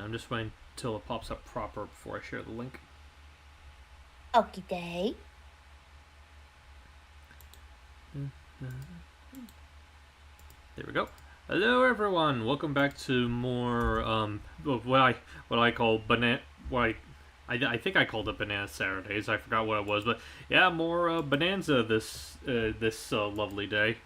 I'm just waiting until it pops up proper before I share the link. Okie day. There we go. Hello, everyone. Welcome back to more what I call I think I called it Banana Saturdays. I forgot what it was, but yeah, more Bananza this lovely day.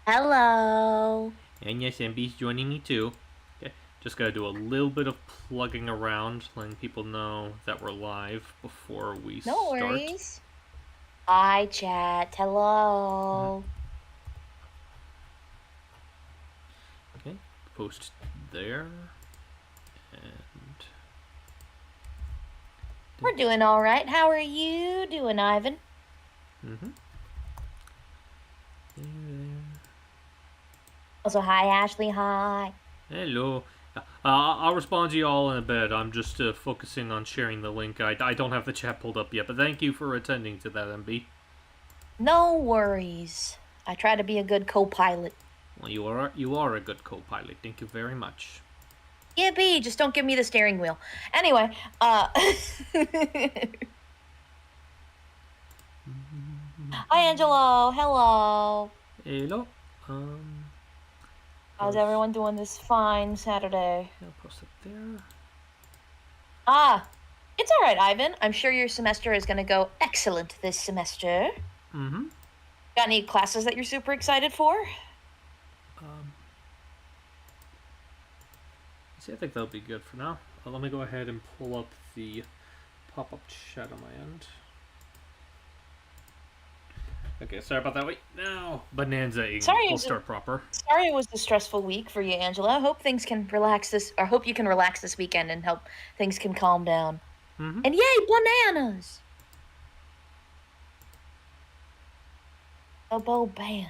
Hello. And yes, MB's joining me too. Okay, just gotta do a little bit of plugging around, letting people know that we're live before we No start. worries. Hi, chat. Hello. Okay, post there. And We're doing all right. How are you doing, Ivan? There. Also, hi, Ashley. Hi. Hello. I'll respond to you all in a bit. I'm just focusing on sharing the link. I don't have the chat pulled up yet, but thank you for attending to that, MB. No worries. I try to be a good co-pilot. Well, you are a good co-pilot. Thank you very much. Yippee! Just don't give me the steering wheel. Anyway, Hi, Angelo. Hello. Hello. How's everyone doing this fine Saturday? I'll post it there. It's all right, Ivan. I'm sure your semester is going to go excellent this semester. Got any classes that you're super excited for? See, I think that'll be good for now. Let me go ahead and pull up the pop-up chat on my end. Okay, sorry about that. Wait, now Bananza will start proper. Sorry it was a stressful week for you, Angela. I hope things can relax I hope you can relax this weekend and hope things can calm down. And yay, bananas! A bobana.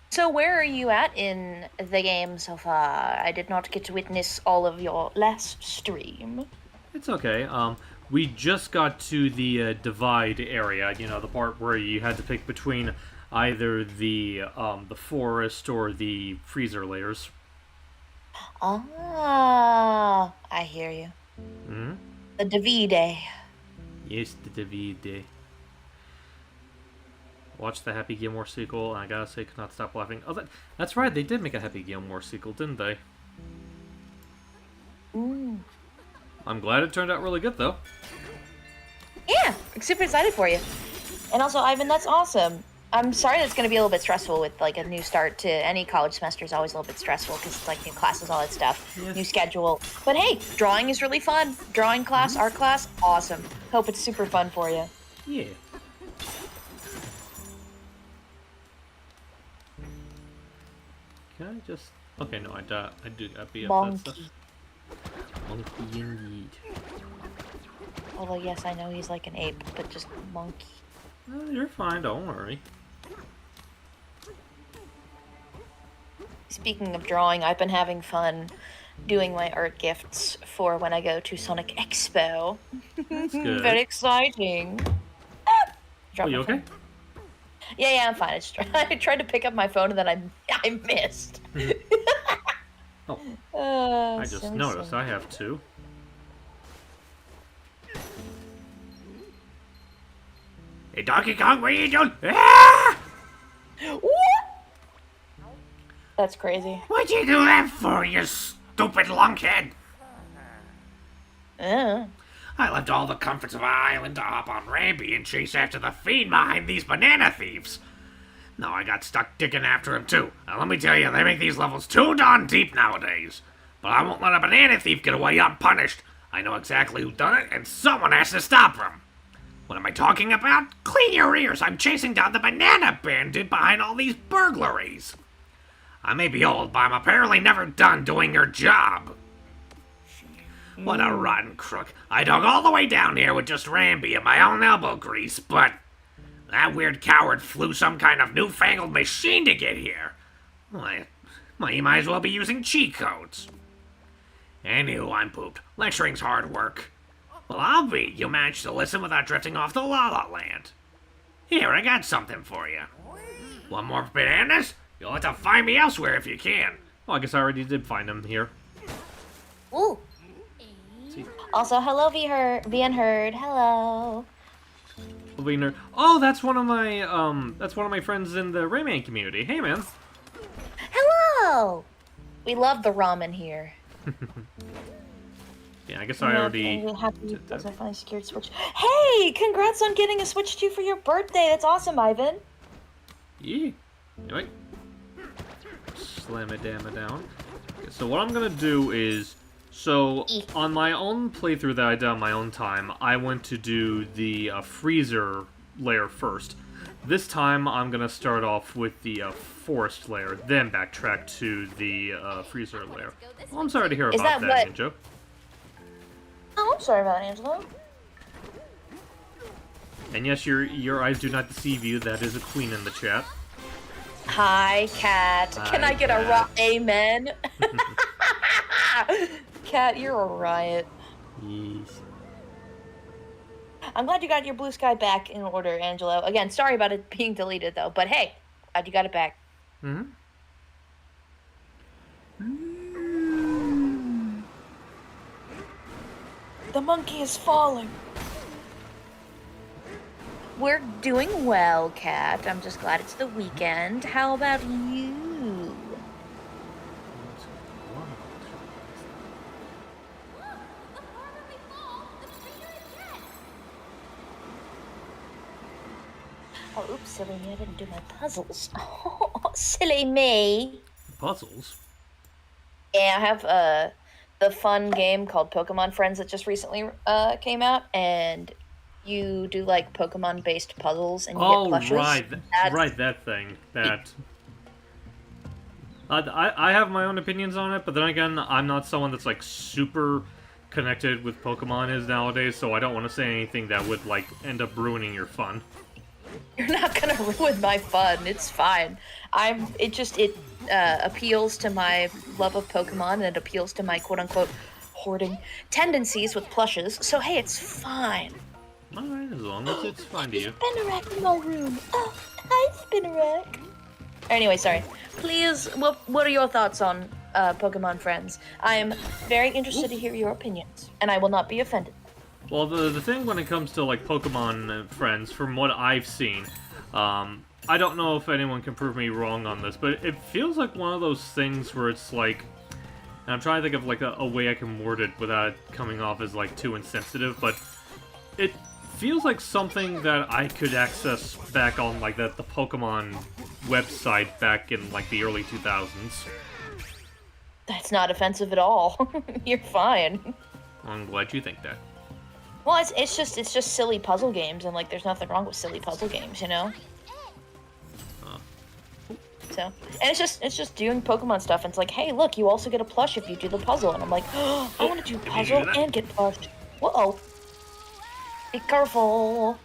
So where are you at in the game so far? I did not get to witness all of your last stream. It's okay. We just got to the divide area. You know, the part where you had to pick between either the forest or the freezer layers. Ah, I hear you. The divide. Yes, the divide. Watched the Happy Gilmore sequel, and I gotta say, could not stop laughing. Oh, that's right, they did make a Happy Gilmore sequel, didn't they? I'm glad it turned out really good, though. Yeah, I'm super excited for you. And also, Ivan, that's awesome. I'm sorry that's going to be a little bit stressful with, like, a new start to any college semester is always a little bit stressful because it's, like, new classes, all that stuff, new schedule. But hey, drawing is really fun. Drawing class, art class, awesome. Hope it's super fun for you. Yeah. Can I just... Okay, no, I do gotta be up that stuff. Monkey indeed. Although, yes, I know he's like an ape, but just monkey. You're fine, don't worry. Speaking of drawing, I've been having fun doing my art gifts for when I go to Sonic Expo. That's good. Very exciting. Are you okay? Yeah, I'm fine. I tried to pick up my phone and then I missed. I just noticed I have two. Hey, Donkey Kong, what are you doing? Ah! What? That's crazy. What'd you do that for, you stupid lunkhead? I left all the comforts of our island to hop on Rambi and chase after the fiend behind these banana thieves. Now I got stuck digging after him too. Now let me tell you, they make these levels too darn deep nowadays. But I won't let a banana thief get away unpunished. I know exactly who done it, and someone has to stop him. What am I talking about? Clean your ears, I'm chasing down the banana bandit behind all these burglaries. I may be old, but I'm apparently never done doing your job. What a rotten crook. I dug all the way down here with just Rambi and my own elbow grease, but that weird coward flew some kind of newfangled machine to get here. Well, you might as well be using cheat codes. Anywho, I'm pooped. Lecturing's hard work. Well, I'll be. You managed to listen without drifting off the La La Land. Here, I got something for you. Want more bananas? You'll have to find me elsewhere if you can. Well, I guess I already did find him here. Ooh. Also, hello, V and Heard. Hello. Oh, that's one of my friends in the Rayman community. Hey, man. Hello. We love the ramen here. Yeah, I guess I already. I'm happy as I finally secured Switch. Hey, congrats on getting a Switch 2 for your birthday. That's awesome, Ivan. Yeah. Anyway. Slam it down. Okay, so what I'm gonna do is, on my own playthrough that I did on my own time, I went to do the freezer layer first. This time I'm gonna start off with the forest layer, then backtrack to the freezer layer. Well, I'm sorry to hear about that, Ninja. Oh, I'm sorry about Angelo. And yes, your eyes do not deceive you. That is a queen in the chat. Hi, Cat. Can I get a amen? Cat, you're a riot. Yes. I'm glad you got your blue sky back in order, Angelo. Again, sorry about it being deleted, though. But hey, glad you got it back. Mm-hmm. The monkey is falling. We're doing well, Cat. I'm just glad it's the weekend. How about you? Oh, oops, silly me. I didn't do my puzzles. Oh, silly me. Puzzles? Yeah, I have the fun game called Pokemon Friends that just recently came out, and you do like Pokemon-based puzzles and you get plushes. Right, that thing. That. I have my own opinions on it, but then again, I'm not someone that's like super connected with Pokemon is nowadays, so I don't want to say anything that would like end up ruining your fun. You're not gonna ruin my fun. It's fine. It appeals to my love of Pokemon, and it appeals to my quote-unquote hoarding tendencies with plushes. So hey, it's fine. Alright, as long as it's fine to you. Spinnerack in my room. Oh, hi, Spinnerack. Anyway, sorry. Please, what are your thoughts on Pokemon Friends? I am very interested to hear your opinions, and I will not be offended. Well, the thing when it comes to, like, Pokemon Friends, from what I've seen, I don't know if anyone can prove me wrong on this, but it feels like one of those things where it's like, and I'm trying to think of, like, a way I can word it without coming off as, like, too insensitive, but it feels like something that I could access back on, like, the Pokemon website back in, like, the early 2000s. That's not offensive at all. You're fine. I'm glad you think that. Well, it's just silly puzzle games, and like, there's nothing wrong with silly puzzle games, you know. So, and it's just doing Pokemon stuff, and it's like, hey, look, you also get a plush if you do the puzzle, and I'm like, oh, I want to do puzzle and get plushed. Whoa! Be careful.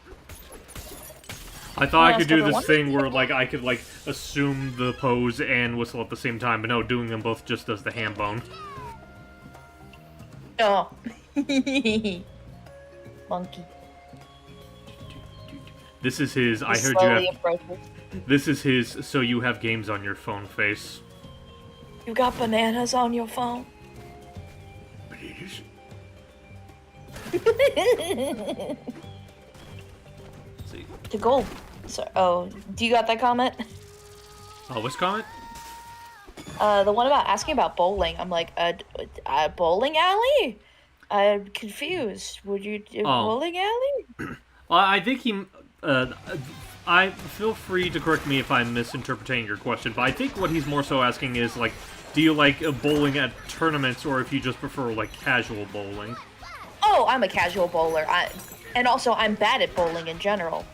I thought I could do this thing where like I could like assume the pose and whistle at the same time, but no, doing them both just does the ham bone. Oh. Monkey. This is his. I heard you have. This is his. So you have games on your phone face. You got bananas on your phone. Bananas. See. To gold. So, oh, do you got that comment? Oh, which comment? The one about asking about bowling. I'm like, a bowling alley? I'm confused. Would you do bowling alley? Well, I think he. I feel free to correct me if I'm misinterpreting your question, but I think what he's more so asking is like, do you like bowling at tournaments, or if you just prefer like casual bowling? Oh, I'm a casual bowler. And also I'm bad at bowling in general.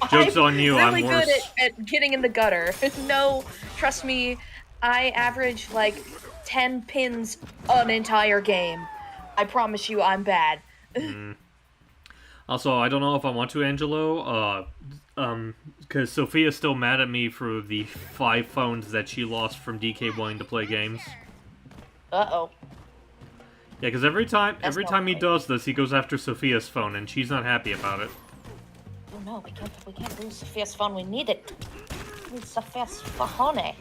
Joke's on you. I'm really good at getting in the gutter. No, trust me, I average like 10 pins an entire game. I promise you, I'm bad. Also, I don't know if I want to, Angelo, because Sophia's still mad at me for the 5 phones that she lost from DK wanting to play games. Uh-oh. Yeah, because every time he does this, he goes after Sophia's phone, and she's not happy about it. Oh no, we can't lose Sophia's phone. We need it. It's a fast fajone.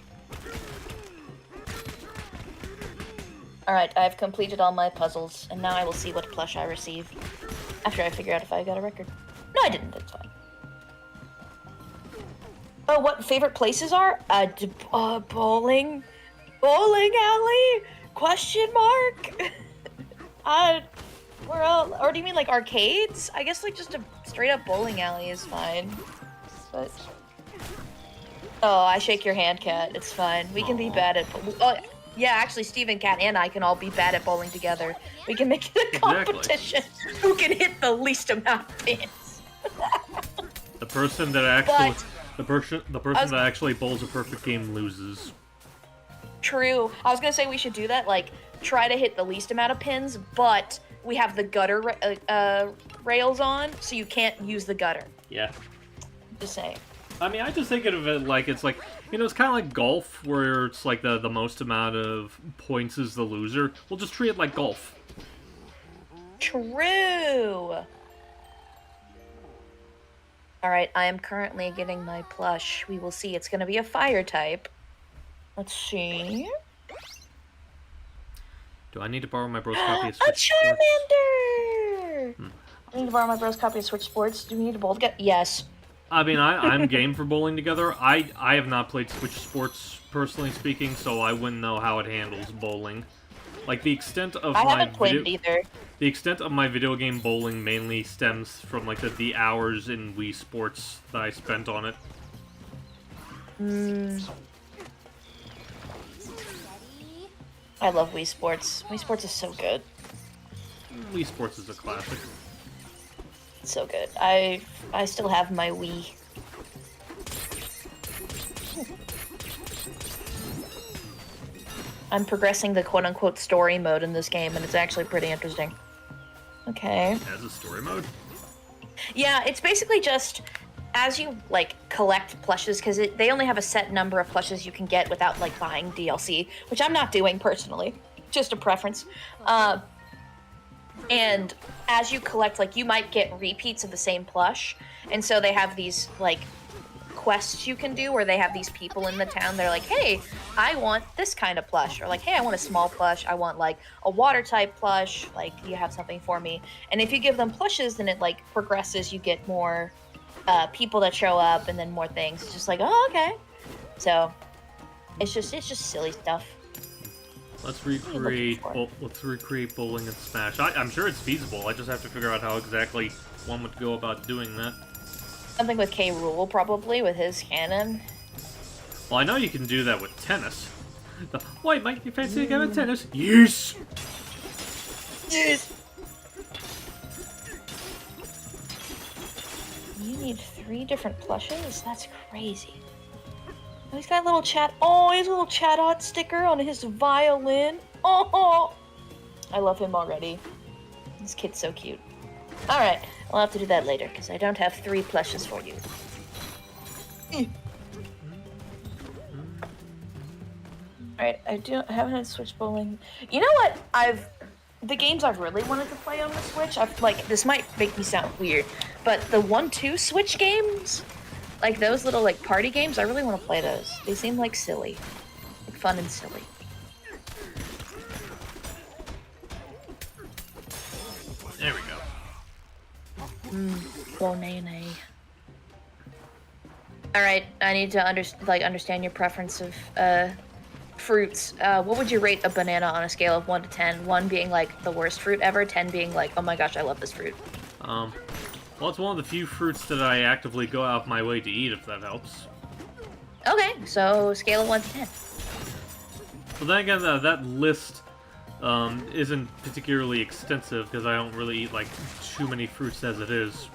Alright, I've completed all my puzzles, and now I will see what plush I receive. After I figure out if I got a record. No, I didn't, that's fine. Oh, what favorite places are? Bowling. Bowling alley? Question mark? Where else? Or do you mean like arcades? I guess like just a straight up bowling alley is fine. But... Oh, I shake your hand, Cat. It's fine. We can be bad at... Oh, yeah, actually, Steven, Cat, and I can all be bad at bowling together. We can make it a competition. Who can hit the least amount of pins? The person that actually... The person that actually bowls a perfect game loses. True. I was gonna say we should do that, like, try to hit the least amount of pins, but we have the gutter rails on, so you can't use the gutter. Yeah. Just saying. I mean, I just think of it like, it's like, you know, it's kind of like golf, where it's like the most amount of points is the loser. We'll just treat it like golf. True. Alright, I am currently getting my plush. We will see. It's gonna be a fire type. Let's see. Do I need to borrow my bro's copy of Switch A Sports? Charmander! I need to borrow my bro's copy of Switch Sports. Do we need to bowl together? Yes. I mean, I'm game for bowling together. I have not played Switch Sports, personally speaking, so I wouldn't know how it handles bowling. Like, the extent of the extent of my video game bowling mainly stems from, like, the hours in Wii Sports that I spent on it. I love Wii Sports. Wii Sports is so good. Wii Sports is a classic. It's so good. I still have my Wii. I'm progressing the quote-unquote story mode in this game, and it's actually pretty interesting. Okay. It has a story mode? Yeah, it's basically just as you, like, collect plushes, because they only have a set number of plushes you can get without, like, buying DLC, which I'm not doing personally. Just a preference. And as you collect, like, you might get repeats of the same plush, and so they have these, like, quests you can do where they have these people in the town. They're like, hey, I want this kind of plush, or like, hey, I want a small plush, I want like a water type plush, like you have something for me. And if you give them plushes, then it like progresses. You get more people that show up, and then more things. It's just like, oh, okay. So it's just silly stuff. Let's recreate bowling and Smash. I'm sure it's feasible. I just have to figure out how exactly one would go about doing that. Something with K. Rool, probably, with his cannon. Well, I know you can do that with tennis. Wait, Mike, you fancy a game of tennis? Yes! Yes! You need 3 different plushes? That's crazy. Oh, he's got a little chat. Oh, he has a little chat-ot sticker on his violin. Oh! I love him already. This kid's so cute. Alright, I'll have to do that later, because I don't have 3 plushes for you. Alright, I haven't had Switch bowling. You know what? The games I've really wanted to play on the Switch, this might make me sound weird, but the 1-2 Switch games, like those little, like, party games, I really want to play those. They seem, like, silly. Like, fun and silly. There we go. Bonene. Alright, I need to understand your preference of fruits. What would you rate a banana on a scale of 1 to 10? 1 being like the worst fruit ever, 10 being like, oh my gosh, I love this fruit. Well, it's one of the few fruits that I actively go out of my way to eat, if that helps. Okay, so scale of 1 to 10. But then again, that list isn't particularly extensive, because I don't really eat, like, too many fruits as it is.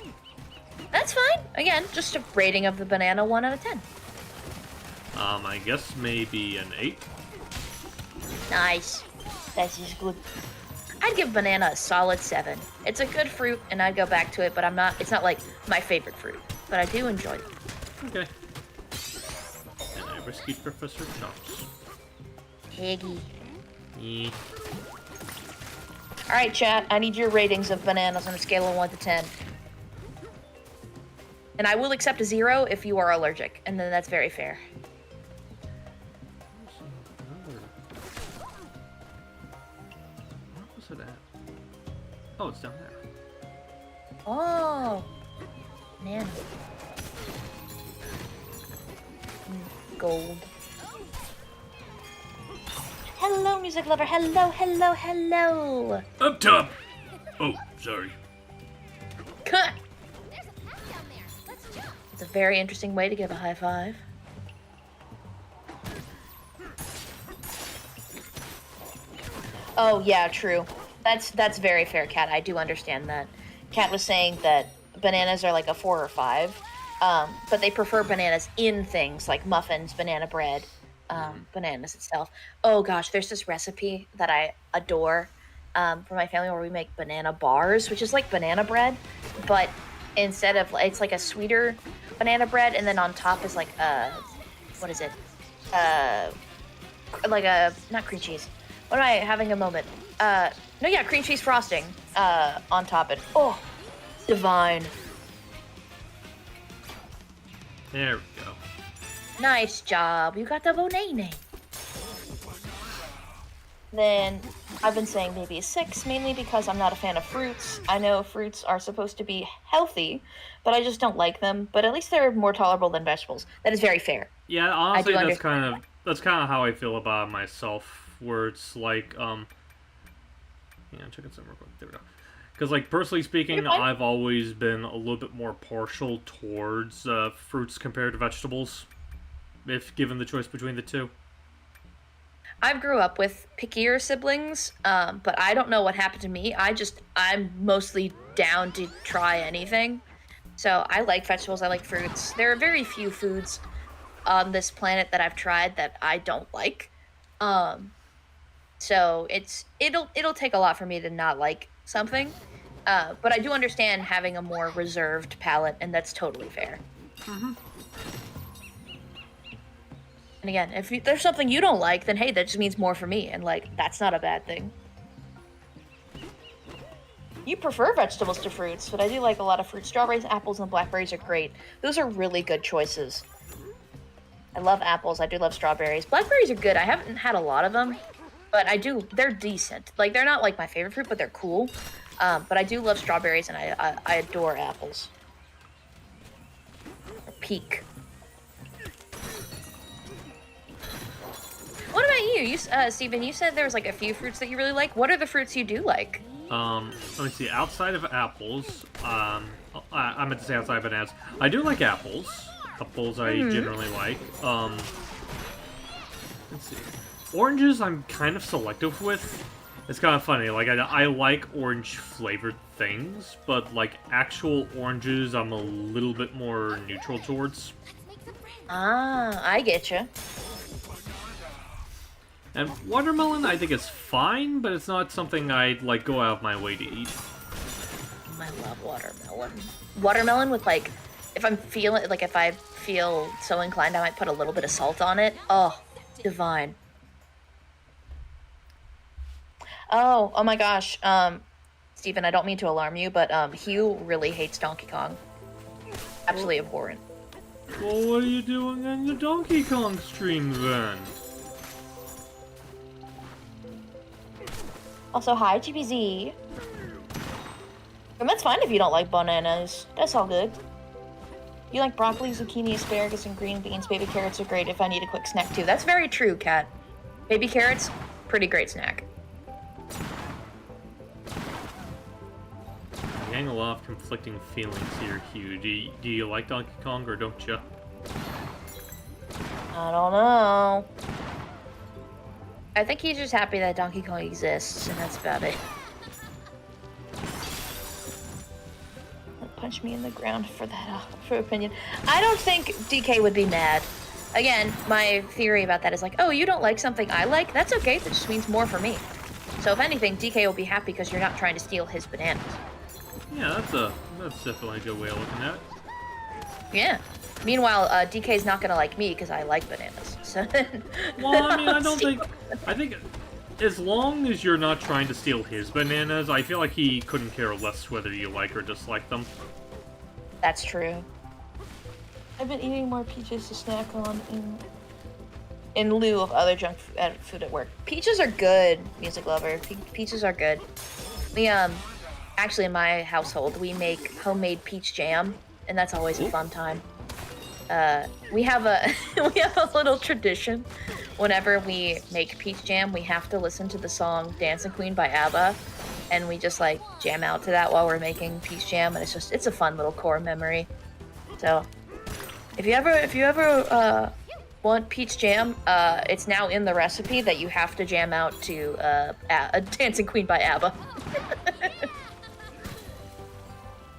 That's fine. Again, just a rating of the banana, 1 out of 10. I guess maybe an 8? Nice. That is good. I'd give banana a solid 7. It's a good fruit, and I'd go back to it, but it's not, like, my favorite fruit. But I do enjoy it. Okay. And I rescued Professor Chops. Piggy. Yeah. Alright, chat, I need your ratings of bananas on a scale of 1 to 10. And I will accept a 0 if you are allergic, and then that's very fair. Where was it at? Oh, it's down there. Oh. Man. Gold. Hello, music lover. Hello, hello, hello. Up top! Oh, sorry. Cut. It's a very interesting way to give a high five. Oh, yeah, true. That's very fair, Kat. I do understand that. Kat was saying that bananas are like a 4 or 5, but they prefer bananas in things like muffins, banana bread, bananas itself. Oh gosh, there's this recipe that I adore for my family where we make banana bars, which is like banana bread, but instead of it's like a sweeter banana bread, and then on top is like what is it? Like a not cream cheese. What am I having a moment? No, yeah, cream cheese frosting on top of it. Oh, divine. There we go. Nice job. You got the bonene. Then I've been saying maybe a 6, mainly because I'm not a fan of fruits. I know fruits are supposed to be healthy, but I just don't like them. But at least they're more tolerable than vegetables. That is very fair. Yeah, honestly, I do that's kind of how I feel about myself. Where it's like, yeah, check it some real quick. There we go. Because, like, personally speaking, I've always been a little bit more partial towards fruits compared to vegetables, if given the choice between the two. I grew up with pickier siblings, but I don't know what happened to me. I'm mostly down to try anything. So I like vegetables, I like fruits. There are very few foods on this planet that I've tried that I don't like. So it'll take a lot for me to not like something. But I do understand having a more reserved palate, and that's totally fair. Mm-hmm. And again, if there's something you don't like, then hey, that just means more for me, and like that's not a bad thing. You prefer vegetables to fruits, but I do like a lot of fruits. Strawberries, apples, and blackberries are great. Those are really good choices. I love apples. I do love strawberries. Blackberries are good. I haven't had a lot of them, but I do. They're decent. Like, they're not like my favorite fruit, but they're cool. But I do love strawberries, and I adore apples. Or peak. What about you? Steven, you said there was like a few fruits that you really like. What are the fruits you do like? Let me see. Outside of apples, I meant to say outside of bananas. I do like apples. Apples I generally like. Let's see. Oranges I'm kind of selective with. It's kind of funny. Like, I like orange flavored things, but like actual oranges I'm a little bit more neutral towards. Ah, I get you. And watermelon I think is fine, but it's not something I'd like go out of my way to eat. I love watermelon. Watermelon with like, if I feel so inclined, I might put a little bit of salt on it. Oh, divine. Oh my gosh. Steven, I don't mean to alarm you, but Hugh really hates Donkey Kong. Absolutely abhorrent. Well, what are you doing in the Donkey Kong stream then? Also, hi, GBZ. And that's fine if you don't like bananas. That's all good. You like broccoli, zucchini, asparagus, and green beans. Baby carrots are great if I need a quick snack, too. That's very true, Kat. Baby carrots, pretty great snack. I'm getting a lot of conflicting feelings here, Hugh. Do you like Donkey Kong or don't you? I don't know. I think he's just happy that Donkey Kong exists, and that's about it. Punch me in the ground for that for opinion. I don't think DK would be mad. Again, my theory about that is like, oh, you don't like something I like? That's okay, that just means more for me. So if anything, DK will be happy because you're not trying to steal his bananas. Yeah, that's definitely a good way of looking at it. Yeah. Meanwhile, DK's not gonna like me because I like bananas. So well, I mean, I think as long as you're not trying to steal his bananas, I feel like he couldn't care less whether you like or dislike them. That's true. I've been eating more peaches to snack on in lieu of other junk food at work. Peaches are good, music lover. Peaches are good. We actually in my household we make homemade peach jam, and that's always a fun time. We have a we have a little tradition. Whenever we make peach jam, we have to listen to the song "Dancing Queen" by ABBA, and we just like jam out to that while we're making peach jam, and it's a fun little core memory. So, if you ever want peach jam, it's now in the recipe that you have to jam out to a Dancing Queen by ABBA.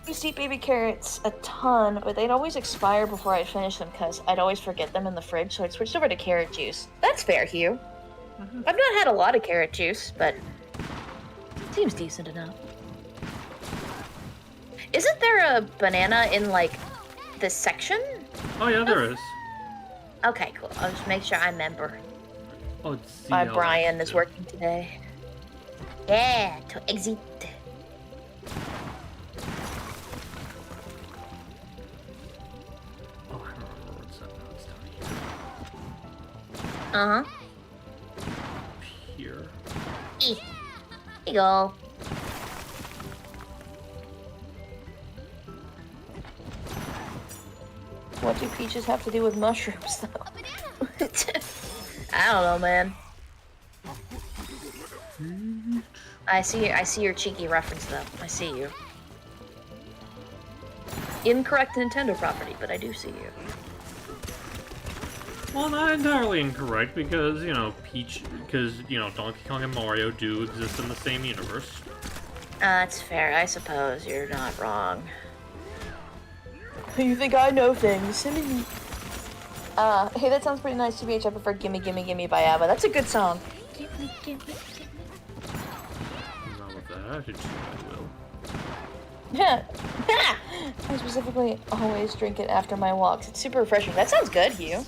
I used to eat baby carrots a ton, but they'd always expire before I finish them because I'd always forget them in the fridge, so I switched over to carrot juice. That's fair, Hugh. I've not had a lot of carrot juice, but it seems decent enough. Isn't there a banana in, like, this section? Oh yeah, there is. Okay, cool. I'll just make sure I remember. Oh, it's My Brian is working today. Yeah, to exit. Oh, I don't remember what's that. No, it's down here. Uh-huh. Here. Here you go. What do peaches have to do with mushrooms, though? I don't know, man. I see your cheeky reference, though. I see you. Incorrect Nintendo property, but I do see you. Well, not entirely incorrect, because, Donkey Kong and Mario do exist in the same universe. That's fair. I suppose you're not wrong. You think I know things? Hey, that sounds pretty nice, TBH. I prefer Gimme Gimme Gimme by ABBA. That's a good song. Gimme, gimme, gimme. Not with that attitude, I will. Yeah. I specifically always drink it after my walks. It's super refreshing. That sounds good, Hugh.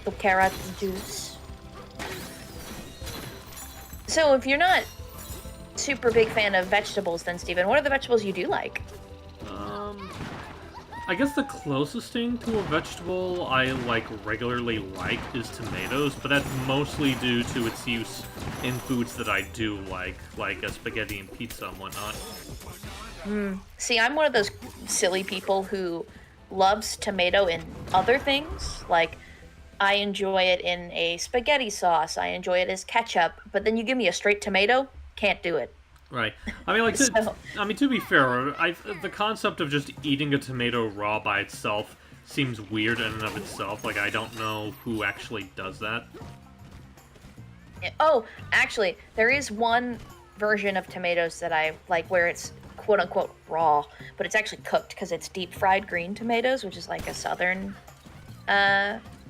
The carrot juice. So, if you're not super big fan of vegetables, then, Steven, what are the vegetables you do like? I guess the closest thing to a vegetable I regularly like is tomatoes, but that's mostly due to its use in foods that I do like a spaghetti and pizza and whatnot. See, I'm one of those silly people who loves tomato in other things. Like, I enjoy it in a spaghetti sauce, I enjoy it as ketchup, but then you give me a straight tomato, can't do it. Right. I mean, to be fair, the concept of just eating a tomato raw by itself seems weird in and of itself. Like, I don't know who actually does that. Oh, actually, there is one version of tomatoes that I like where it's quote-unquote raw, but it's actually cooked because it's deep-fried green tomatoes, which is like a southern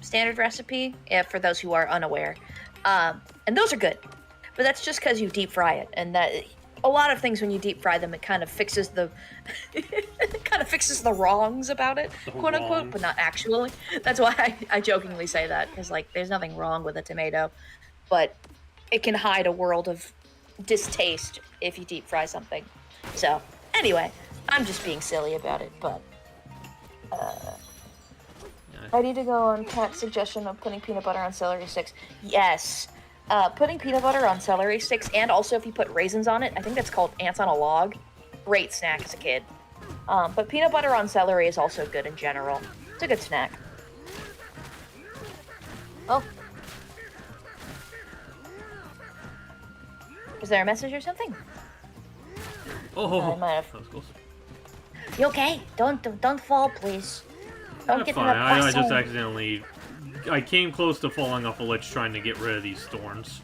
standard recipe, for those who are unaware. And those are good. But that's just because you deep-fry it, and that... A lot of things when you deep fry them, it kind of fixes the wrongs about it, quote unquote, but not actually. That's why I jokingly say that, because like there's nothing wrong with a tomato, but it can hide a world of distaste if you deep fry something. So anyway, I'm just being silly about it, but I need to go on Cat's suggestion of putting peanut butter on celery sticks. Yes. Putting peanut butter on celery sticks, and also if you put raisins on it, I think that's called ants on a log. Great snack as a kid. But peanut butter on celery is also good in general. It's a good snack. Oh. Is there a message or something? Oh, I might have... that was close. You okay? Don't fall, please. Don't get fine. in the I just poisson. accidentally... I came close to falling off a ledge trying to get rid of these thorns.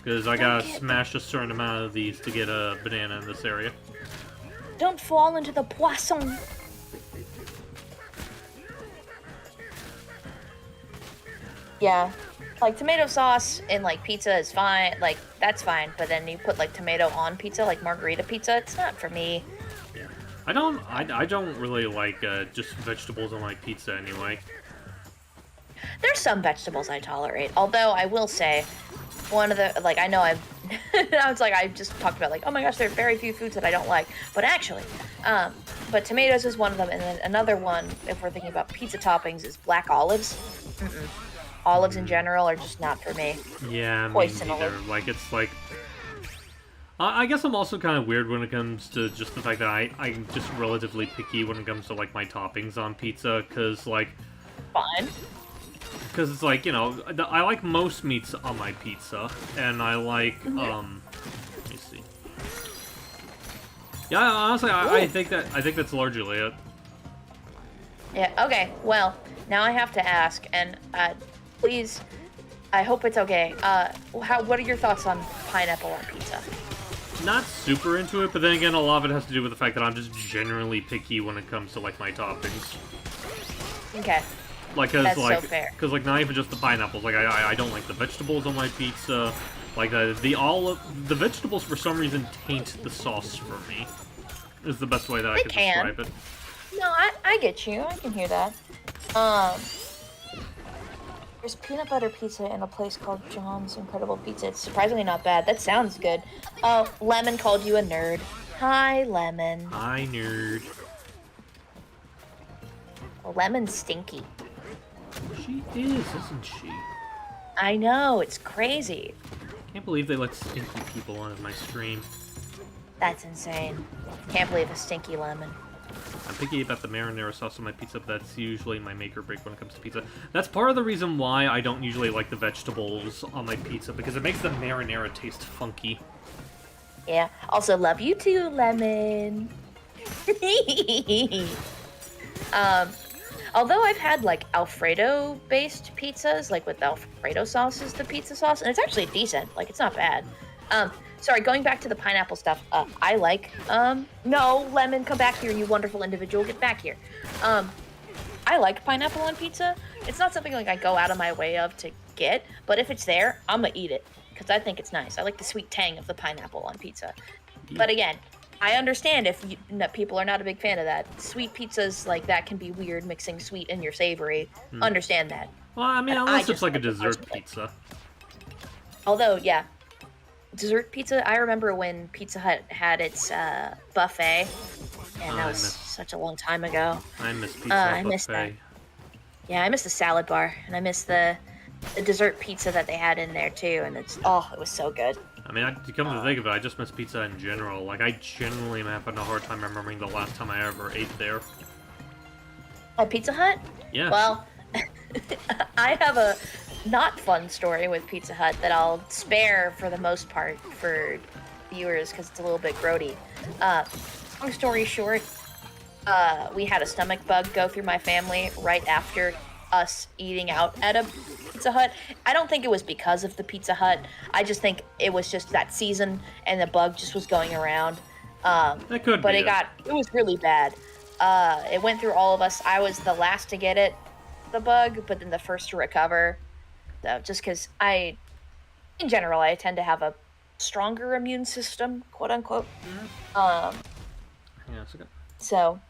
Because I gotta smash a certain amount of these to get a banana in this area. Don't fall into the poisson. Yeah. Like, tomato sauce in, like, pizza is fine. Like, that's fine. But then you put, like, tomato on pizza, like margarita pizza, it's not for me. Yeah. I don't really like just vegetables on, like, pizza anyway. There's some vegetables I tolerate, although I will say, one of the, like, I know I've I was like, I just talked about like, oh my gosh, there are very few foods that I don't like, but actually, but tomatoes is one of them, and then another one, if we're thinking about pizza toppings, is black olives. Mm-mm. Olives in general are just not for me. Yeah, me Poison neither. olive. Like, it's like... I guess I'm also kind of weird when it comes to just the fact that I'm just relatively picky when it comes to, like, my toppings on pizza, because, like... Fine. Because it's like, you know, I like most meats on my pizza, and I like, let me see. Yeah, honestly, I think that's largely it. Yeah, okay, well, now I have to ask, and please, I hope it's okay. What are your thoughts on pineapple on pizza? Not super into it, but then again, a lot of it has to do with the fact that I'm just generally picky when it comes to, like, my toppings. Okay. Like, cause, That's like, so fair. Cause, like, not even just the pineapples. Like, I don't like the vegetables on my pizza. Like, the vegetables for some reason taint the sauce for me. Is the best way that I can describe it. No, I get you. I can hear that. There's peanut butter pizza in a place called John's Incredible Pizza. It's surprisingly not bad. That sounds good. Oh, Lemon called you a nerd. Hi, Lemon. Hi, nerd. Lemon's stinky. She is, isn't she? I know, it's crazy. Can't believe they let stinky people onto my stream. That's insane. Can't believe a stinky lemon. I'm picky about the marinara sauce on my pizza, but that's usually my make or break when it comes to pizza. That's part of the reason why I don't usually like the vegetables on my pizza, because it makes the marinara taste funky. Yeah. Also, love you too, Lemon. Although I've had like Alfredo-based pizzas, like with Alfredo sauce is the pizza sauce, and it's actually decent. Like, it's not bad. Sorry, going back to the pineapple stuff, I like, no, Lemon, come back here, you wonderful individual, get back here. I like pineapple on pizza. It's not something like I go out of my way of to get, but if it's there, I'm gonna eat it, because I think it's nice. I like the sweet tang of the pineapple on pizza. Yeah. But again, I understand if people are not a big fan of that. Sweet pizzas like that can be weird, mixing sweet and your savory. Understand that. Well, I mean, unless it's like a dessert pizza. Although, yeah. Dessert pizza, I remember when Pizza Hut had its buffet, and that was such a long time ago. I miss Pizza Hut I miss buffet. that. Yeah, I miss the salad bar, and I miss the dessert pizza that they had in there too, and it was so good. I mean, to come to think of it, I just miss pizza in general. Like, I generally am having a hard time remembering the last time I ever ate there. At Pizza Hut? Yeah. Well, I have a not fun story with Pizza Hut that I'll spare for the most part for viewers because it's a little bit grody. Long story short, we had a stomach bug go through my family right after us eating out at a Pizza Hut. I don't think it was because of the Pizza Hut. I just think it was just that season and the bug just was going around. That could but be it was really bad. It went through all of us. I was the last to get it, the bug, but then the first to recover. Just because in general, I tend to have a stronger immune system, quote unquote. Yeah, that's okay. So,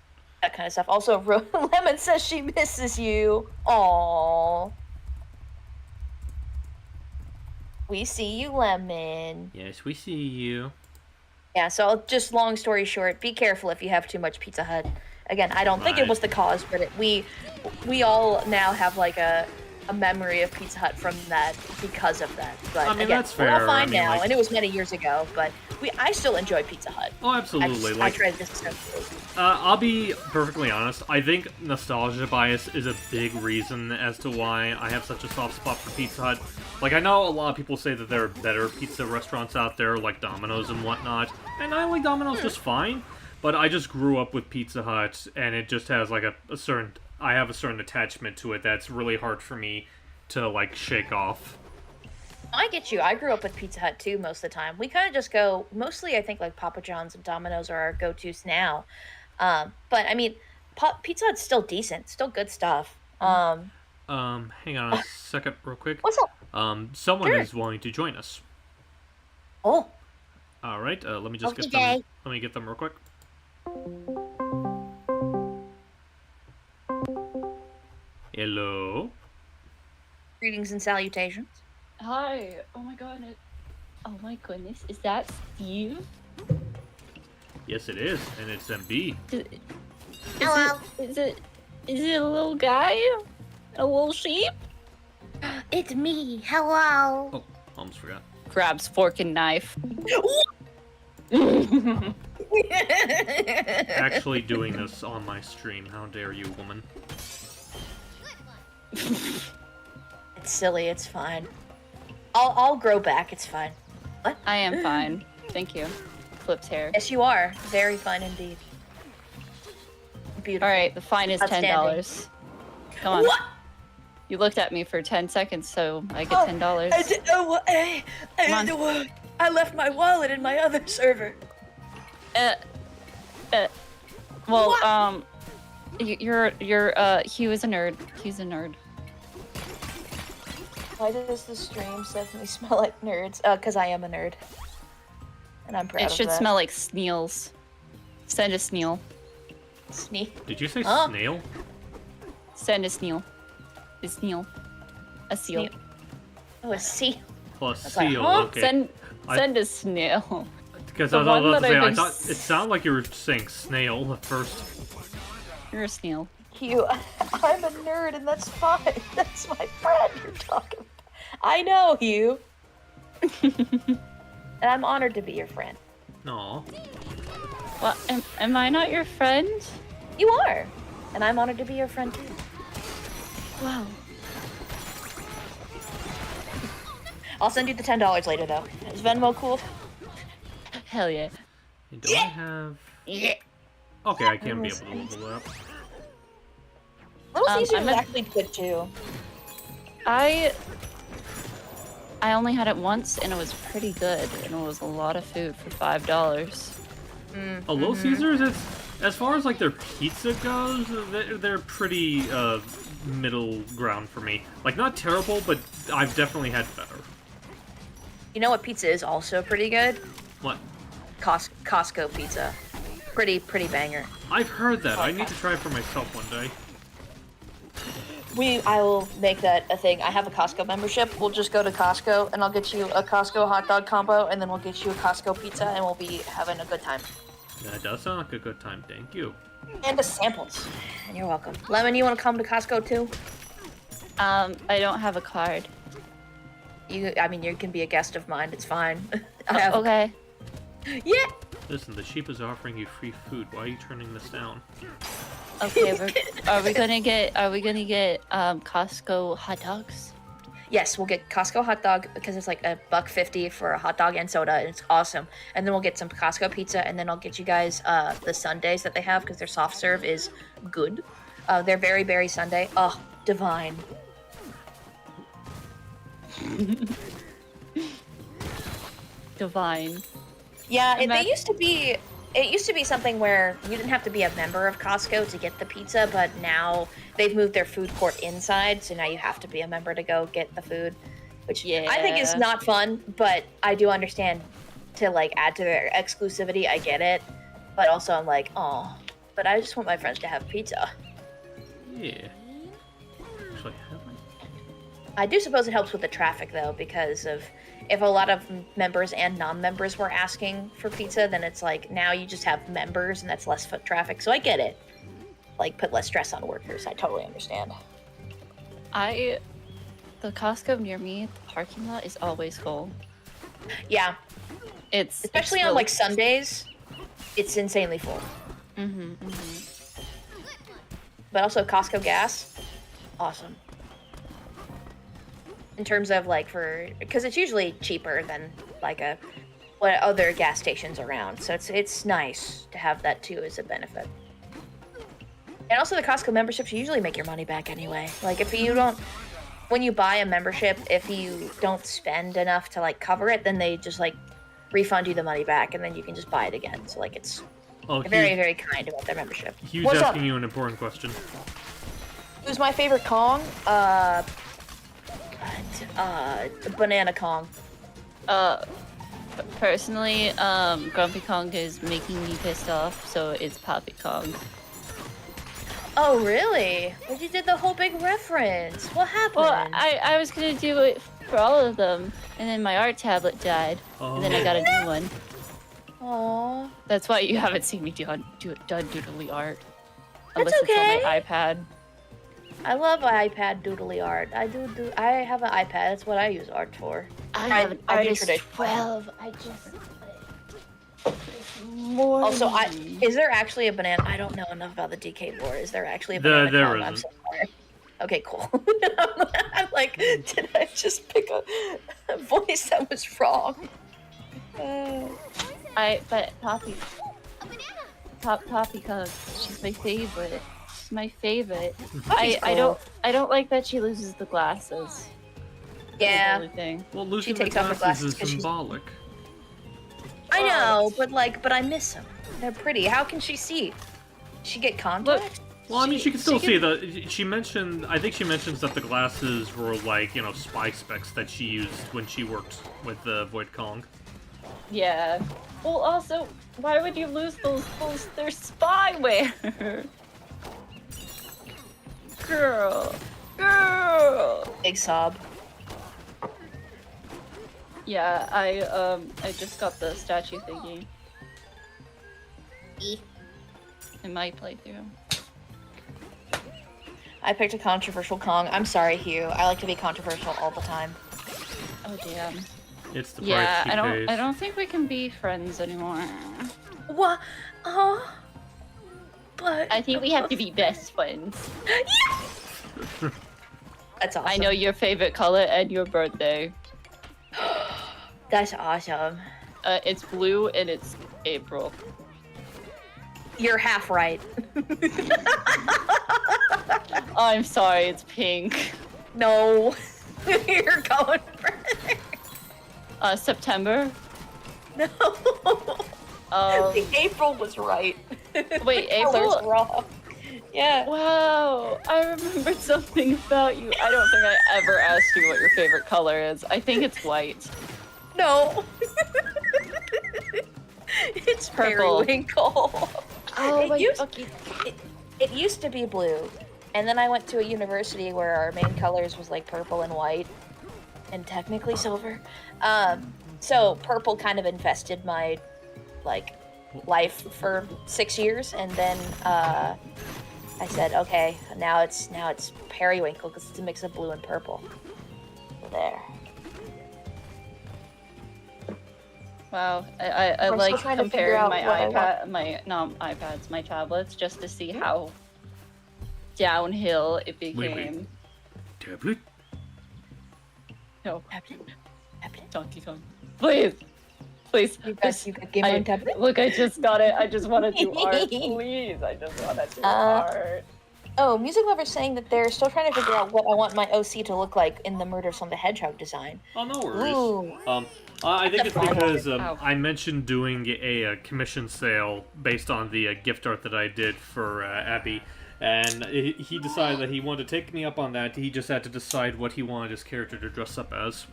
that kind of stuff. Also, Lemon says she misses you. Aww. We see you, Lemon. Yes, we see you. Yeah, so just long story short, be careful if you have too much Pizza Hut. Again, I don't think it was the cause, but we all now have like a memory of Pizza Hut from that because of that. But I mean, again, that's fair. we're all fine now, like... and it was many years ago. But I still enjoy Pizza Hut. Oh, absolutely. I tried this. I'll be perfectly honest. I think nostalgia bias is a big reason as to why I have such a soft spot for Pizza Hut. Like, I know a lot of people say that there are better pizza restaurants out there, like Domino's and whatnot, and I like Domino's just fine. But I just grew up with Pizza Hut, and it just has like a certain. I have a certain attachment to it that's really hard for me to, like, shake off. I get you. I grew up with Pizza Hut, too, most of the time. We kind of just go, mostly, I think, like, Papa John's and Domino's are our go-tos now. But, I mean, Pizza Hut's still decent. Still good stuff. Hang on a second real quick. What's up? Someone is wanting to join us. Oh. Alright, let me just Okay. get them. Let me get them real quick. Hello. Greetings and salutations. Hi. Oh my god. Oh my goodness, is that Steve? Yes, it is, and it's MB. Hello. Is it a little guy? A little sheep? It's me. Hello. Oh, almost forgot. Grabs fork and knife. Actually doing this on my stream. How dare you, woman? It's silly. It's fine. I'll grow back. It's fine. What? I am fine. Thank you. Flips hair. Yes, you are. Very fine indeed. Beautiful. Alright, the fine is $10. Come on. What? You looked at me for 10 seconds, so I get $10. I left my wallet in my other server. Well, What? Hugh is a nerd. He's a nerd. Why does the stream suddenly smell like nerds? Because I am a nerd. And I'm proud It of should that. smell like Sneals. Send a Sneal. Sneak. Did you say Huh? snail? Send a Sneal. A Sneal. A seal. Sneal. Oh, a sea. Well, a That's like, seal, huh? okay. Send a snail. Because the I was one about to that say, I've I been thought it sounded like you were saying snail at first. You're a snail. Hugh, I'm a nerd and that's fine. That's my friend you're talking about. I know, Hugh. And I'm honored to be your friend. No. Well, am I not your friend? You are. And I'm honored to be your friend too. Wow. I'll send you the $10 later though. Is Venmo cool? Hell yeah. Do I have... Yeah. Okay, I can be able to level up. Little Caesars I'm is a- actually good too. I only had it once, and it was pretty good, and it was a lot of food for $5. A Little Caesars, it's... As far as, like, their pizza goes, they're pretty, middle ground for me. Like, not terrible, but I've definitely had better. You know what pizza is also pretty good? What? Costco pizza. Pretty banger. I've heard that. I need to try it for myself one day. I will make that a thing. I have a Costco membership. We'll just go to Costco and I'll get you a Costco hot dog combo and then we'll get you a Costco pizza and we'll be having a good time. That does sound like a good time, thank you. And the samples. And you're welcome. Lemon, you want to come to Costco too? I don't have a card. You can be a guest of mine. It's fine. I have- Okay. Yeah. Listen, the sheep is offering you free food. Why are you turning this down? Okay, are we gonna get Costco hot dogs? Yes, we'll get Costco hot dog because it's like $1.50 for a hot dog and soda, and it's awesome. And then we'll get some Costco pizza, and then I'll get you guys the sundaes that they have because their soft serve is good. Their very berry sundae, oh, divine. Divine. Yeah, And it used to be something where you didn't have to be a member of Costco to get the pizza, but now they've moved their food court inside, so now you have to be a member to go get the food, which I think is Yeah. not fun, but I do understand to like add to their exclusivity. I get it, but also I'm like, oh, but I just want my friends to have pizza. Yeah. Actually, have I? I do suppose it helps with the traffic though, because of if a lot of members and non-members were asking for pizza, then it's like now you just have members and that's less foot traffic. So I get it. Like put less stress on workers. I totally understand. The Costco near me, the parking lot is always full. Yeah, It's especially it's on really- like Sundays, it's insanely full. But also Costco gas, awesome. In terms of like because it's usually cheaper than like what other gas stations around, so it's nice to have that too as a benefit. And also the Costco memberships, you usually make your money back anyway. Like if you don't, when you buy a membership, if you don't spend enough to like cover it, then they just like refund you the money back, and then you can just buy it again. So like it's Oh, very, very kind about their membership. Hugh's What's asking up? you an important question. Who's my favorite Kong? Banana Kong. Personally, Grumpy Kong is making me pissed off, so it's Poppy Kong. Oh, really? But you did the whole big reference. What happened? Well, I was gonna do it for all of them, and then my art tablet died, and then I got a new one. Aww. That's why you haven't seen me done doodly art. That's Unless it's okay. on my iPad. I love iPad doodly art. I have an iPad. That's what I use art for. I have an I do artist traditional. 12. I just more. Also, is there actually a banana? I don't know enough about the DK lore. Is there actually a banana? There Kong? I'm isn't. so sorry. Okay, cool. I'm like, did I just pick a voice that was wrong? But Poppy. Poppycock. She's my favorite. She's my favorite. Poppy's cool. I don't like that she loses the glasses. Yeah. That's the only thing. Well, losing the takes off her glasses glasses is 'cause she's- symbolic. I know, but I miss them. They're pretty. How can she see? She get contacts? Well, I mean, she can still she see the. She mentioned. I think she mentions that the glasses were like, you know, spy specs that she used when she worked with the Void Kong. Yeah. Well, also, why would you lose those? They're spyware. Girl. Big sob. Yeah, I just got the statue thingy in my playthrough. I picked a controversial Kong. I'm sorry, Hugh. I like to be controversial all the time. Oh damn. It's the Yeah, price she pays. I don't think we can be friends anymore. What? Oh. But I think we have to be best friends. that's awesome. I know your favorite color and your birthday. That's awesome. It's blue and it's April. You're half right. I'm sorry, it's pink. No. You're going for September? No. The April was right. Wait, Color's April? wrong. Yeah. Wow, I remembered something about you. I don't think I ever asked you what your favorite color is. I think it's white. No. It's Purple. periwinkle. Oh, It used to be blue, and then I went to a university where our main colors was like purple and white, and technically silver. So purple kind of infested my like life for 6 years, and then I said, okay, now it's periwinkle because it's a mix of blue and purple. So there. Wow, I I'm like still trying to figure comparing out my tablets, just to see how downhill it became. Wait. Tablet? No, Tablet. Donkey Kong. Please! Please. You got Game on tablet? Look, I just got it. I just want to do art. Please, I just want to do art. Oh, Music Lover's saying that they're still trying to figure out what I want my OC to look like in the Murders on the Hedgehog design. Oh, no worries. Ooh. I think it's because Ow. I mentioned doing a commission sale based on the gift art that I did for Abby, and he decided that he wanted to take me up on that. He just had to decide what he wanted his character to dress up as.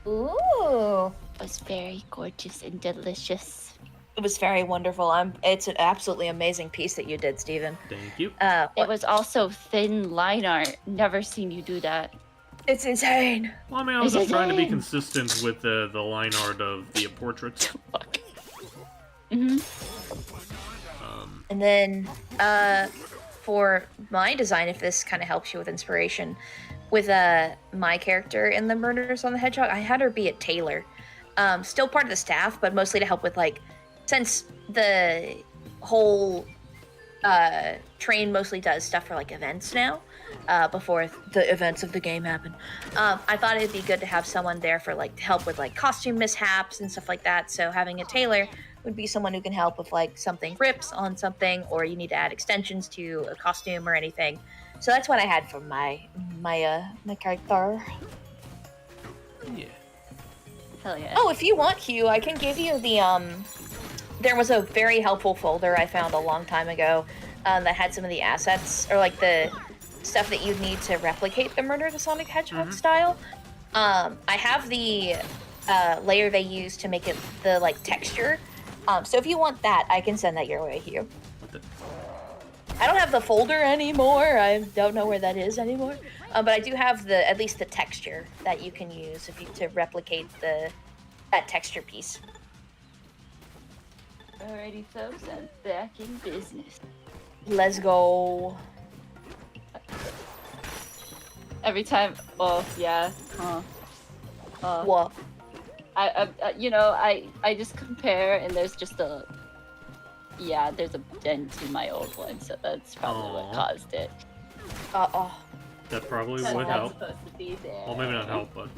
Ooh. It was very gorgeous and delicious. It was very wonderful. It's an absolutely amazing piece that you did, Steven. Thank you. It was also thin line art. Never seen you do that. It's insane. Well, I mean, I was just trying to be insane. consistent with the line art of the portraits. Fuck. Mm-hmm. And then, for my design, if this kind of helps you with inspiration, with my character in the Murders on the Hedgehog, I had her be a tailor. Still part of the staff, but mostly to help with, like, since the whole train mostly does stuff for, like, events now, before the events of the game happen. I thought it'd be good to have someone there for, like, to help with, like, costume mishaps and stuff like that. So having a tailor would be someone who can help if, like, something rips on something, or you need to add extensions to a costume or anything. So that's what I had for my character. Yeah. Hell yeah. Oh, if you want, Hugh, I can give you the there was a very helpful folder I found a long time ago that had some of the assets, or like the stuff that you'd need to replicate the Murder of the Sonic Hedgehog style. I have the layer they use to make it the like texture. So if you want that, I can send that your way, Hugh. What the? I don't have the folder anymore. I don't know where that is anymore. But I do have at least the texture that you can use to replicate that texture piece. Alrighty, folks, I'm back in business. Let's go. Every time, oh yeah, What? I just compare, and there's just there's a dent in my old one, so that's probably what caused it. That probably That's would not help. supposed to be there. Well, maybe not help, but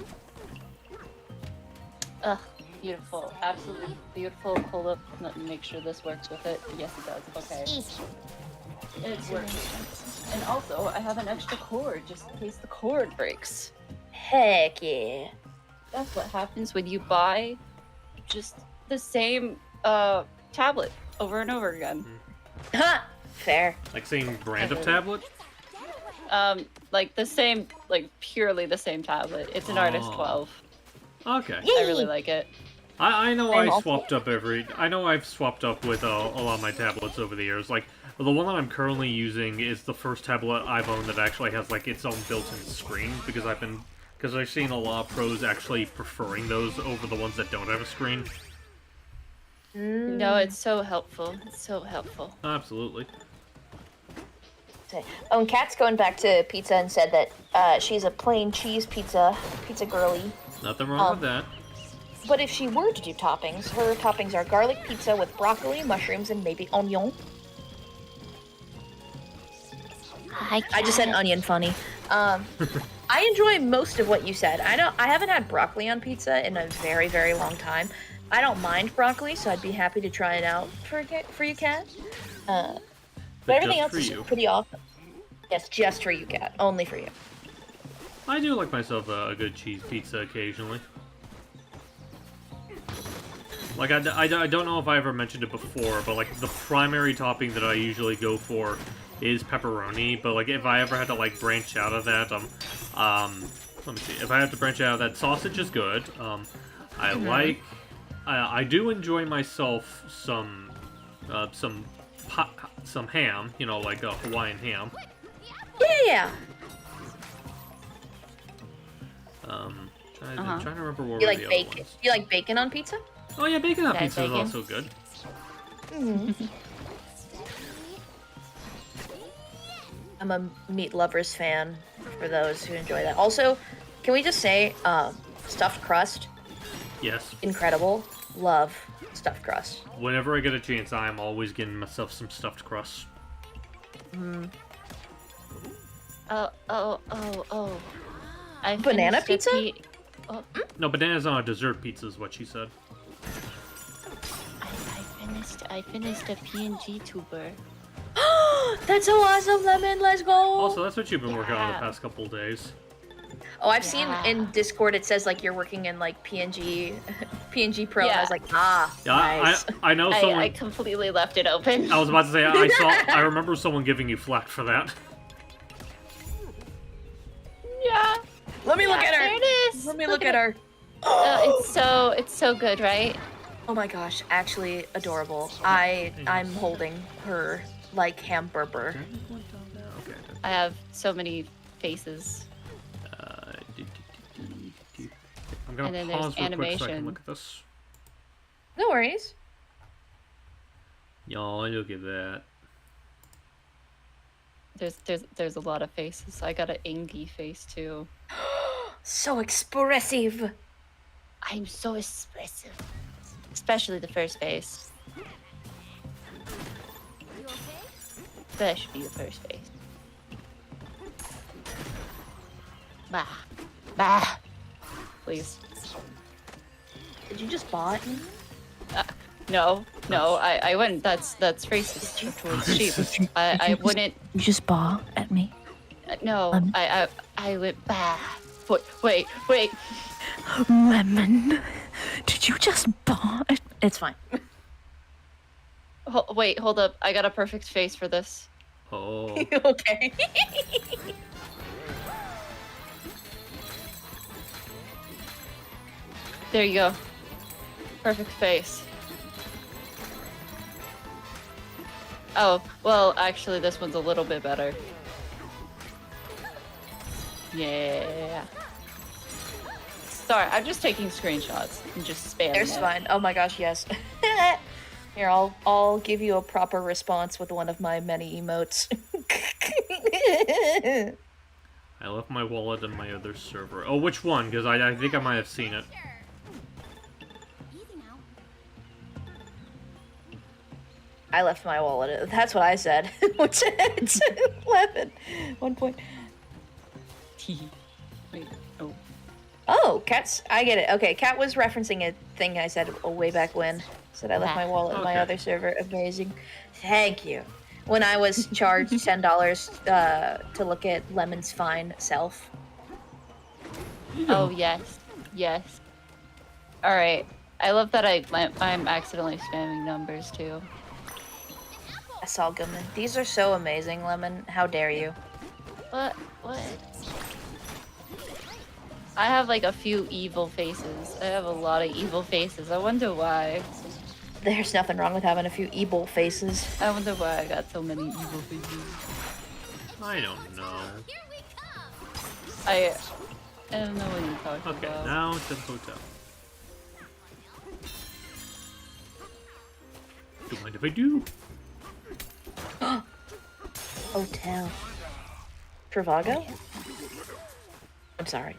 Ugh, beautiful, absolutely beautiful. Hold up, let me make sure this works with it. Yes, it does. Okay, it works. And also, I have an extra cord just in case the cord breaks. Heck yeah. That's what happens when you buy just the same tablet over and over again. Ha! Fair. like same brand of tablet. Like the same, like purely the same tablet. It's an Artist 12. Okay. I really like it. I know I'm I also- swapped up I know I've swapped up with a lot of my tablets over the years. Like, the one that I'm currently using is the first tablet I've owned that actually has, like, its own built-in screen, because I've seen a lot of pros actually preferring those over the ones that don't have a screen. No, it's so helpful. It's so helpful. Absolutely. Oh, and Kat's going back to pizza and said that she's a plain cheese pizza girly. Nothing wrong with that. But if she were to do toppings, her toppings are garlic pizza with broccoli, mushrooms, and maybe onion. I just said onion funny. I enjoy most of what you said. I haven't had broccoli on pizza in a very, very long time. I don't mind broccoli, so I'd be happy to try it out for you, Kat. But everything else is pretty awesome. Yes, just for you, Kat. Only for you. I do like myself a good cheese pizza occasionally. Like, I don't know if I ever mentioned it before, but, like, the primary topping that I usually go for is pepperoni, but, like, if I ever had to, like, branch out of that, let me see, if I have to branch out of that, sausage is good. I do enjoy myself some ham, you know, like a Hawaiian ham. Yeah. Trying to remember where You were like the other bacon? ones. You like bacon on pizza? Oh yeah, bacon on Yeah, pizza is bacon. also good. I'm a meat lovers fan, for those who enjoy that. Also, can we just say, stuffed crust, Yes. incredible. Love stuffed crust. Whenever I get a chance, I'm always getting myself some stuffed crust. Oh. I Banana finished a pizza? No, banana's on a dessert pizza is what she said. I finished a PNG tuber. That's so awesome, Lemon. Let's go. Also, that's what you've been working on the Yeah. past couple days. Oh, I've seen Yeah. in Discord it says like you're working in like PNG Pro, and I Yeah. was like, Yeah, nice. I know someone. I completely left it open. I was about to say I remember someone giving you flack for that. Yeah. Let me look at her. There it is. Let me look at her. It's so good, right? Oh my gosh, actually adorable. I'm holding her like hamburger. Okay. I have so many faces. I'm gonna And then there's pause real quick so I can animation. look at this. No worries. Y'all, look at that. There's a lot of faces. I got an Ingy face too. So expressive. I'm so expressive. Especially the first face. Especially the first face. Bah. Bah. Please. Did you just bot? No, I wouldn't. That's racist towards sheep. I wouldn't. You just bought at me. No, I went bah. Wait. Lemon. Did you just bought? It's fine. Wait, hold up. I got a perfect face for this. Oh. Okay. There you go. Perfect face. Oh, well, actually, this one's a little bit better. Yeah. Sorry, I'm just taking screenshots and just spamming There's it. fine. Oh my gosh, yes. Here, I'll give you a proper response with one of my many emotes. I left my wallet in my other server. Oh, which one? Because I think I might have seen it. I left my wallet. That's what I said. What's it? 11. 1 point. Wait, oh. Oh, Cat's. I get it. Okay, Cat was referencing a thing I said way back when. Said I left my wallet in my Okay. other server. Amazing. Thank you. When I was charged $10 to look at Lemon's fine self. Oh, yes. Yes. Alright. I love that I'm accidentally spamming numbers, too. That's all good. These are so amazing, Lemon. How dare you? What? I have like a few evil faces. I have a lot of evil faces. I wonder why. There's nothing wrong with having a few evil faces. I wonder why I got so many evil faces. I don't know. I don't know what you're talking Okay, about. now to the hotel. Don't mind if I do. Hotel. Trivago? I'm sorry.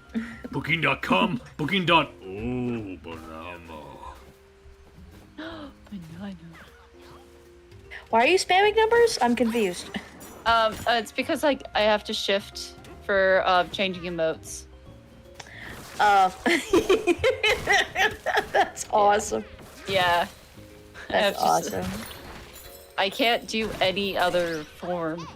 Booking.com. Booking. Oh, Bananza. I know. Why are you spamming numbers? I'm confused. It's because like I have to shift for changing emotes. That's awesome. Yeah. That's awesome. I can't do any other form.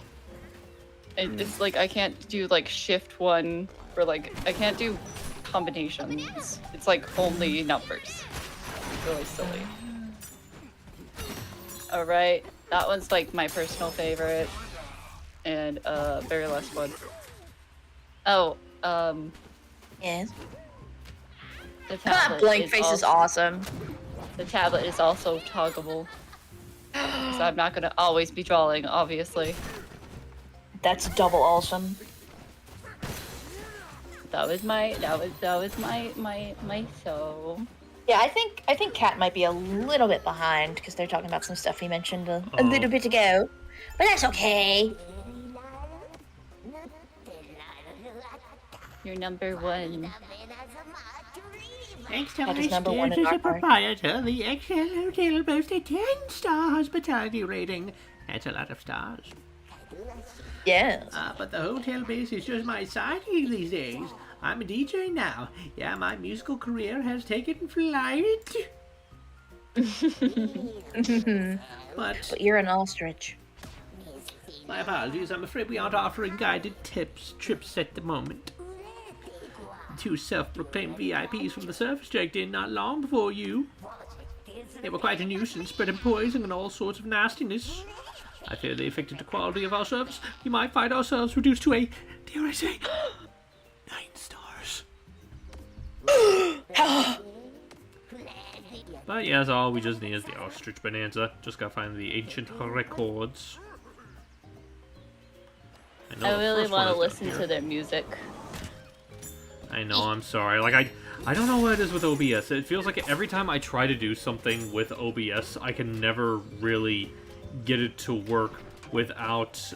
It's like I can't do like shift one or like I can't do combinations. It's like only numbers. Really silly. Alright, that one's like my personal favorite. And very last one. Oh, Yes. the tablet Blank face is awesome. The tablet is also toggleable. So I'm not gonna always be drawing, obviously. That's double awesome. That was my soul. Yeah, I think Cat might be a little bit behind because they're talking about some stuff he mentioned a little bit ago. But that's okay. You're number one. Thanks to That my is number one skills in as our a heart. proprietor, the Excel Hotel boasts a 10-star hospitality rating. That's a lot of stars. Yes. But the hotel base is just my side gig these days. I'm a DJ now. Yeah, my musical career has taken flight. But But you're an ostrich. my apologies, I'm afraid we aren't offering guided trips at the moment. Two self-proclaimed VIPs from the surface checked in not long before you. They were quite a nuisance, spreading poison and all sorts of nastiness. I fear they affected the quality of our service. We might find ourselves reduced to a, dare I say, 9 stars. But yeah, that's all we just need is the ostrich bonanza. Just gotta find the ancient records. know I the really first one want to is down listen here. to their music. I know, I'm sorry. Like, I don't know what it is with OBS. It feels like every time I try to do something with OBS, I can never really get it to work without,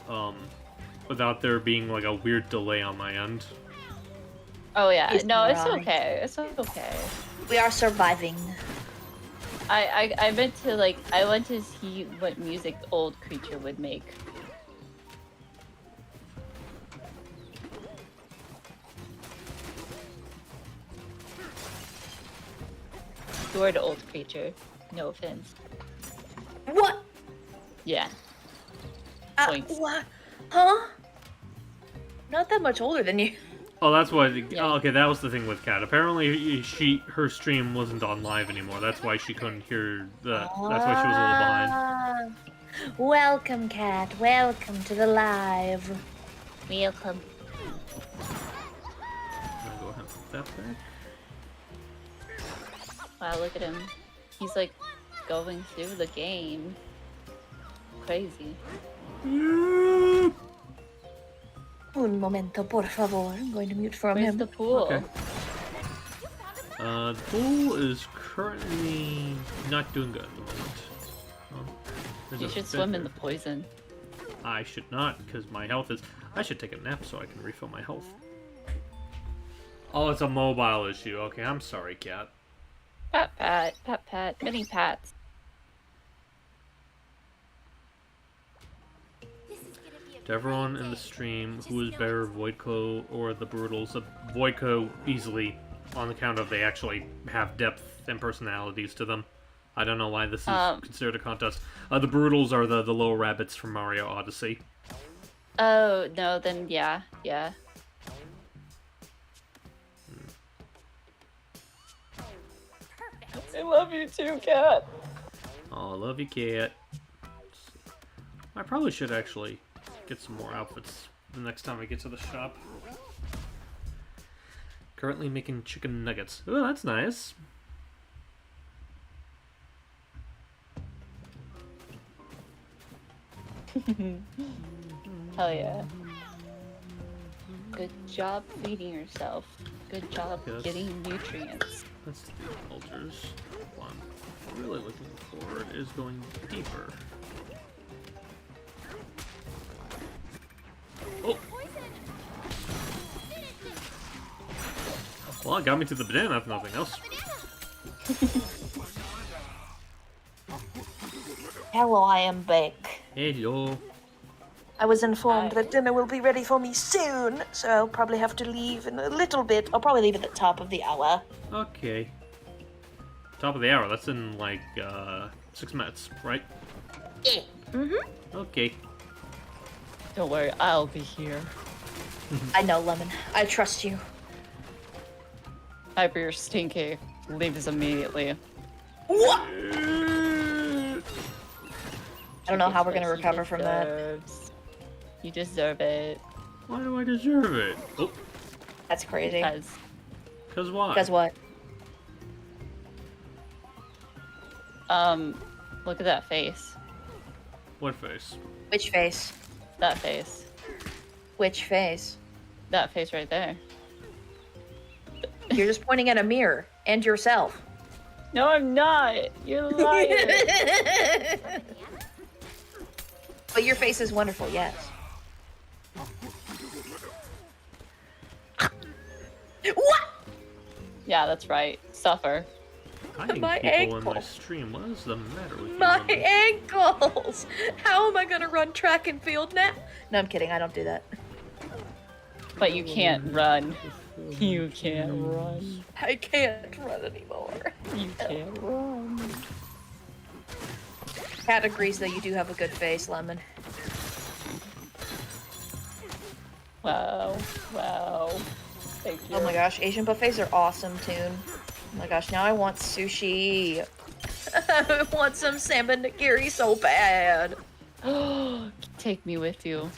without there being, like, a weird delay on my end. Oh yeah, It's no, it's right. okay. It's okay. We are surviving. I meant to like I went to see what music Old Creature would make. You're the Old Creature. No offense. What? Yeah. Points. What? Huh? Not that much older than you. Oh, that's why. Yeah. Oh, okay, that was the thing with Kat. Apparently, her stream wasn't on live anymore. That's why she couldn't hear the. That's why she was a little behind. Ah. Welcome, Cat. Welcome to the live. Welcome. I'll go ahead and put that back. Wow, look at him. He's like going through the game. crazy. Un momento, por favor. I'm going to mute from Where's him. the pool? Okay. The pool is currently not doing good at the moment. There's You a should bit swim in there. the poison. I should not, because my health is... I should take a nap so I can refill my health. Oh, it's a mobile issue. Okay, I'm sorry, cat. Pat, many pats. To everyone in the stream, who is better, Voidco or the Brutals? Voidco easily, on account of they actually have depth and personalities to them. I don't know why this is considered a contest. The Brutals are the little rabbits from Mario Odyssey. Oh, no, then yeah. I love you too, cat. Oh, I love you, cat. I probably should actually get some more outfits the next time I get to the shop. Currently making chicken nuggets. Oh, that's nice. Hell yeah. Good job feeding yourself. Good job Yes. getting nutrients. That's the altars. What I'm really looking for is going deeper. Oh! Well, it got me to the banana, if nothing else. Hello, I am back. Hello. I was informed Hi. that dinner will be ready for me soon, so I'll probably have to leave in a little bit. I'll probably leave at the top of the hour. Okay. Top of the hour, that's in like 6 minutes, right? Yeah. Mm-hmm. Okay. Don't worry, I'll be here. I know, Lemon. I trust you. Hyper, you're stinky. Leave us immediately. What? I don't know how we're gonna recover from that. You deserve it. Why do I deserve it? Oh, That's crazy. because why? Because what? Look at that face. What face? Which face? That face. Which face? That face right there. You're just pointing at a mirror and yourself. No, I'm not. You're lying. But your face is wonderful, yes. What? Yeah, that's right. Suffer. Hiding My people in my ankle. stream. What is the matter with My you? ankles! How am I gonna run track and field now? No, I'm kidding. I don't do that. But you can't run. You can't run. I can't run anymore. You can't run. Cat agrees that you do have a good face, Lemon. Wow. Wow. Thank you. Oh my gosh, Asian buffets are awesome, Toon. Oh my gosh, now I want sushi. I want some salmon nigiri so bad. Take me with you.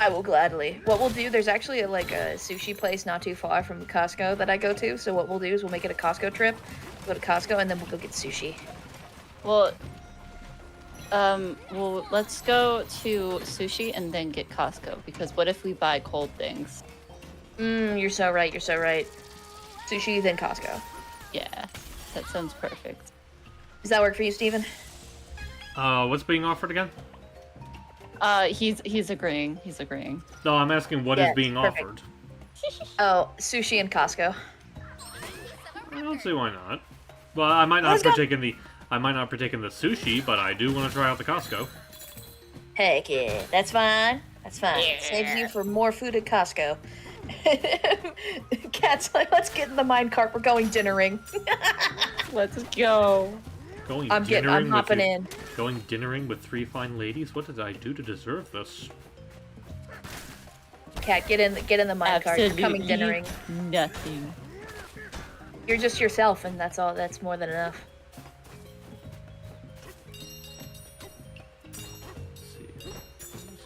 I will gladly. What we'll do, there's actually a sushi place not too far from Costco that I go to. So what we'll do is we'll make it a Costco trip. Go to Costco and then we'll go get sushi. Well, let's go to sushi and then get Costco, because what if we buy cold things? You're so right, you're so right. Sushi, then Costco. Yeah, that sounds perfect. Does that work for you, Steven? What's being offered again? He's agreeing. He's agreeing. No, I'm asking what is Yes, being perfect. offered. Oh, sushi and Costco. I don't see why not. Well, I might not Let's go. partake in the sushi, but I do want to try out the Costco. Heck yeah, that's fine. That's fine. Saves you for more food at Costco. Cat's like, let's get in the minecart. We're going dinnering. Let's go. Going I'm dinnering with hopping you- in. Going dinnering with 3 fine ladies? What did I do to deserve this? Cat, get in the minecart. You're coming dinnering. Nothing. You're just yourself, and that's all. That's more than enough. Let's see. Is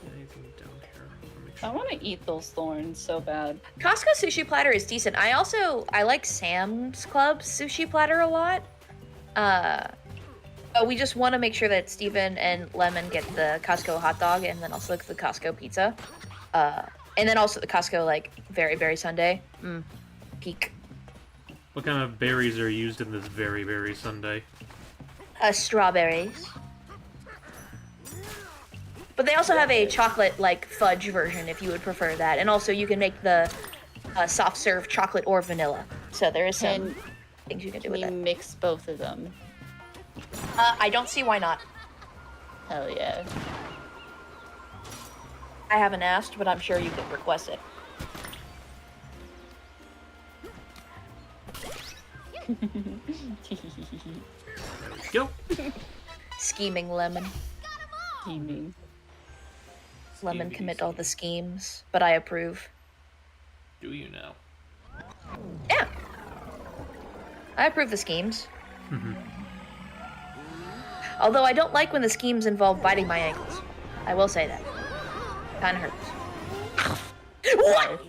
there anything down here? I'll make I sure. want to eat those thorns so bad. Costco sushi platter is decent. I like Sam's Club sushi platter a lot. We just want to make sure that Steven and Lemon get the Costco hot dog, and then also the Costco pizza. And then also the Costco, like, very, very Sundae. Peak. What kind of berries are used in this very, very Sundae? Strawberries. But they also have a chocolate, like, fudge version if you would prefer that. And also you can make the soft serve chocolate or vanilla. So there is some things you can do with Can it. you mix both of them? I don't see why not. Hell yeah. I haven't asked, but I'm sure you could request it. Go. Scheming Lemon. Scheming. Lemon Scheming, commit all the schemes, but I approve. Do you now? Yeah. I approve the schemes. Although I don't like when the schemes involve biting my ankles. I will say that. Kinda hurts. What?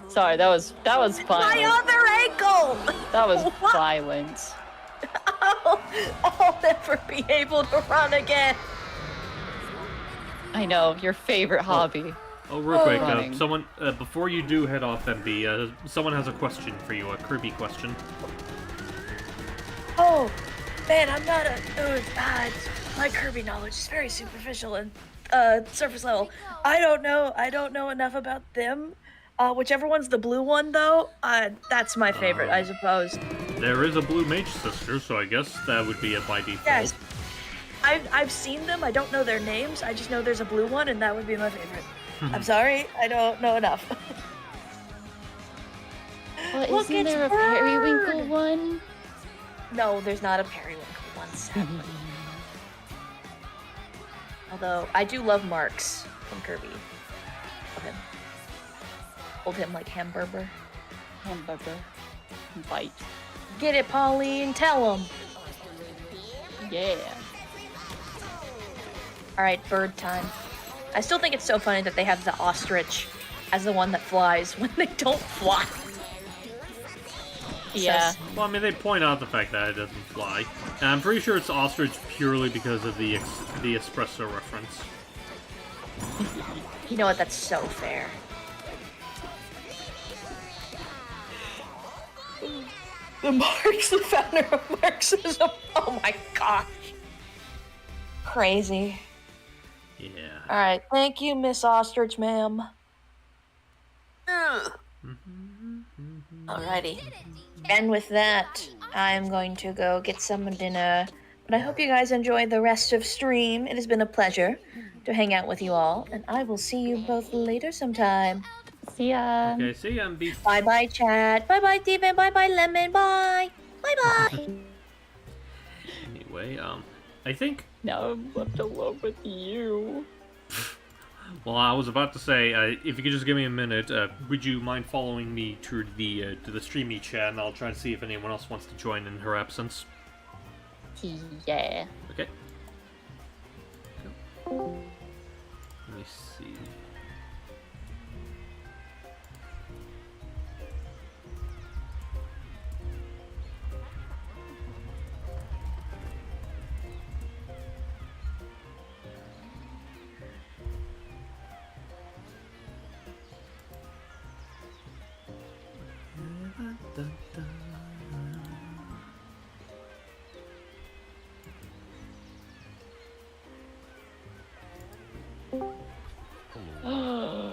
Sorry, that was violent. My other ankle! That was What? violent. I'll never be able to run again. I know, your favorite hobby. Oh, real quick, Running. someone, before you do head off, MB, someone has a question for you, a Kirby question. Oh, man, I'm not my Kirby knowledge is very superficial and surface level. I don't know enough about them. Whichever one's the blue one, though, that's my favorite, I suppose. There is a blue mage sister, so I guess that would be a by default. Yes. I've seen them. I don't know their names. I just know there's a blue one, and that would be my favorite. I'm sorry, I don't know enough. Well, Look, isn't it's there a Bird. periwinkle one? No, there's not a periwinkle one, sadly. Although, I do love Marks from Kirby. Love him. Hold him like hamburger. Hamburger. Bite. Get it, Pauline, tell him. Yeah. Alright, bird time. I still think it's so funny that they have the ostrich as the one that flies when they don't fly. Yeah. Well, I mean, they point out the fact that it doesn't fly. And I'm pretty sure it's ostrich purely because of the espresso reference. You know what? That's so fair. The Marks, the founder of Marxism. Oh my gosh. Crazy. Yeah. Alright, thank you, Miss Ostrich, ma'am. Alrighty. And with that, I'm going to go get some dinner. But I hope you guys enjoy the rest of stream. It has been a pleasure to hang out with you all, and I will see you both later sometime. See ya. Okay, see ya, MB. Bye bye, chat. Bye bye, Steven. Bye bye, Lemon. Bye. Bye bye. Anyway, I think... Now I'm left alone with you. Well, I was about to say, if you could just give me a minute, would you mind following me to the streamy chat, and I'll try to see if anyone else wants to join in her absence. Yeah. Okay. Let me see.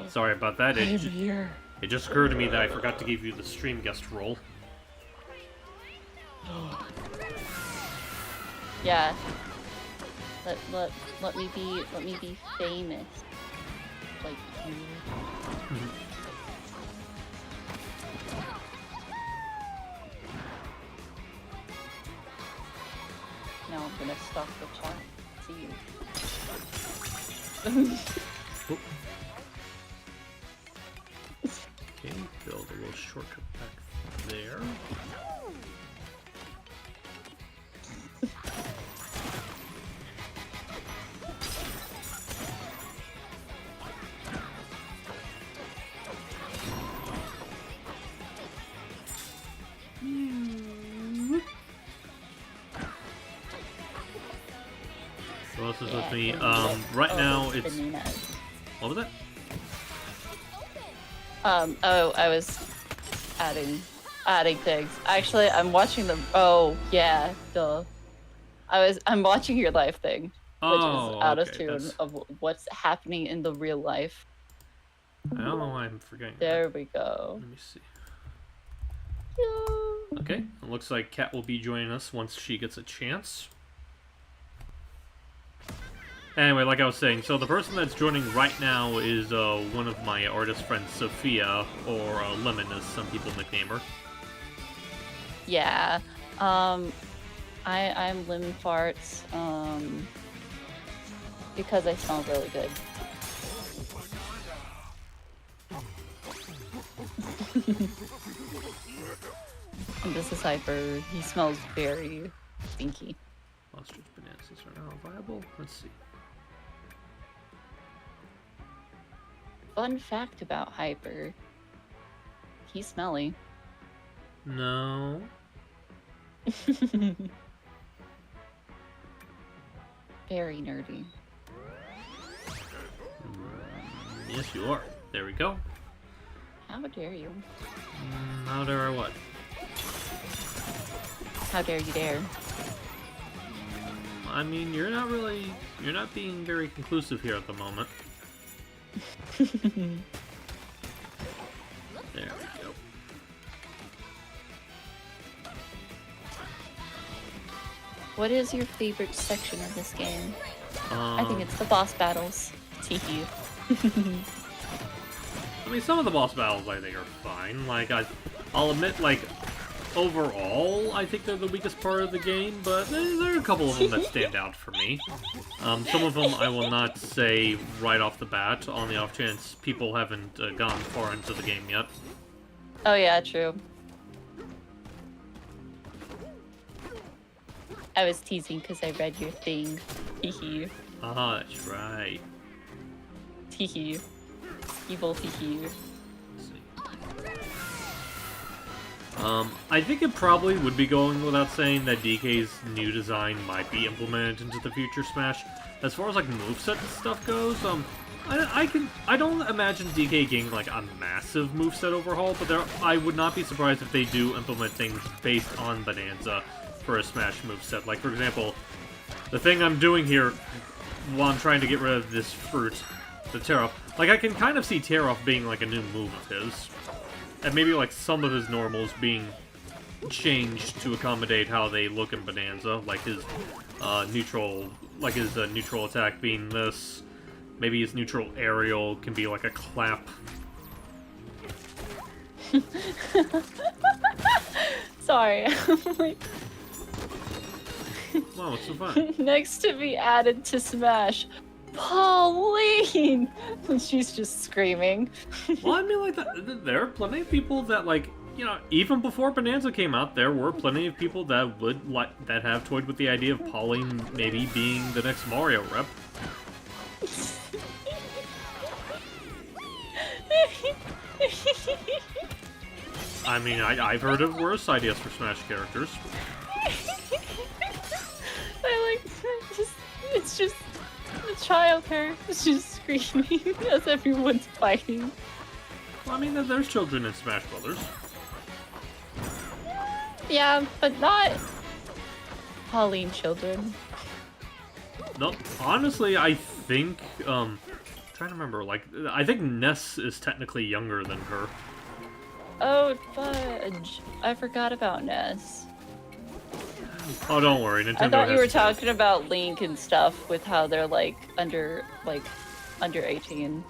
Sorry about that. I'm here. It just occurred to me that I forgot to give you the stream guest role. Yeah. Let me be famous. Like you. Now I'm gonna stalk the chat. See you. Oop. Okay, build a little shortcut back there. with me. Right now it's... Bananas. What was that? Oh, I was adding things. Actually, I'm watching the. Oh yeah, duh. I'm watching your live thing, which Oh, is out of okay, tune that's- of what's happening in the real life. I don't know why I'm forgetting There that. we go. Let me see. Okay, it looks like Kat will be joining us once she gets a chance. Anyway, like I was saying, so the person that's joining right now is one of my artist friends, Sophia, or Lemon, as some people nickname her. Yeah. I'm lemon farts. Because I smell really good. And this is Hyper. He smells very stinky. Ostrich bananas are now viable. Let's see. Fun fact about Hyper. He's smelly. No. Very nerdy. Yes, you are. There we go. How dare you? How dare I what? How dare you dare? I mean, you're not being very conclusive here at the moment. There we go. What is your favorite section of this game? I think Um, it's the boss battles. Teehee. I mean, some of the boss battles I think are fine. Like, I'll admit, like, overall, I think they're the weakest part of the game, but there are a couple of them that stand out for me. Some of them I will not say right off the bat, on the off chance people haven't gone far into the game yet. Oh yeah, true. I was teasing because I read your thing. Teehee. Ah, that's right. Teehee. Evil teehee. Let's see. I think it probably would be going without saying that DK's new design might be implemented into the future Smash. As far as like moveset and stuff goes, I don't imagine DK getting like a massive moveset overhaul, but I would not be surprised if they do implement things based on Bananza for a Smash moveset. Like for example, the thing I'm doing here while I'm trying to get rid of this fruit, the Tear-Off, like I can kind of see Tear-Off being like a new move of his. And maybe like some of his normals being changed to accommodate how they look in Bananza, like his neutral attack being this. Maybe his neutral aerial can be like a clap. Sorry. Wow, what's so fun? Next to be added to Smash, Pauline! She's just screaming. Well, I mean, like, there are plenty of people that, like, you know, even before Bananza came out, there were plenty of people that would that have toyed with the idea of Pauline maybe being the next Mario rep. I mean, I've heard of worse ideas for Smash characters. It's just the child her. It's just screaming as everyone's fighting. Well, I mean, there's children in Smash Brothers. Yeah, but not Pauline children. No, honestly, I think, trying to remember, like, I think Ness is technically younger than her. Oh, fudge. I forgot about Ness. Oh, don't worry, Nintendo I thought you has were two. talking about Link and stuff with how they're like under 18.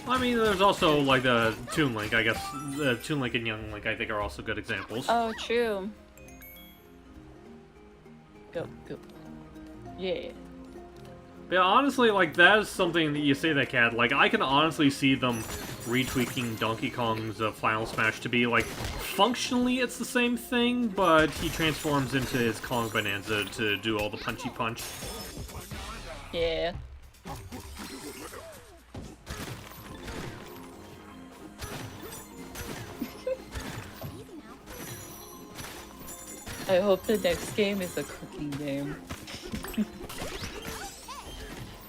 I mean, there's also, like, the Toon Link, I guess. The Toon Link and Young Link, I think, are also good examples. Oh, true. Go. Yeah. But yeah, honestly, like, that is something that you say that, Cat. Like, I can honestly see them retweaking Donkey Kong's Final Smash to be, like, functionally it's the same thing, but he transforms into his Kong Bananza to do all the punchy punch. Yeah. I hope the next game is a cooking game.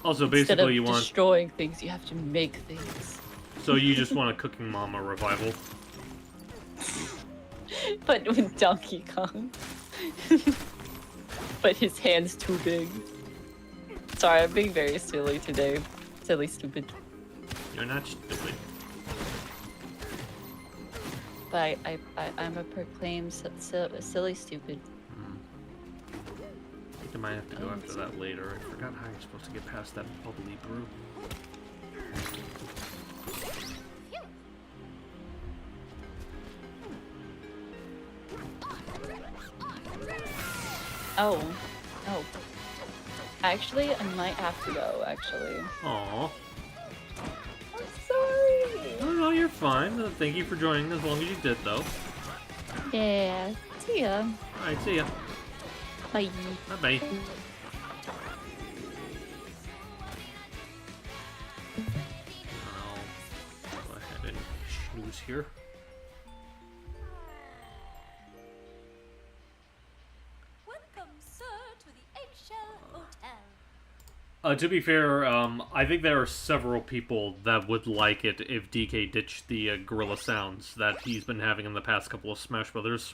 Also, Instead of basically, you want. destroying things, you have to make things. So you just want a Cooking Mama revival. But with Donkey Kong. But his hand's too big. Sorry, I'm being very silly today. Silly, stupid. You're not stupid. But I'm a proclaimed silly, stupid. I think I might have to go after that later. I forgot how you're supposed to get past that bubbly brew. Oh. Actually, I might have to go, actually. Aww. I'm sorry. No, you're fine. Thank you for joining as long as you did, though. Yeah. See ya. Alright, see ya. Bye. Bye-bye. I'll go ahead and snooze here. Welcome, sir, to the Eggshell Hotel. To be fair, I think there are several people that would like it if DK ditched the gorilla sounds that he's been having in the past couple of Smash Brothers.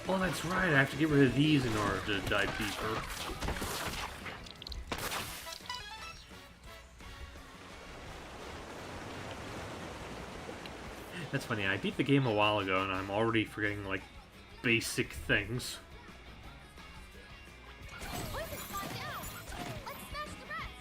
Oh, that's right, I have to get rid of these in order to dive deeper. That's funny, I beat the game a while ago and I'm already forgetting, like, basic things. Where to find out? Let's smash the rest.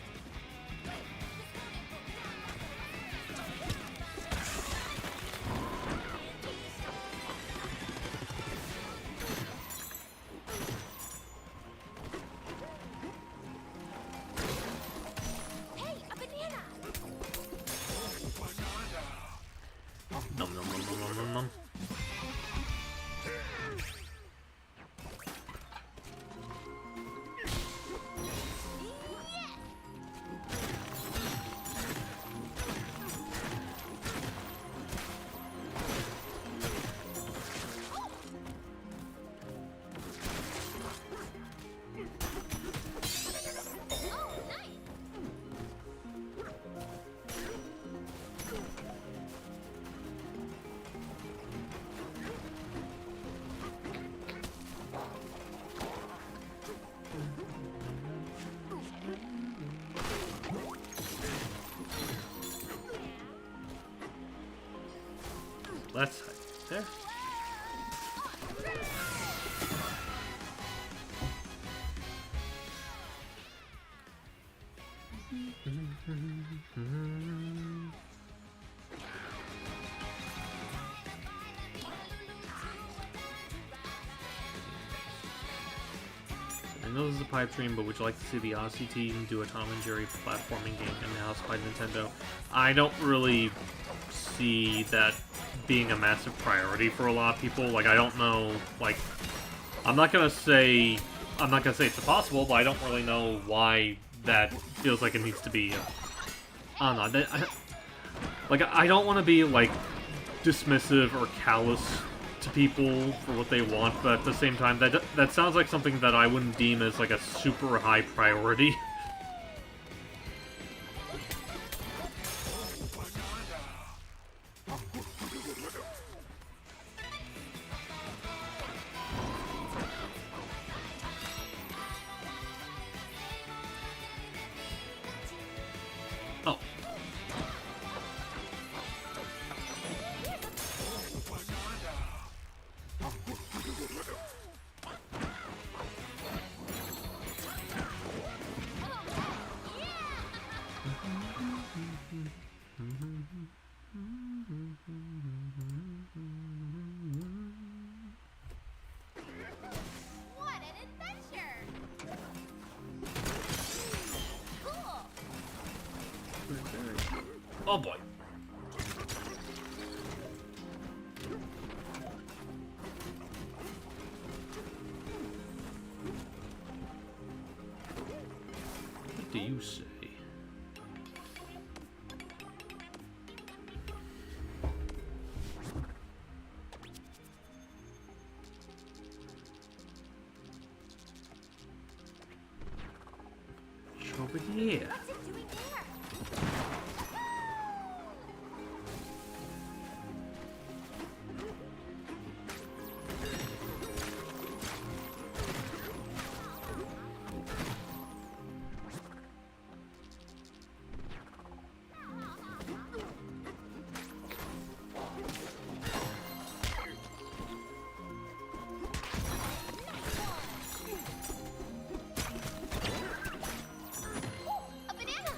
Hey, a banana! Nom nom nom nom nom nom nom. Let's there. I know this is a pipe dream, but would you like to see the Odyssey team do a Tom and Jerry platforming game in-house by Nintendo? I don't really see that being a massive priority for a lot of people. Like, I don't know, like, I'm not gonna say it's impossible, but I don't really know why that feels like it needs to be. I don't know. I don't want to be, like, dismissive or callous to people for what they want, but at the same time, that sounds like something that I wouldn't deem as, like, a super high priority. Oh. What an adventure! Cool! Oh boy. What do you say? Over here. What's it doing there? A banana!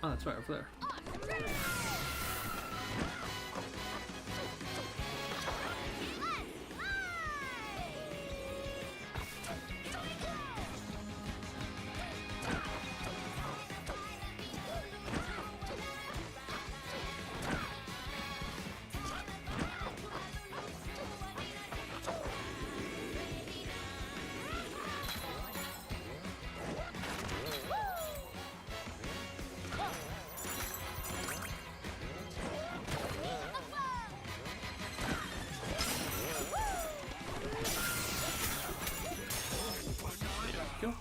Oh, that's right over there. Go.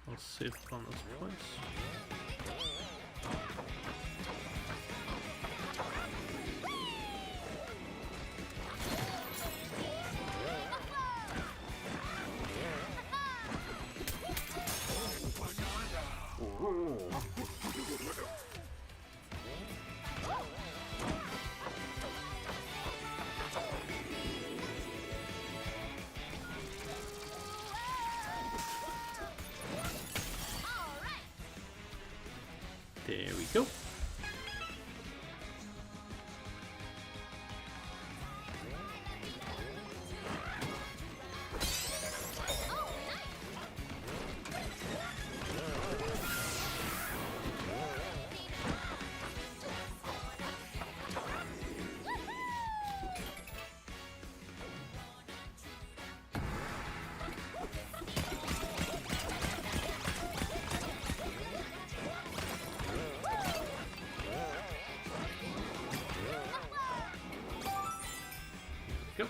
Let's save on this place. There we go. Go.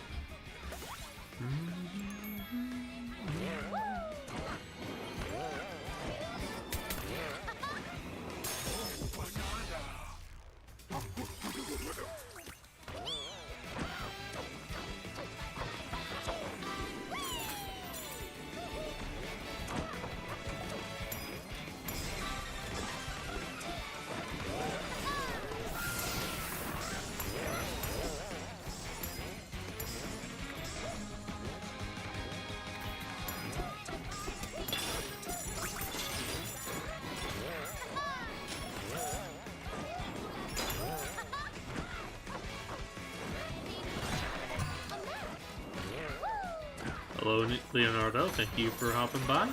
Hello, Leonardo. Thank you for hopping by.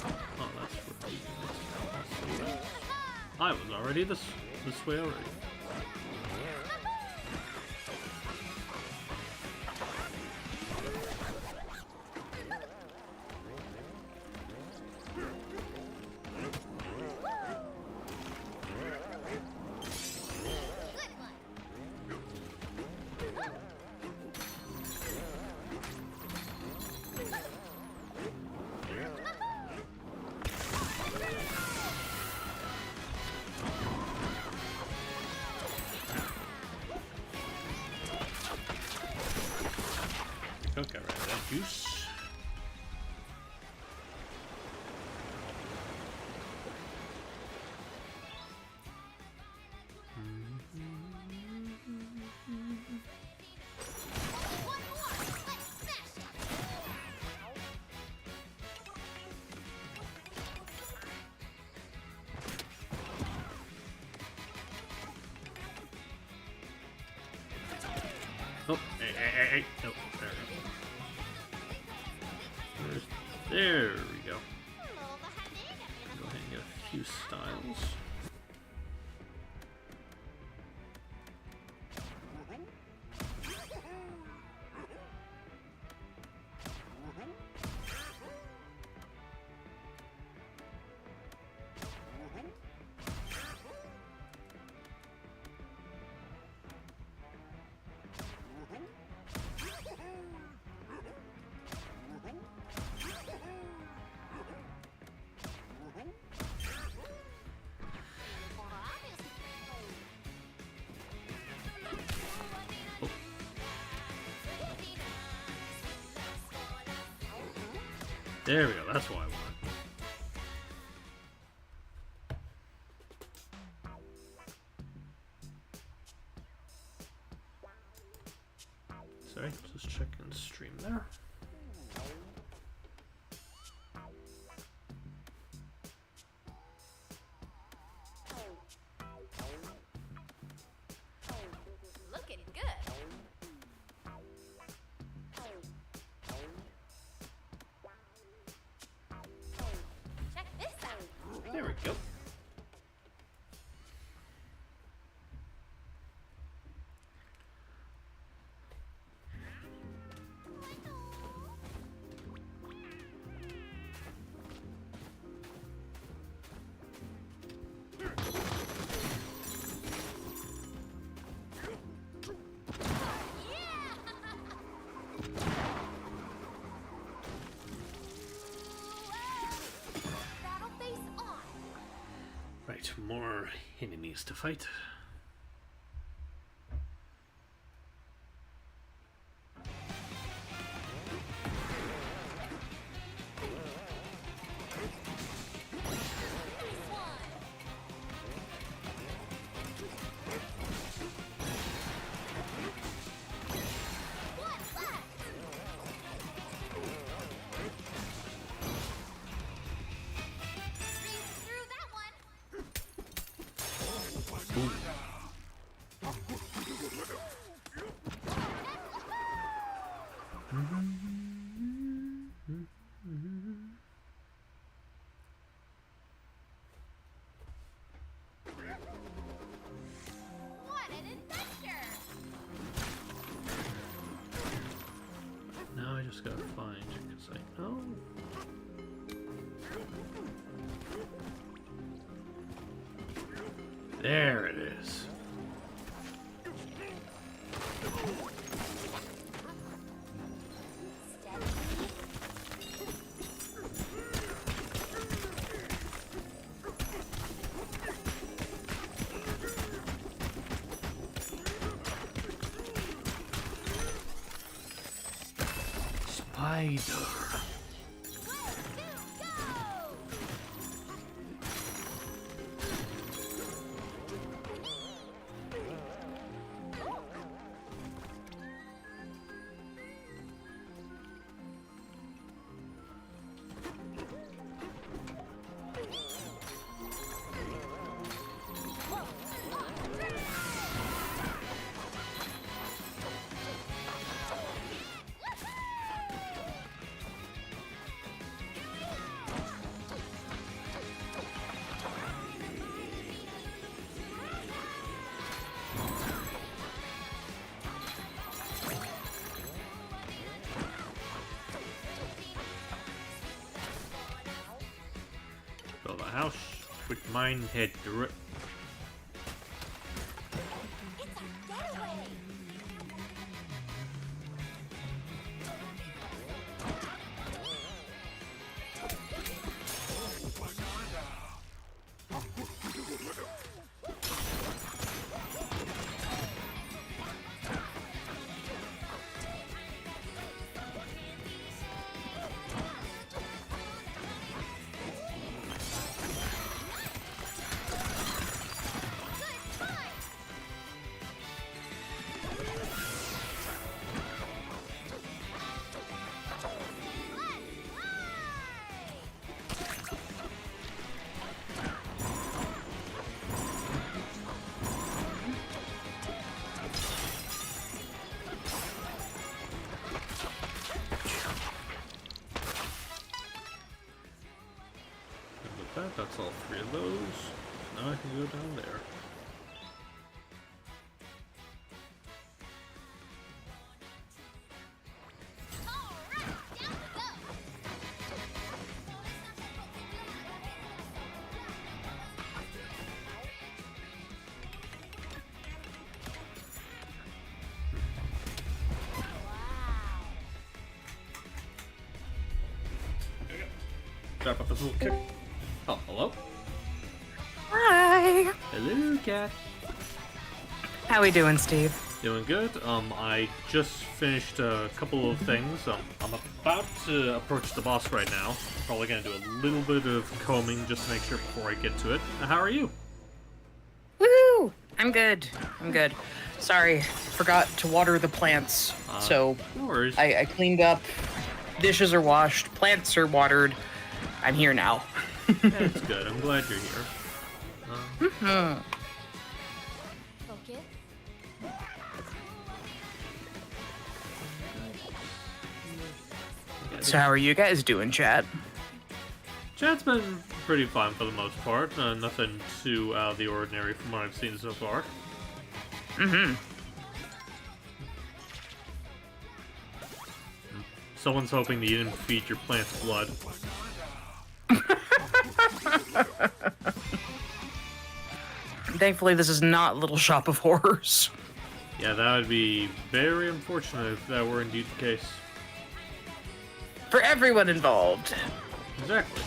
Oh, that's right. I was already this way already. Good one! juice. One more. Let's smash it. Oh, hey. Oh, there we go. Go ahead and get a few styles. There we go, that's what I want. Sorry, just checking the stream there. Looking good. Check this out. There we go. Battle face on. Right, more enemies to fight. Nice one. What's left? Breeze through that one. What an adventure! Now I just gotta find it, because I know. There it is. Spider. Build a house. Quick mine head through it. It's a getaway! That's all 3 of those. Now I can go down there. Drop off this little kick. Oh, hello? Hi. Hello, cat. How we doing, Steve? Doing good. I just finished a couple of things. I'm about to approach the boss right now. Probably gonna do a little bit of combing just to make sure before I get to it. How are you? Woo! I'm good. I'm good. Sorry, forgot to water the plants. So No worries. I cleaned up. Dishes are washed. Plants are watered. I'm here now. That's good. I'm glad you're here. Focus. So how are you guys doing, chat? Chat's been pretty fun for the most part. Nothing too out of the ordinary from what I've seen so far. Someone's hoping that you didn't feed your plants blood. Thankfully, this is not Little Shop of Horrors. Yeah, that would be very unfortunate if that were indeed the case. For everyone involved. Exactly.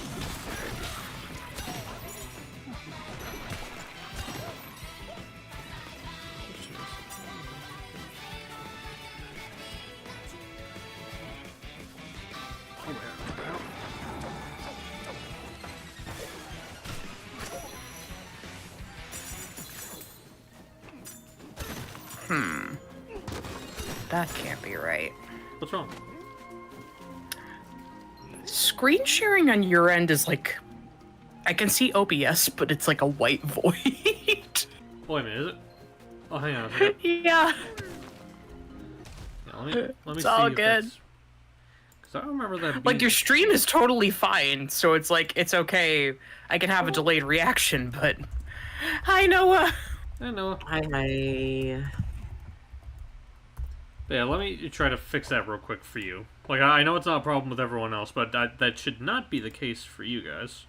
That can't be right. What's wrong? Screen sharing on your end is like... I can see OBS, but it's like a white void. Oh, wait a minute, is it? Oh, hang on a second. Yeah. Yeah, let me It's see all if good. that's... Because I remember that being... Like, your stream is totally fine, so it's like, it's okay. I can have a delayed reaction, but... Hi, Noah! I know. Hi. Yeah, let me try to fix that real quick for you. Like, I know it's not a problem with everyone else, but that should not be the case for you guys.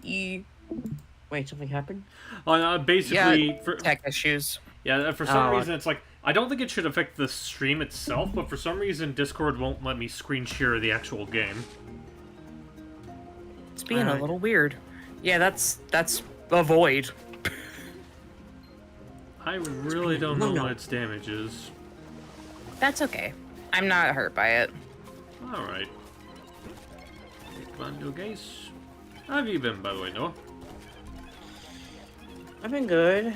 Wait, something happened? Basically, Yeah, tech issues. for some Oh. reason, it's like, I don't think it should affect the stream itself, but for some reason, Discord won't let me screen share the actual game. It's being a Alright. little weird. Yeah, that's a void. I really don't know No. what its damage is. That's okay. I'm not hurt by it. Alright. Come on, you guys. How have you been, by the way, Noah? I've been good.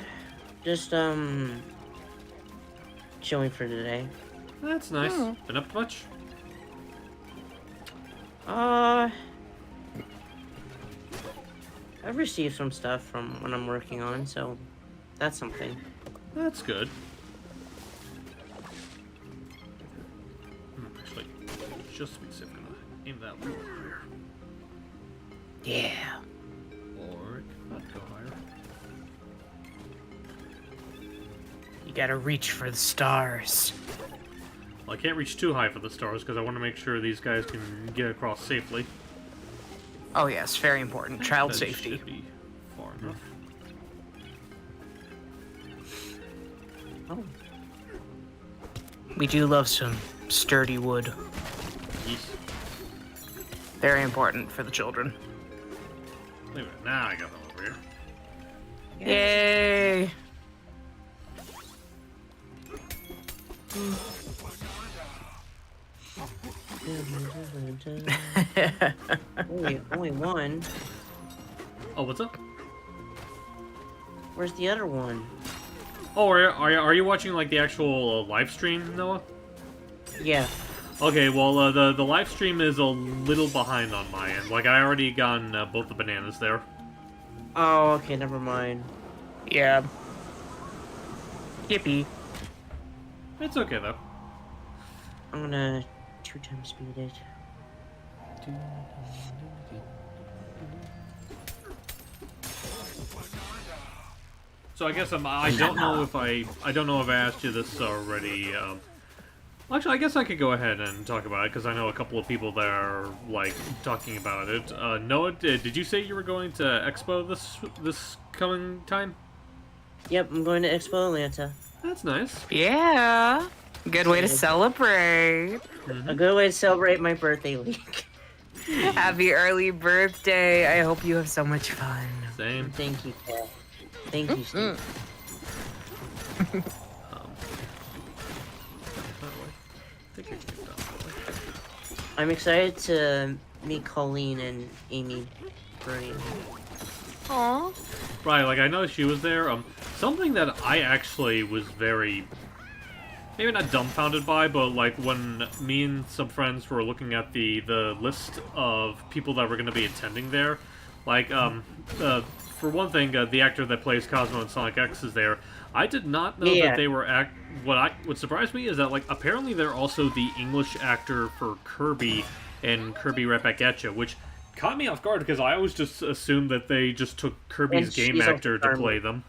Just, chilling for today. That's nice. Oh. Been up to much? I've received some stuff from what I'm working on, so that's something. That's good. Actually, just to be safe, I'm gonna aim that a little higher. Yeah. Or it could not go higher. You gotta reach for the stars. Well, I can't reach too high for the stars because I want to make sure these guys can get across safely. Oh yes, very important. Child That safety. should be far enough. Oh. We do love some sturdy wood. Yes. Very important for the children. Wait a minute, now I got them over here. Yay! only one. Oh, what's up? Where's the other one? Oh, are you watching like the actual live stream, Noah? Yeah. Okay, well, the live stream is a little behind on my end. Like, I already gotten both the bananas there. Oh, okay, never mind. Yeah. Yippee. It's okay, though. I'm gonna 2 times speed it. So I guess I don't know if I don't know if I asked you this already. Actually, I guess I could go ahead and talk about it because I know a couple of people that are like talking about it. Noah, did you say you were going to Expo this coming time? Yep, I'm going to Expo Atlanta. That's nice. Yeah. Good way to celebrate. A good way to celebrate my birthday week. Happy early birthday. I hope you have so much fun. Same. Thank you, Kat. Thank you, Steve. Think I can get down that way. I'm excited to meet Colleen and Amy Bernie. Aww. Right, like I know she was there. Something that I actually was very, maybe not dumbfounded by, but like when me and some friends were looking at the list of people that were going to be attending there, like for one thing, the actor that plays Cosmo in Sonic X is there. I did not know that they were what surprised me is that like apparently they're also the English actor for Kirby and Kirby Right Back at Ya, which caught me off guard because I always just assumed that they just took Kirby's game actor to play them.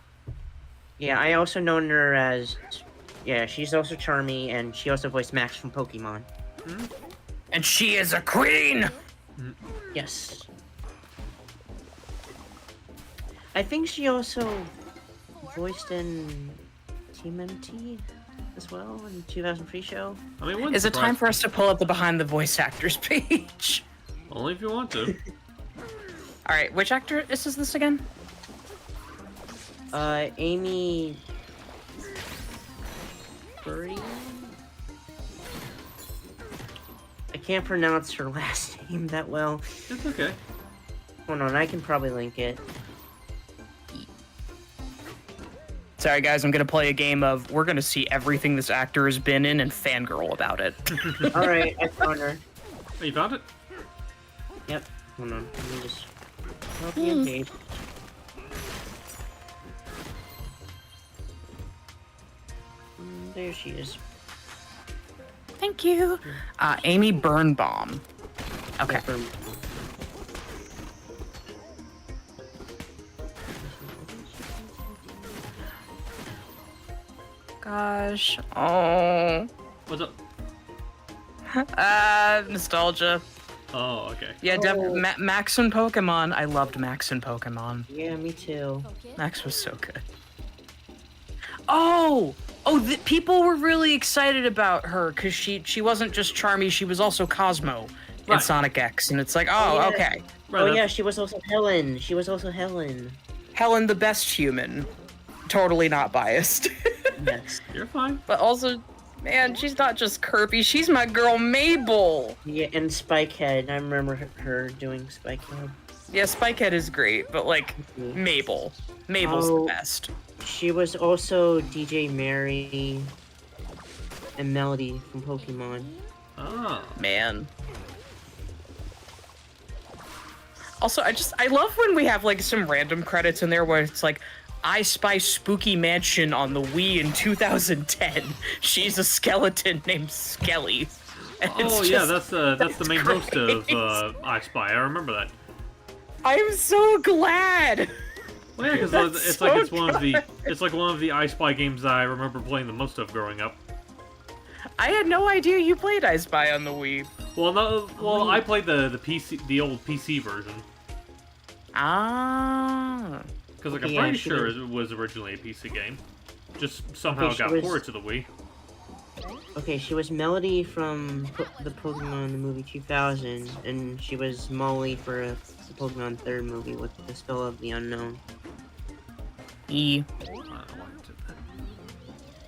Yeah, I also known her as... Yeah, she's also Charmy, and she also voiced Max from Pokemon. And she is a queen! Yes. I think she also voiced in Team MT as well in 2003 show. I mean, Is it time for us to pull up the behind the voice actors page? Only if you want to. Alright, which actor is this again? Amy... Bernie? I can't pronounce her last name that well. It's okay. Hold on, I can probably link it. Sorry guys, I'm gonna play a game of we're gonna see everything this actor has been in and fangirl about it. Alright, I found her. Oh, you found it? Yep. Hold on, let me just copy and paste. There she is. Thank you. Amy Birnbaum. Okay. Gosh. Oh. What's up? Nostalgia. Oh, okay. Yeah, definitely. Max and Pokemon. I loved Max and Pokemon. Yeah, me too. Max was so good. Oh! People were really excited about her because she wasn't just Charmy, she was also Cosmo in Sonic X, and it's like, okay. Right, yeah, she was also Helen. She was also Helen. Helen, the best human. Totally not biased. Yes. You're fine. But also, man, she's not just Kirby, she's my girl Mabel! Yeah, and Spikehead. I remember her doing Spikehead. Yeah, Spikehead is great, but like, Mabel. Mabel's the best. She was also DJ Mary and Melody from Pokemon. Ah. Man. Also, I love when we have like some random credits in there where it's like, I Spy Spooky Mansion on the Wii in 2010. She's a skeleton named Skelly. And Yeah, that's the main host of I Spy. I remember that. I'm so glad. Well, yeah, because it's like one of the I Spy games that I remember playing the most of growing up. I had no idea you played I Spy on the Wii. Well, no, I played the the old PC version. Ah. Because like I'm pretty sure it was originally a PC game, just somehow got ported to the Wii. Okay, she was Melody from the Pokemon the movie 2000, and she was Molly for the Pokemon 3rd movie with the Spell of the Unknown.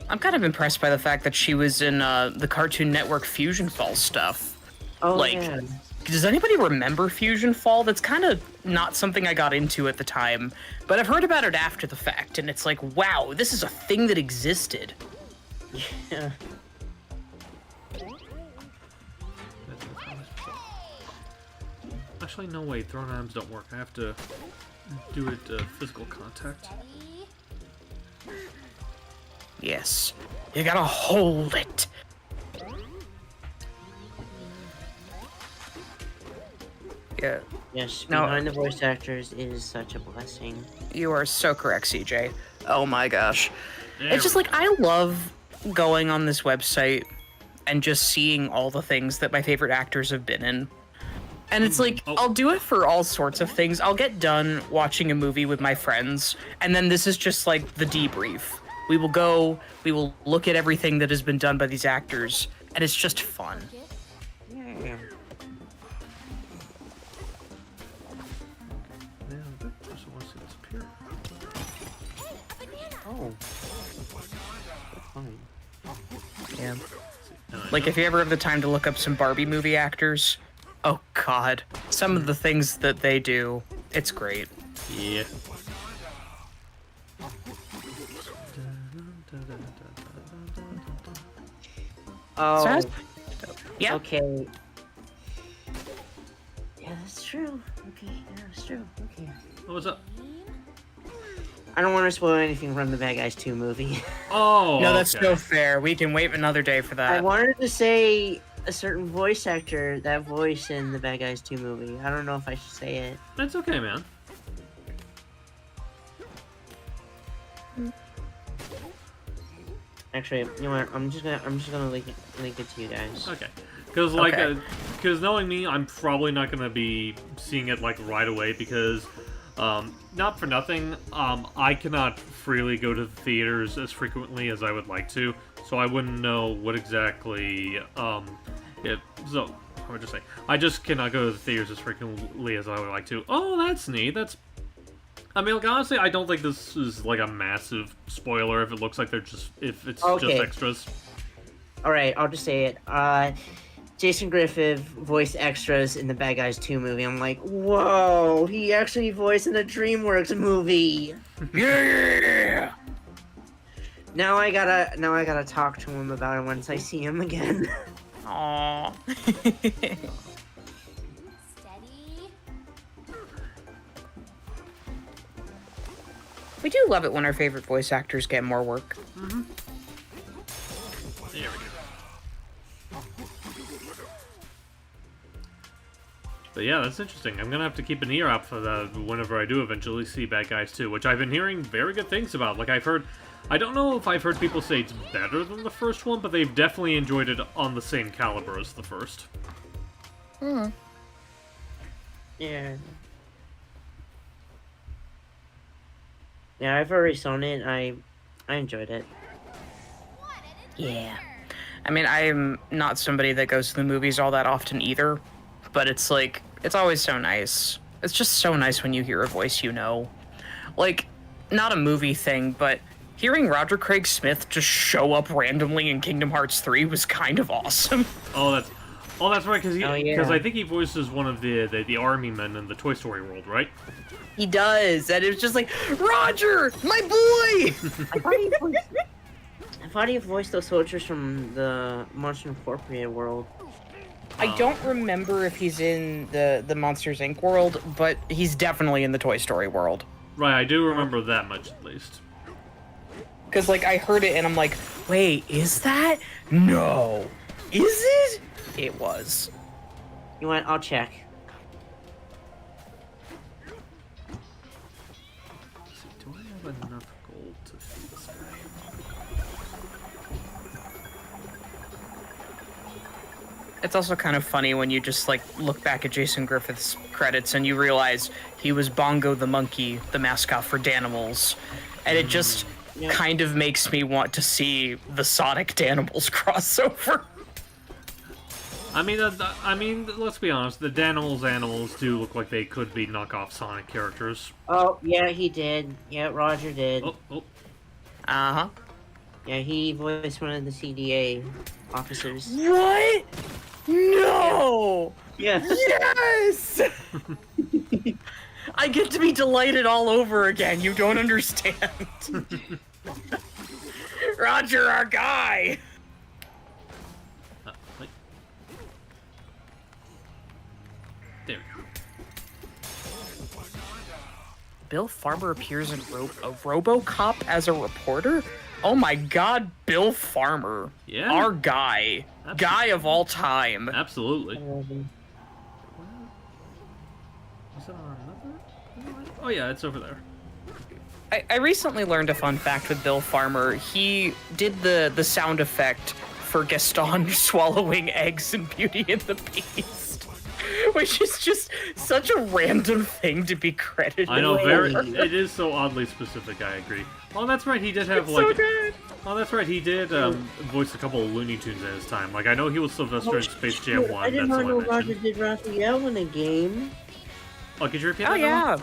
I'm kind of impressed by the fact that she was in the Cartoon Network Fusion Fall stuff. Oh, like, yeah. Does anybody remember Fusion Fall? That's kind of not something I got into at the time, but I've heard about it after the fact, and it's like, wow, this is a thing that existed. Yeah. Actually, no, wait, thrown items don't work. I have to do it physical contact. Yes. You gotta hold it. Yeah. Yes, No. behind the voice actors is such a blessing. You are so correct, CJ. Oh my gosh. There It's just we like, I love going on this website and just seeing all the things that my favorite actors have been in. And it's like, Oh. I'll do it for all sorts of things. I'll get done watching a movie with my friends, and then this is just like the debrief. We will look at everything that has been done by these actors, and it's just fun. Yeah. Yeah, that person wants to disappear. Oh. That's fine. Yeah. And I Like, know- if you ever have the time to look up some Barbie movie actors, oh god. Some of the things that they do, it's great. Yeah. Oh. So how's- yeah. Okay. Yeah, that's true. Okay, yeah, that's true. Okay. Oh, what's up? I don't want to spoil anything from the Bad Guys 2 movie. Oh, No, that's okay. no fair. We can wait another day for I that. wanted to say a certain voice actor, that voice in the Bad Guys 2 movie. I don't know if I should say it. That's okay, man. Actually, you know what? I'm just gonna link it to you guys. Okay. Because, like, Okay. because knowing me, I'm probably not going to be seeing it, like, right away because, not for nothing, I cannot freely go to the theaters as frequently as I would like to, so I wouldn't know what exactly, so, I would just say, I just cannot go to the theaters as frequently as I would like to. Oh, that's neat, I mean, like, honestly, I don't think this is, like, a massive spoiler if it looks like if it's just Okay. extras. Alright, I'll just say it. Jason Griffith voiced extras in the Bad Guys 2 movie. I'm like, whoa, he actually voiced in a DreamWorks movie. Yeah! Now I gotta talk to him about it once I see him again. Aww. Steady. We do love it when our favorite voice actors get more work. There we go. But yeah, that's interesting. I'm gonna have to keep an ear out for that whenever I do eventually see Bad Guys 2, which I've been hearing very good things about. Like, I don't know if I've heard people say it's better than the first one, but they've definitely enjoyed it on the same caliber as the first. Yeah. Yeah, I've already seen it. I enjoyed it. Yeah. I mean, I'm not somebody that goes to the movies all that often either, but it's like, it's always so nice. It's just so nice when you hear a voice you know. Like, not a movie thing, but hearing Roger Craig Smith just show up randomly in Kingdom Hearts 3 was kind of awesome. Oh, that's right, because Oh, yeah. I think he voices one of the army men in the Toy Story world, right? He does, and it's just like, Roger, my boy! I thought he voiced those soldiers from the Monster Incorporated world. I don't remember if he's in the Monsters Inc. world, but he's definitely in the Toy Story world. Right, I do remember that much at least. Because, like, I heard it and I'm like, wait, is that? No. Is it? It was. You want? I'll check. Let's see, do I have enough gold to feed this guy? It's also kind of funny when you just, like, look back at Jason Griffith's credits and you realize he was Bongo the monkey, the mascot for Danimals. And it just kind of makes me want to see the Sonic Danimals crossover. I mean, let's be honest. The Danimals animals do look like they could be knockoff Sonic characters. Oh, yeah, he did. Yeah, Roger did. Oh, Uh-huh. Yeah, he voiced one of the CDA officers. What? No! Yeah. Yes! I get to be delighted all over again. You don't understand. Roger, our guy! wait. There we go. Bill Farmer appears in a RoboCop as a reporter? Oh my god, Bill Farmer. Yeah. Our guy. Absolutely. Guy of all time. Absolutely. Is it on another? Oh yeah, it's over there. I recently learned a fun fact with Bill Farmer. He did the sound effect for Gaston swallowing eggs in Beauty and the Beast, which is just such a random thing to be credited. I know, with. it is so oddly specific, I agree. Oh, that's right, he did have, It's like... so good. Oh, that's right, he did voice a couple of Looney Tunes at his time. Like, I know he was Sylvester in Space Jam 1, I did that's not all know I Roger mentioned. did Raphael in a game. Oh, could you repeat Oh that? Noah? yeah,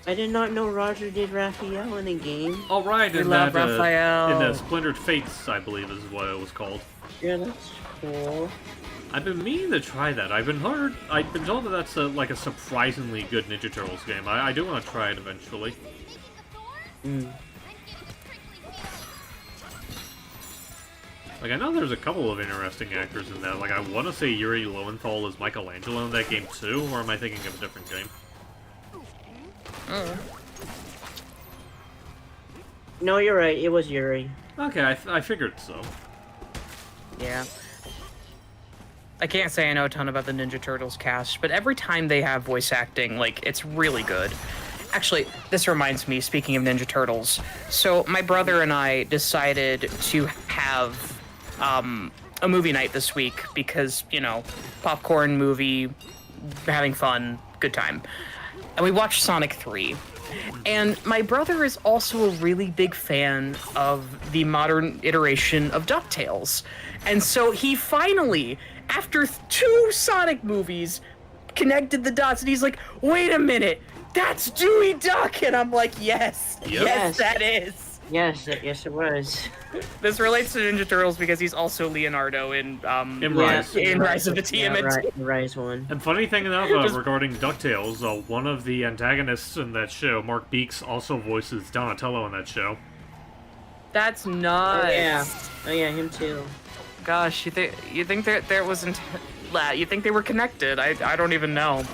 I did not know Roger did Raphael in a game. Oh, right, we in love that, Raphael. in the Splintered Fates, I believe is what it was called. Yeah, that's cool. I've been meaning to try that. I've been told that that's like a surprisingly good Ninja Turtles game. I do want to try it eventually. Like, I know there's a couple of interesting actors in that. Like, I want to say Yuri Lowenthal is Michelangelo in that game too, or am I thinking of a different game? No, you're right. It was Yuri. Okay, I figured so. yeah. I can't say I know a ton about the Ninja Turtles cast, but every time they have voice acting, like, it's really good. Actually, this reminds me, speaking of Ninja Turtles, so my brother and I decided to have a movie night this week because, you know, popcorn, movie, having fun, good time. And we watched Sonic 3. And my brother is also a really big fan of the modern iteration of DuckTales. And so he finally, after 2 Sonic movies, connected the dots, and he's like, wait a minute, that's Dewey Duck! And I'm like, yes, Yep. yes, that is. Yes, yes, it was. This relates to Ninja Turtles because he's also Leonardo in Rise. in Rise of the Yeah, TMNT. right, the Rise one. And funny thing enough, Just- regarding DuckTales, one of the antagonists in that show, Mark Beeks, also voices Donatello in that show. That's Oh nuts. yeah, oh yeah, him too. Gosh, you think there wasn't you think they were connected? I don't even know.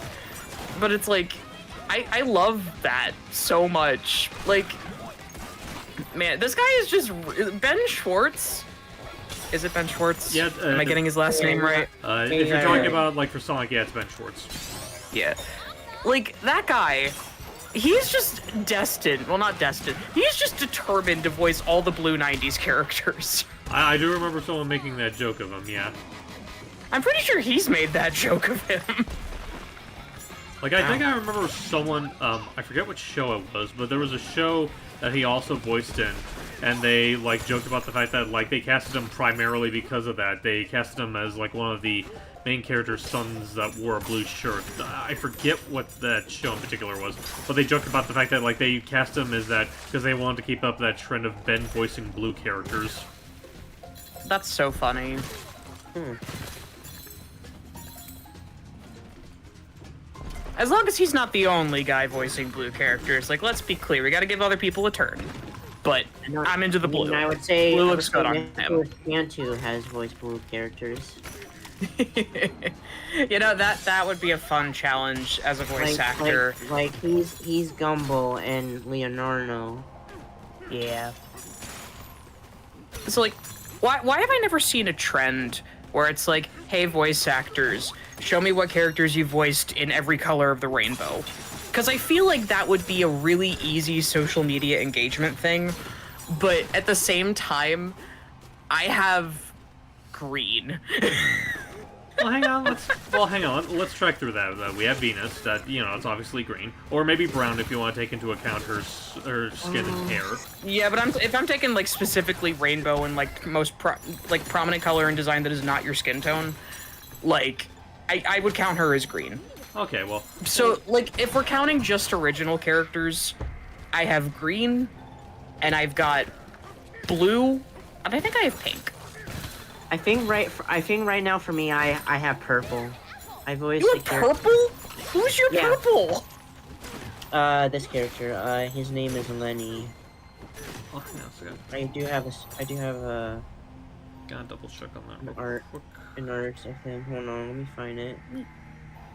But it's like I love that so much. Like, man, this guy is just Ben Schwartz. Is it Ben Schwartz? Yeah. Am I getting his last name right? If you're talking about, like, for Sonic, yeah, it's Ben Schwartz. Yeah. Like, that guy, he's just destined. Well, not destined. He's just determined to voice all the blue 90s characters. I do remember someone making that joke of him, yeah. I'm pretty sure he's made that joke of him. Like, I think I remember someone, I forget which show it was, but there was a show that he also voiced in, and they, like, joked about the fact that, like, they casted him primarily because of that. They casted him as, like, one of the main character's sons that wore a blue shirt. I forget what that show in particular was, but they joked about the fact that, like, they cast him as that because they wanted to keep up that trend of Ben voicing blue characters. That's so funny. As long as he's not the only guy voicing blue characters, like, let's be clear, we gotta give other people a turn. But I'm into the blue. And I would say Blue looks good on him. Cantu has voiced blue characters. You know, that would be a fun challenge as a voice actor. Like he's Gumball and Leonardo. Yeah. So, like, why have I never seen a trend where it's like, hey, voice actors, show me what characters you voiced in every color of the rainbow? Because I feel like that would be a really easy social media engagement thing, but at the same time, I have green. Well, hang on. Let's track through that. We have Venus. That, you know, it's obviously green, or maybe brown if you want to take into account her skin and hair. Yeah, but if I'm taking, like, specifically rainbow and, like, most prominent color and design that is not your skin tone, like, I would count her as green. Okay, well. So, like, if we're counting just original characters, I have green, and I've got blue, and I think I have pink. I think right now for me, I have purple. I voiced You the have character. purple? Who's your Yeah. purple? This character. His name is Lenny. Oh, hang on a second. I do have a Gotta double check on that. an real art quick. of him. Hold on, let me find it.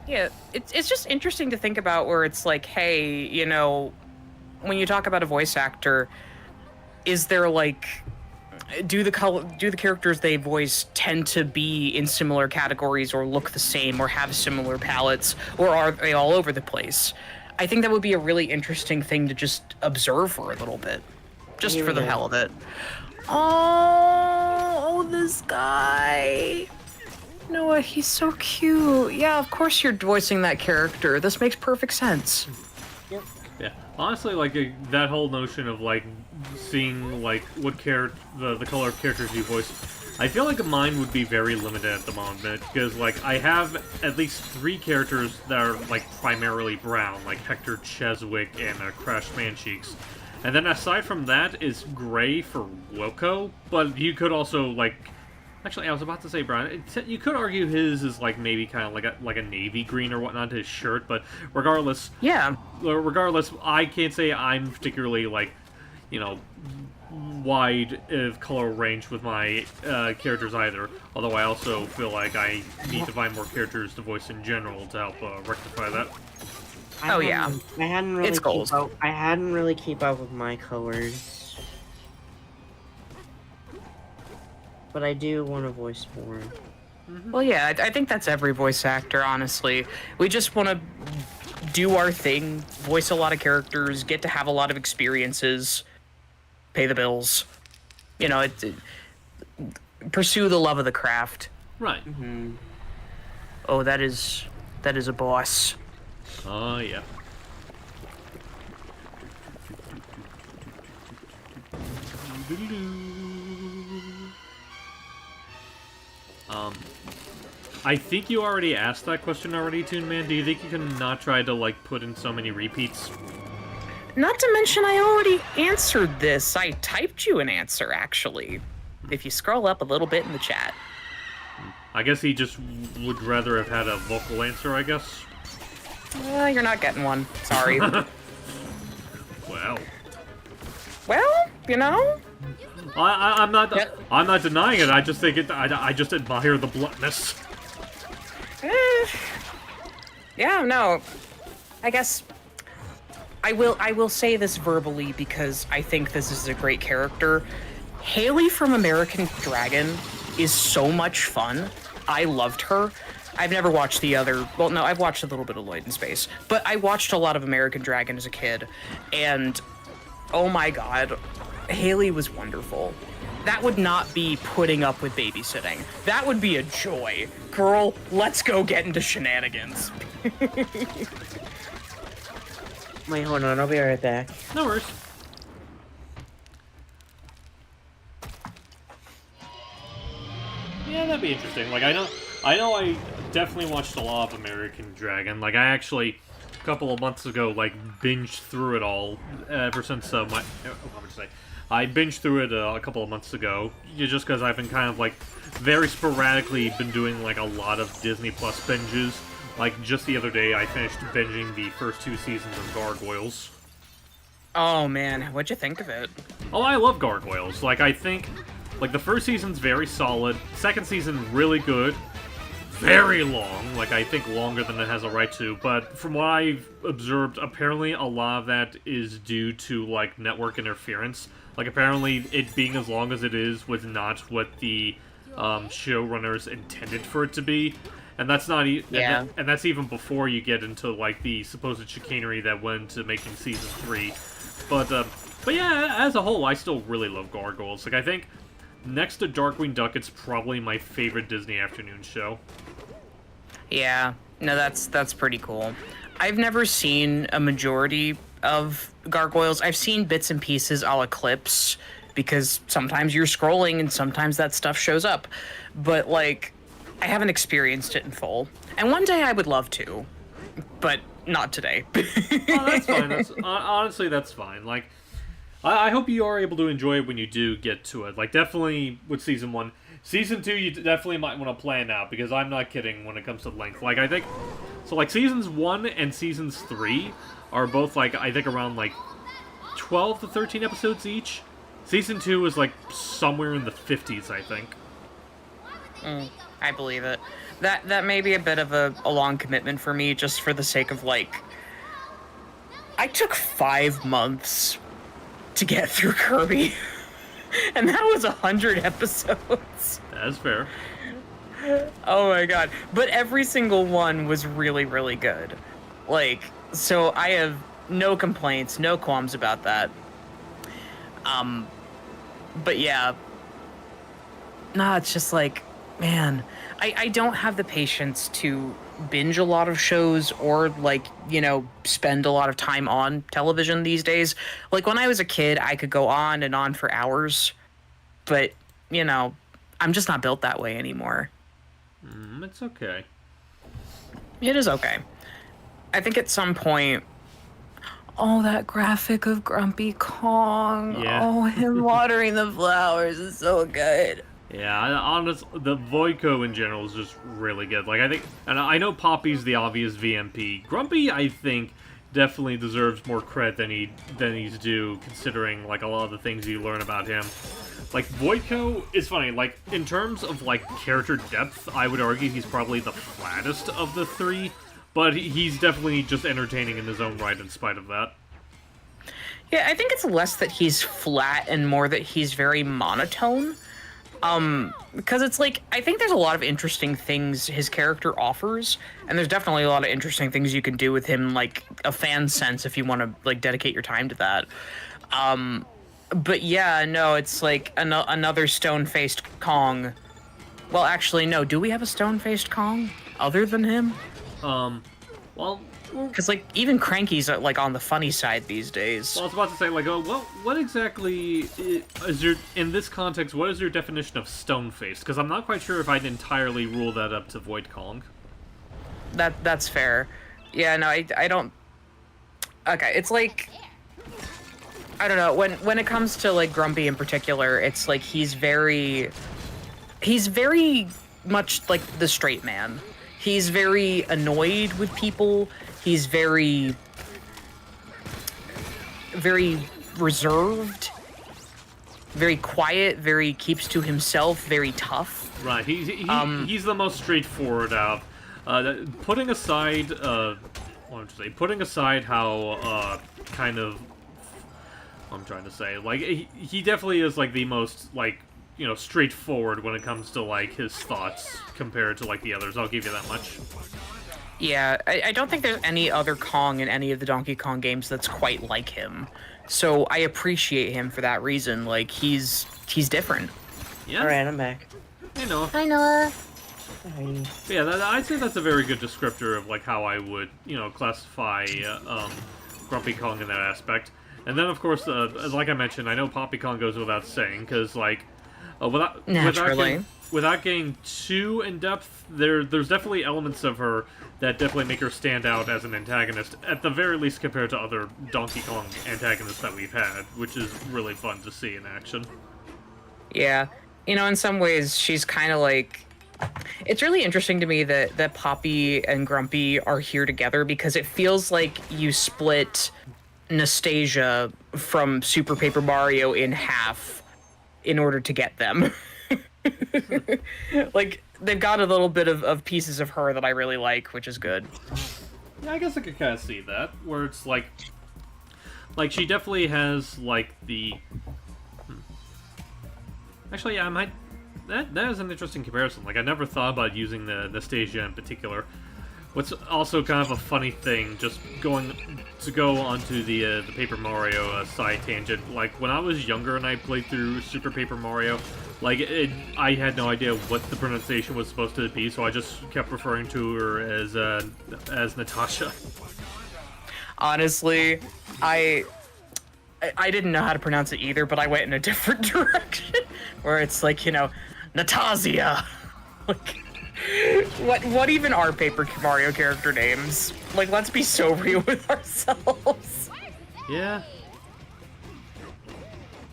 Yeah, it's just interesting to think about where it's like, hey, you know, when you talk about a voice actor, is there, like, do the characters they voice tend to be in similar categories or look the same or have similar palettes, or are they all over the place? I think that would be a really interesting thing to just observe for a little bit. Just for the hell of it. Oh, this guy. Noah, he's so cute. Yeah, of course you're voicing that character. This makes perfect sense. Yeah, honestly, like that whole notion of like seeing like what the color of characters you voice, I feel like mine would be very limited at the moment because like I have at least 3 characters that are like primarily brown, like Hector, Cheswick, and Crash Mancheeks. And then aside from that is gray for Wilco, but you could also like. Actually, I was about to say brown. You could argue his is like maybe kind of like a navy green or whatnot to his shirt, but regardless, yeah. Regardless, I can't say I'm particularly like, you know, wide of color range with my characters either. Although I also feel like I need to find more characters to voice in general to help rectify that. I hadn't really It's goals. I hadn't really keep up with my colors. But I do want to voice more. Well, yeah, I think that's every voice actor, honestly. We just want to do our thing, voice a lot of characters, get to have a lot of experiences, pay the bills. You know, pursue the love of the craft. Right. Mm-hmm. Oh, that is a boss. Oh, yeah. I think you already asked that question already, Toon Man. Do you think you can not try to, like, put in so many repeats? Not to mention, I already answered this. I typed you an answer, actually. If you scroll up a little bit in the chat. I guess he just would rather have had a vocal answer, I guess. You're not getting one. Sorry. Well. Well, you know? I'm not denying it. I just think I just admire the bluntness. Yeah, no. I guess I will say this verbally because I think this is a great character. Haley from American Dragon is so much fun. I loved her. I've never watched the other. Well, no, I've watched a little bit of Lloyd in Space, but I watched a lot of American Dragon as a kid, and oh my god, Haley was wonderful. That would not be putting up with babysitting. That would be a joy. Girl, let's go get into shenanigans. Wait, hold on. I'll be right back. No worries. Yeah, that'd be interesting. Like, I know I definitely watched a lot of American Dragon. Like, I actually, a couple of months ago, like, binged through it all ever since I binged through it a couple of months ago, just because I've been kind of, like, very sporadically been doing, like, a lot of Disney Plus binges. Like, just the other day, I finished binging the first 2 seasons of Gargoyles. Oh man, what'd you think of it? Oh, I love Gargoyles. Like, I think, like, the first season's very solid, second season really good, very long, like, I think longer than it has a right to, but from what I've observed, apparently a lot of that is due to, like, network interference. Like, apparently it being as long as it is was not what the showrunners intended for it to be. And that's not and that's even before you get into, like, the supposed chicanery that went into making season 3. But yeah, as a whole, I still really love Gargoyles. Like, I think next to Darkwing Duck, it's probably my favorite Disney afternoon show. Yeah, no, that's pretty cool. I've never seen a majority of Gargoyles. I've seen bits and pieces a la clips, because sometimes you're scrolling and sometimes that stuff shows up. But, like, I haven't experienced it in full. And one day I would love to, but not today. Oh, that's fine. Honestly, that's fine. Like, I hope you are able to enjoy it when you do get to it. Like, definitely with Season 1. Season 2, you definitely might want to plan out, because I'm not kidding when it comes to length. Like, I think... So, like, Seasons 1 and Seasons 3 are both, like, I think around, like, 12 to 13 episodes each. Season 2 is, like, somewhere in the 50s, I think. I believe it. That may be a bit of a long commitment for me, just for the sake of, like... I took 5 months to get through Kirby. And that was 100 episodes. That's fair. Oh my god. But every single one was really, really good. Like, so I have no complaints, no qualms about that. But yeah. Nah, it's just like, man, I don't have the patience to binge a lot of shows or, like, you know, spend a lot of time on television these days. Like, when I was a kid, I could go on and on for hours, but, you know, I'm just not built that way anymore. It's okay. It is okay. I think at some point, oh, that graphic of Grumpy Kong. Yeah. Oh, him watering the flowers is so good. Yeah, the Voico in general is just really good. Like, I think, and I know Poppy's the obvious VMP. Grumpy, I think, definitely deserves more credit than he's due, considering, like, a lot of the things you learn about him. Like, Voico is funny. Like, in terms of, like, character depth, I would argue he's probably the flattest of the three, but he's definitely just entertaining in his own right in spite of that. Yeah, I think it's less that he's flat and more that he's very monotone. Because it's like, I think there's a lot of interesting things his character offers, and there's definitely a lot of interesting things you can do with him, like, a fan sense if you want to, like, dedicate your time to that. But yeah, no, it's like another stone-faced Kong. Well, actually, no, do we have a stone-faced Kong other than him? Well... Because, like, even Cranky's, like, on the funny side these days. Well, I was about to say, like, what exactly is your, in this context, what is your definition of stone-faced? Because I'm not quite sure if I'd entirely rule that up to Void Kong. That's fair. Yeah, no, I don't... Okay, it's like... I don't know, when it comes to, like, Grumpy in particular, it's like he's very much like the straight man. He's very annoyed with people. He's very reserved, very quiet, very keeps to himself, very tough. Right, he's the most straightforward out of, putting aside, putting aside how, kind of, I'm trying to say, like, he definitely is, like, the most, like, you know, straightforward when it comes to, like, his thoughts compared to, like, the others. I'll give you that much. Yeah, I don't think there's any other Kong in any of the Donkey Kong games that's quite like him. So I appreciate him for that reason. Like, he's different. Yeah. Alright, I'm back. Hey, Noah. Hi, Noah. Hi. Yeah, I'd say that's a very good descriptor of, like, how I would, you know, classify, Grumpy Kong in that aspect. And then, of course, like I mentioned, I know Poppy Kong goes without saying, because, like, without getting too in-depth, there's definitely elements of her that definitely make her stand out as an antagonist, at the very least compared to other Donkey Kong antagonists that we've had, which is really fun to see in action. Yeah. You know, in some ways, she's kind of like... It's really interesting to me that Poppy and Grumpy are here together, because it feels like you split Nastasia from Super Paper Mario in half in order to get them. Like, they've got a little bit of pieces of her that I really like, which is good. Yeah, I guess I could kind of see that, where it's like she definitely has, like, the... Actually, yeah, I might... That is an interesting comparison. Like, I never thought about using the Nastasia in particular. What's also kind of a funny thing, just go onto the Paper Mario side tangent. Like, when I was younger and I played through Super Paper Mario, like, I had no idea what the pronunciation was supposed to be, so I just kept referring to her as Natasha. Honestly, I didn't know how to pronounce it either, but I went in a different direction, where it's like, you know, Natasia. Like, what even are Paper Mario character names? Like, let's be so real with ourselves. Yeah.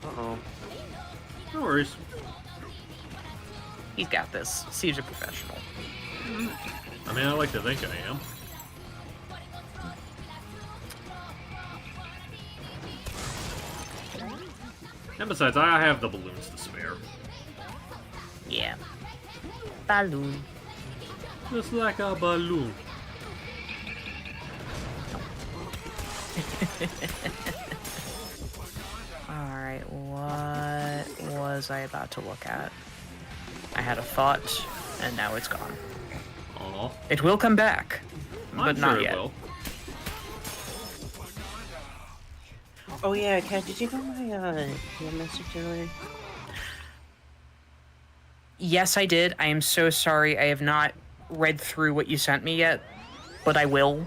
Uh-oh. No worries. He's got this. He's a professional. I mean, I like to think I am. And besides, I have the balloons to spare. Yeah. Balloon. Just like a balloon. Alright, what was I about to look at? I had a thought, and now it's gone. Aw. It will come back, but I'm not sure it yet. will. Oh yeah, Kat, did you get my DM message earlier? Yes, I did. I am so sorry. I have not read through what you sent me yet, but I will.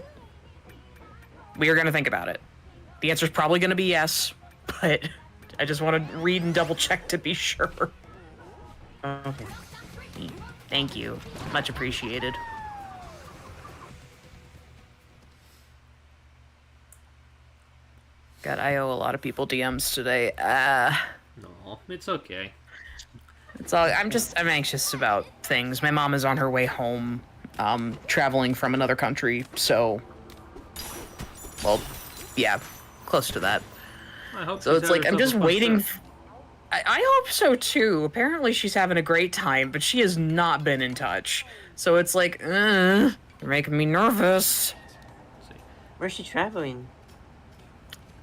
We are going to think about it. The answer is probably going to be yes, but I just want to read and double check to be sure. Okay. Thank you. Much appreciated. God, I owe a lot of people DMs today. No, it's okay. It's all. I'm anxious about things. My mom is on her way home, traveling from another country, so. Well, yeah, close to that. I hope So she's it's had like I'm herself just a fun waiting. trip. I hope so too. Apparently she's having a great time, but she has not been in touch. So it's like, you're making me nervous. Where's she traveling?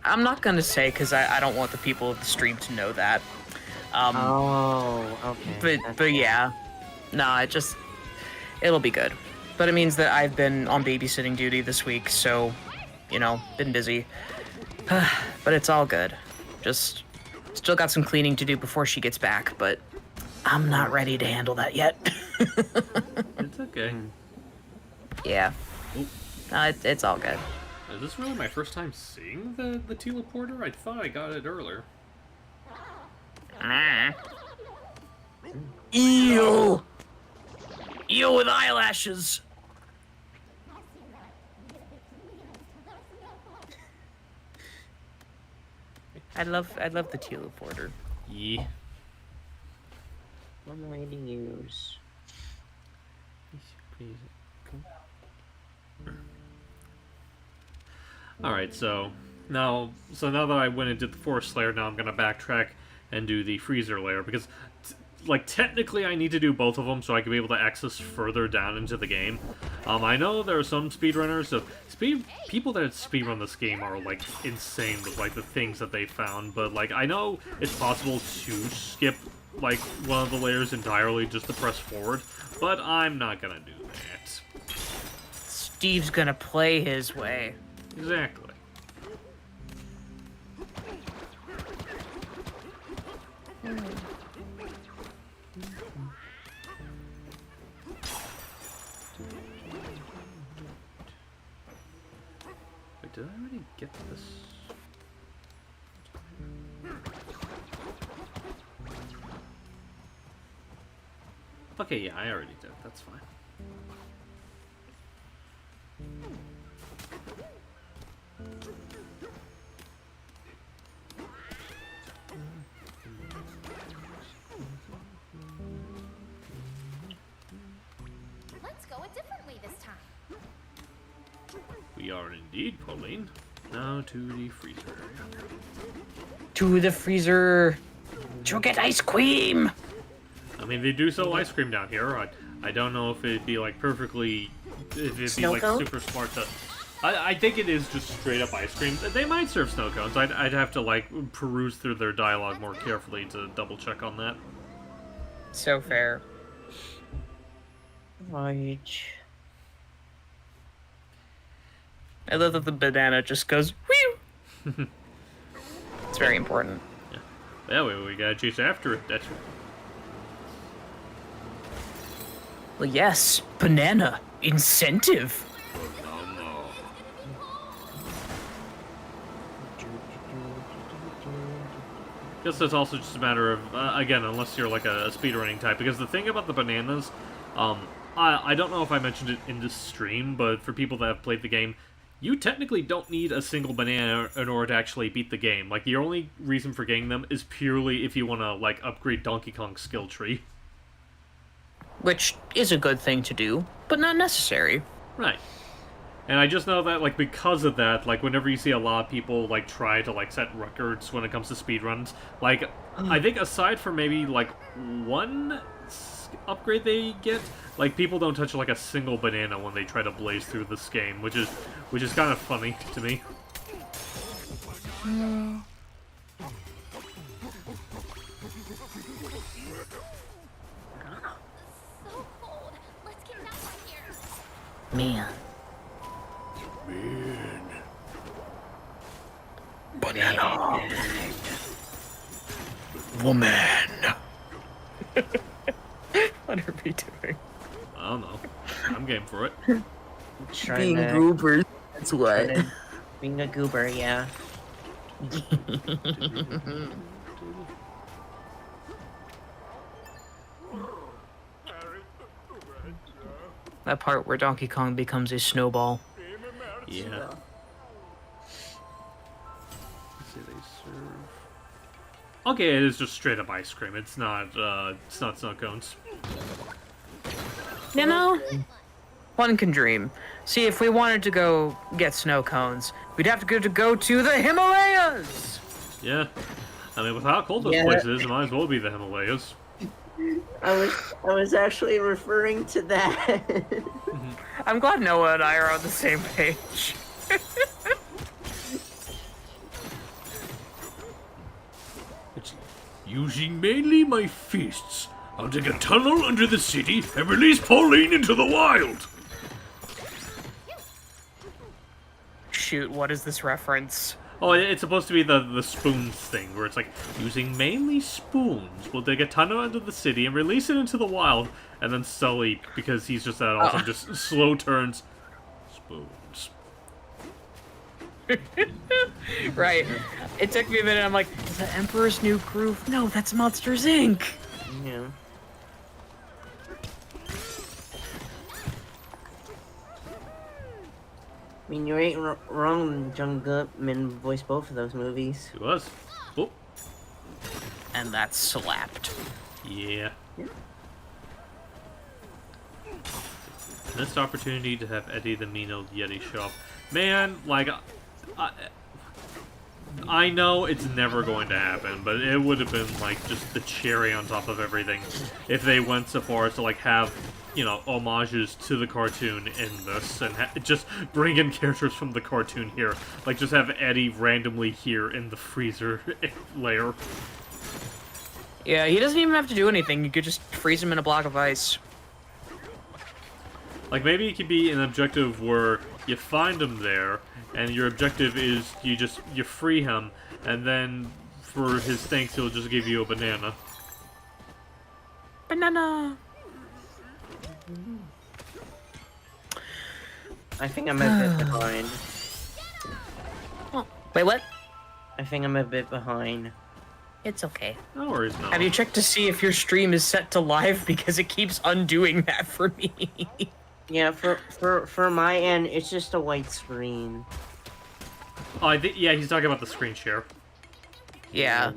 I'm not gonna say because I don't want the people of the stream to know that. Oh, okay. But yeah, nah, it'll be good. But it means that I've been on babysitting duty this week, so, been busy. But it's all good. Just still got some cleaning to do before she gets back, but I'm not ready to handle that yet. It's okay. Yeah. Oop. It's all good. Is this really my first time seeing the teleporter? I thought I got it earlier. Ew! Ew with eyelashes! I love the teleporter. Yeah. What am I going to use? Alright, so now that I went and did the Forest Layer, now I'm gonna backtrack and do the Freezer Layer, because technically I need to do both of them so I can be able to access further down into the game. I know there are some speedrunners, so people that speedrun this game are like insane with like the things that they found, but like I know it's possible to skip like one of the layers entirely just to press forward, but I'm not gonna do that. Steve's gonna play his way. Exactly. Wait, did I already get this? Okay, yeah, I already did. That's fine. Let's go a different way this time. We are indeed, Pauline. Now to the freezer area. To the freezer to get ice cream! I mean, they do sell ice cream down here. I don't know if it'd be like perfectly, if it'd Snow be like cone? super smart to. I think it is just straight up ice cream. They might serve snow cones. I'd have to like peruse through their dialogue more carefully to double check on that. So fair. Right. I love that the banana just goes, whew! It's very important. Yeah, we gotta chase after it. That's Well, yes, banana incentive. guess it's also just a matter of, again, unless you're like a speedrunning type, because the thing about the bananas, I don't know if I mentioned it in this stream, but for people that have played the game, you technically don't need a single banana in order to actually beat the game. Like, the only reason for getting them is purely if you want to, like, upgrade Donkey Kong's skill tree. Which is a good thing to do, but not necessary. Right. And I just know that, like, because of that, like, whenever you see a lot of people, like, try to, like, set records when it comes to speedruns, like, I think aside from maybe, like, one upgrade they get, like, people don't touch, like, a single banana when they try to blaze through this game, which is kind of funny to me. So cold. Let's get out of here. Man. Banana. woman. What are we doing? I don't know. I'm game for it. Trying to, goobers. That's trying to- being a goober, yeah. That part where Donkey Kong becomes a snowball. Yeah. Let's see, they serve. Okay, it is just straight up ice cream. It's not snow cones. You know, one can dream. See, if we wanted to go get snow cones, we'd have to go to the Himalayas. Yeah. I mean, with how cold this Yeah. place is, it might as well be the Himalayas. I was actually referring to that. I'm glad Noah and I are on the same page. It's using mainly my fists. I'll dig a tunnel under the city and release Pauline into the wild. Shoot, what is this reference? Oh, it's supposed to be the spoons thing, where it's like, using mainly spoons, we'll dig a tunnel under the city and release it into the wild, and then Sully, because he's just that awesome, just slow turns, spoons. Right. It took me a minute. I'm like, is that Emperor's New Groove? No, that's Monsters Inc. Yeah. I mean, you ain't wrong. John Goodman voiced both of those movies. He was. Oh, And that's slapped. yeah. Missed opportunity to have Eddie the Mean Old Yeti show up. Man, like, I know it's never going to happen, but it would have been, like, just the cherry on top of everything if they went so far as to, like, have, you know, homages to the cartoon in this, and just bring in characters from the cartoon here. Like, just have Eddie randomly here in the freezer layer. Yeah, he doesn't even have to do anything. You could just freeze him in a block of ice. Like, maybe it could be an objective where you find him there, and your objective is you free him, and then for his thanks, he'll just give you a banana. Banana! I think I'm a bit behind. Wait, what? I think I'm a bit behind. It's okay. No worries, no. Have you checked to see if your stream is set to live? Because it keeps undoing that for me. Yeah, for my end, it's just a white screen. Oh, yeah, he's talking about the screen share. Yeah.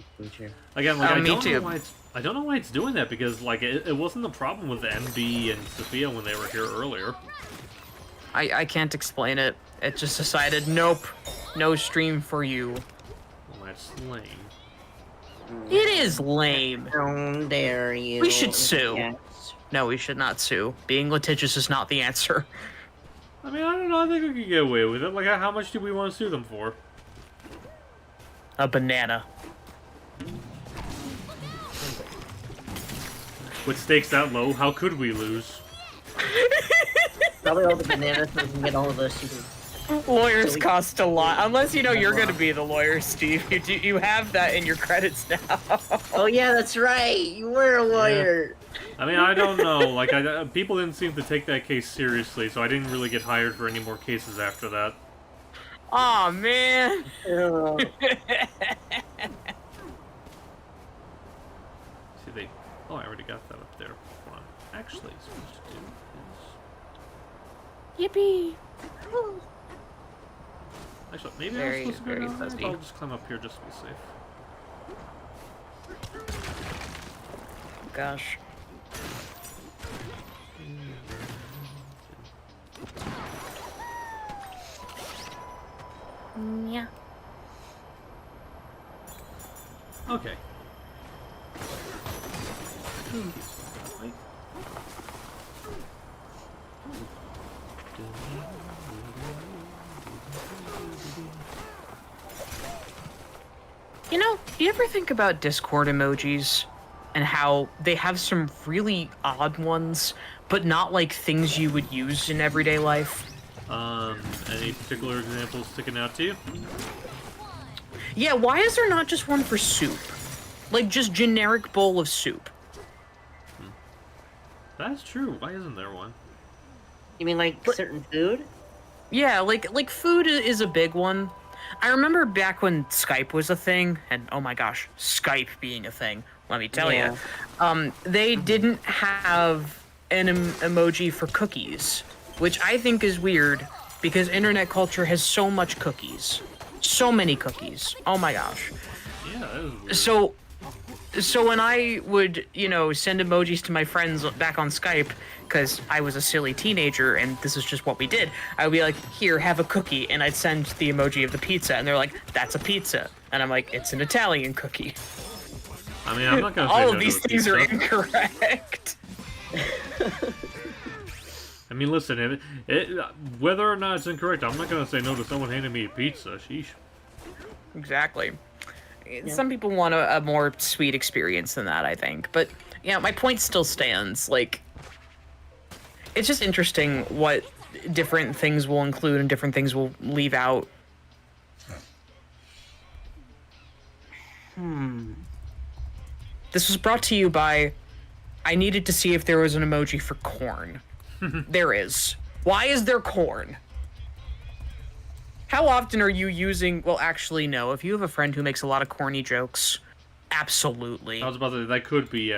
Again, like, me too. I don't know why it's doing that, because, like, it wasn't the problem with MB and Sophia when they were here earlier. I can't explain it. It just decided, nope, no stream for you. Well, that's lame. It is lame. How dare you? We should sue. Yes. No, we should not sue. Being litigious is not the answer. I mean, I don't know, I think we could get away with it. Like, how much do we want to sue them for? A banana. With stakes that low, how could we lose? Probably all the bananas so we can get all of those super. Lawyers cost a lot. Unless you know you're going to be the lawyer, Steve. You have that in your credits now. Oh yeah, that's right. You were a lawyer. I mean, I don't know. Like, people didn't seem to take that case seriously, so I didn't really get hired for any more cases after that. Aw, man. Oh. See, they... Oh, I already got that up there. What I'm actually supposed to do is... Yippee. Actually, maybe Very, I'm supposed to go very down there? fuzzy. I'll just climb up here just to be safe. Gosh. Yeah. Okay. You know, do you ever think about Discord emojis and how they have some really odd ones, but not like things you would use in everyday life? Any particular examples sticking out to you? Yeah, why is there not just one for soup? Like, just generic bowl of soup. That's true. Why isn't there one? You mean like certain food? Yeah, like food is a big one. I remember back when Skype was a thing, and oh my gosh, Skype being a thing, let me tell Yeah. you. They didn't have an emoji for cookies, which I think is weird because internet culture has so much cookies. So many cookies. Oh my gosh. Yeah, that is weird. So when I would, send emojis to my friends back on Skype, because I was a silly teenager and this is just what we did, I would be like, here, have a cookie, and I'd send the emoji of the pizza, and they're like, that's a pizza. And I'm like, it's an Italian cookie. I mean, I'm not gonna say All no of these to a things are pizza. incorrect. I mean, listen, whether or not it's incorrect, I'm not gonna say no to someone handing me a pizza. Sheesh. Exactly. Some people want a more sweet experience than that, I think. But, my point still stands. Like, it's just interesting what different things will include and different things will leave out. This was brought to you by, I needed to see if there was an emoji for corn. There is. Why is there corn? How often are you using... Well, actually, no. If you have a friend who makes a lot of corny jokes, absolutely. I was about to say, that could be,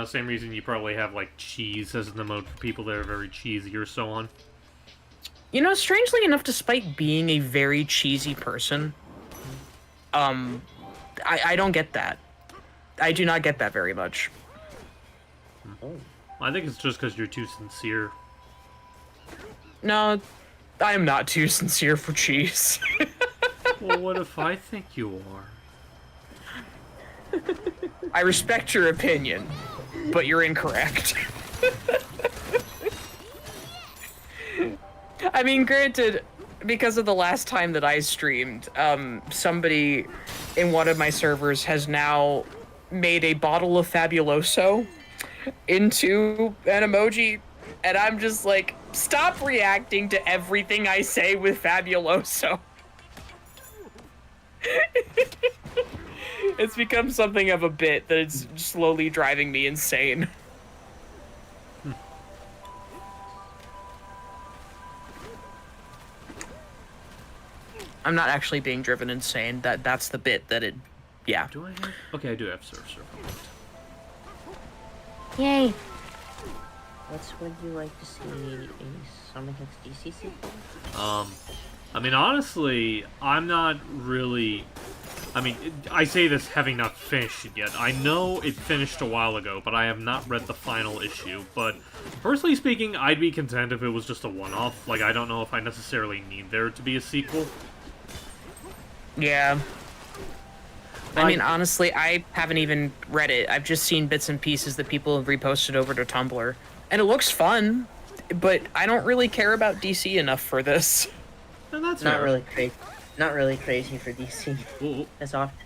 same reason you probably have, like, cheese as an emote for people that are very cheesy or so on. Strangely enough, despite being a very cheesy person, I don't get that. I do not get that very much. I think it's just because you're too sincere. No, I am not too sincere for cheese. Well, what if I think you are? I respect your opinion, but you're incorrect. I mean, granted, because of the last time that I streamed, somebody in one of my servers has now made a bottle of Fabuloso into an emoji, and I'm just like, stop reacting to everything I say with Fabuloso. It's become something of a bit that it's slowly driving me insane. I'm not actually being driven insane. That's the bit that it... Yeah. Do I have... Okay, I do have Surf. Yay! What would you like to see a Sonic X DC sequel? I mean, honestly, I'm not really... I mean, I say this having not finished it yet. I know it finished a while ago, but I have not read the final issue. But, personally speaking, I'd be content if it was just a one-off. Like, I don't know if I necessarily need there to be a sequel. Yeah. I mean, honestly, I haven't even read it. I've just seen bits and pieces that people have reposted over to Tumblr. And it looks fun, but I don't really care about DC enough for this. And that's Not fair. really crazy. Not really crazy for DC. Ooh. As often.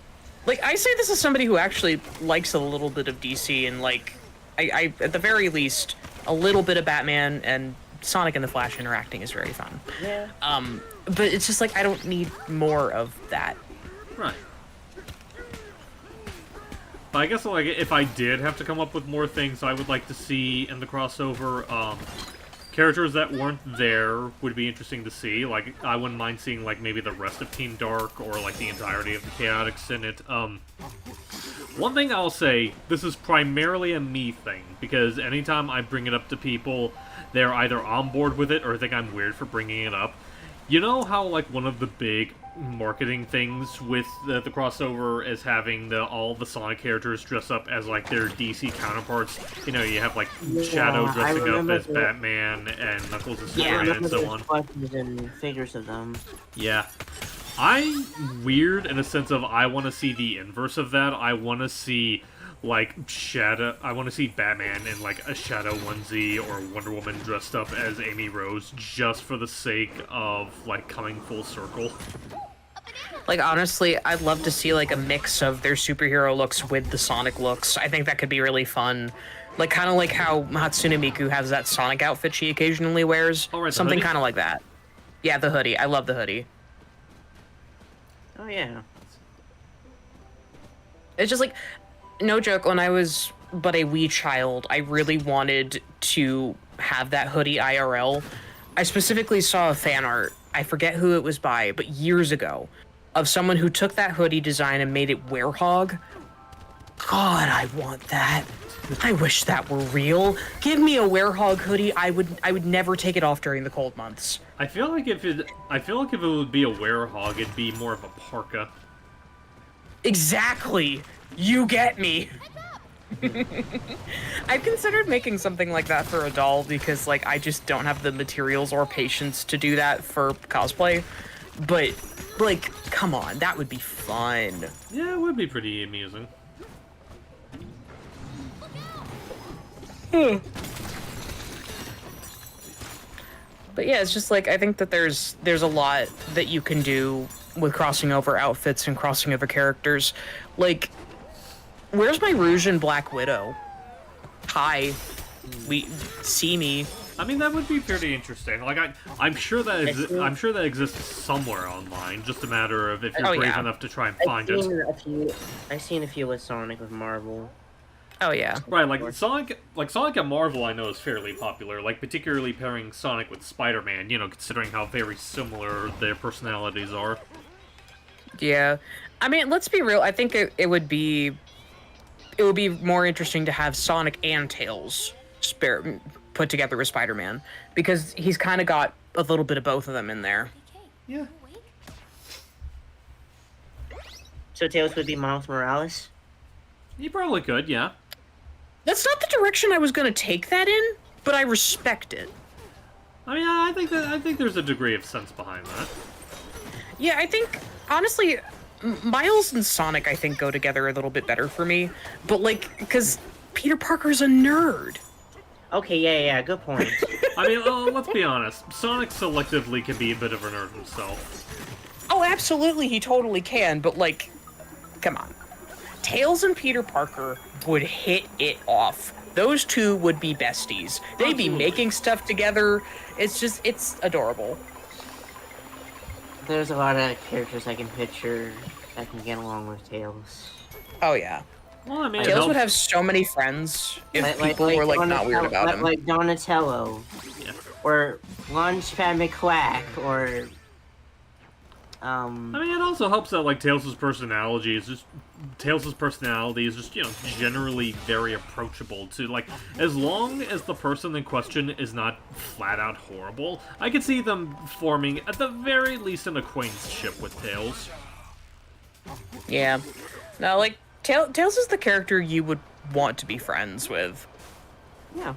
Like, I say this as somebody who actually likes a little bit of DC, and, like, I at the very least, a little bit of Batman and Sonic and the Flash interacting is very fun. Yeah. But it's just like, I don't need more of that. Right. But I guess, like, if I did have to come up with more things I would like to see in the crossover, characters that weren't there would be interesting to see. Like, I wouldn't mind seeing, like, maybe the rest of Team Dark or, like, the entirety of the Chaotix in it. One thing I'll say, this is primarily a me thing, because anytime I bring it up to people, they're either on board with it or think I'm weird for bringing it up. You know how, like, one of the big marketing things with the crossover is having all the Sonic characters dress up as, like, their DC counterparts? You know, you have, like, Shadow I dressing up remember as Batman, and Knuckles as Yeah, Superman, and so on. Plushes and figures of them. Yeah. I'm weird in a sense of I want to see the inverse of that. I want to see, like, I want to see Batman in, like, a Shadow onesie or Wonder Woman dressed up as Amy Rose just for the sake of, like, coming full circle. Like, honestly, I'd love to see, like, a mix of their superhero looks with the Sonic looks. I think that could be really fun. Like, kind of like how Hatsune Miku has that Sonic outfit she occasionally wears. Oh, right, the Something hoodie? kind of like that. Yeah, the hoodie. I love the hoodie. Oh yeah. It's just like, no joke, when I was but a wee child, I really wanted to have that hoodie IRL. I specifically saw a fan art, I forget who it was by, but years ago, of someone who took that hoodie design and made it werehog. God, I want that. I wish that were real. Give me a werehog hoodie. I would never take it off during the cold months. I feel like if it would be a werehog, it'd be more of a parka. Exactly. You get me. I've considered making something like that for a doll because, like, I just don't have the materials or patience to do that for cosplay. But, like, come on, that would be fun. Yeah, it would be pretty amusing. But yeah, it's just like, I think that there's a lot that you can do with crossing over outfits and crossing over characters. Like, where's my Rouge and Black Widow? Hi. See me. I mean, that would be pretty interesting. Like, I'm sure that exists somewhere online. Just a matter of if you're brave enough to try and find it. I've seen a few with Sonic with Marvel. Oh yeah. Right, Sonic and Marvel I know is fairly popular, like particularly pairing Sonic with Spider-Man, you know, considering how very similar their personalities are. Yeah. I mean, let's be real, I think it would be more interesting to have Sonic and Tails put together with Spider-Man, because he's kind of got a little bit of both of them in there. Yeah. So Tails would be Miles Morales? You probably could, yeah. That's not the direction I was going to take that in, but I respect it. I mean, I think there's a degree of sense behind that. Yeah, I think, honestly, Miles and Sonic, I think, go together a little bit better for me. But, like, because Peter Parker's a nerd. Okay, yeah, good point. I mean, let's be honest. Sonic selectively can be a bit of a nerd himself. Oh, absolutely, he totally can, but, like, come on. Tails and Peter Parker would hit it off. Those two would be besties. They'd be making stuff together. It's adorable. There's a lot of characters I can picture that can get along with Tails. Oh, yeah. Well, I mean, Tails would have so many friends if people were, like, not weird about him. Like Donatello. Yeah. Or Launchpad McQuack, or... I mean, it also helps that, like, Tails' personality is just, you know, generally very approachable to, like, as long as the person in question is not flat-out horrible, I could see them forming, at the very least, an acquaintanceship with Tails. Yeah. No, like, Tails is the character you would want to be friends with. Yeah.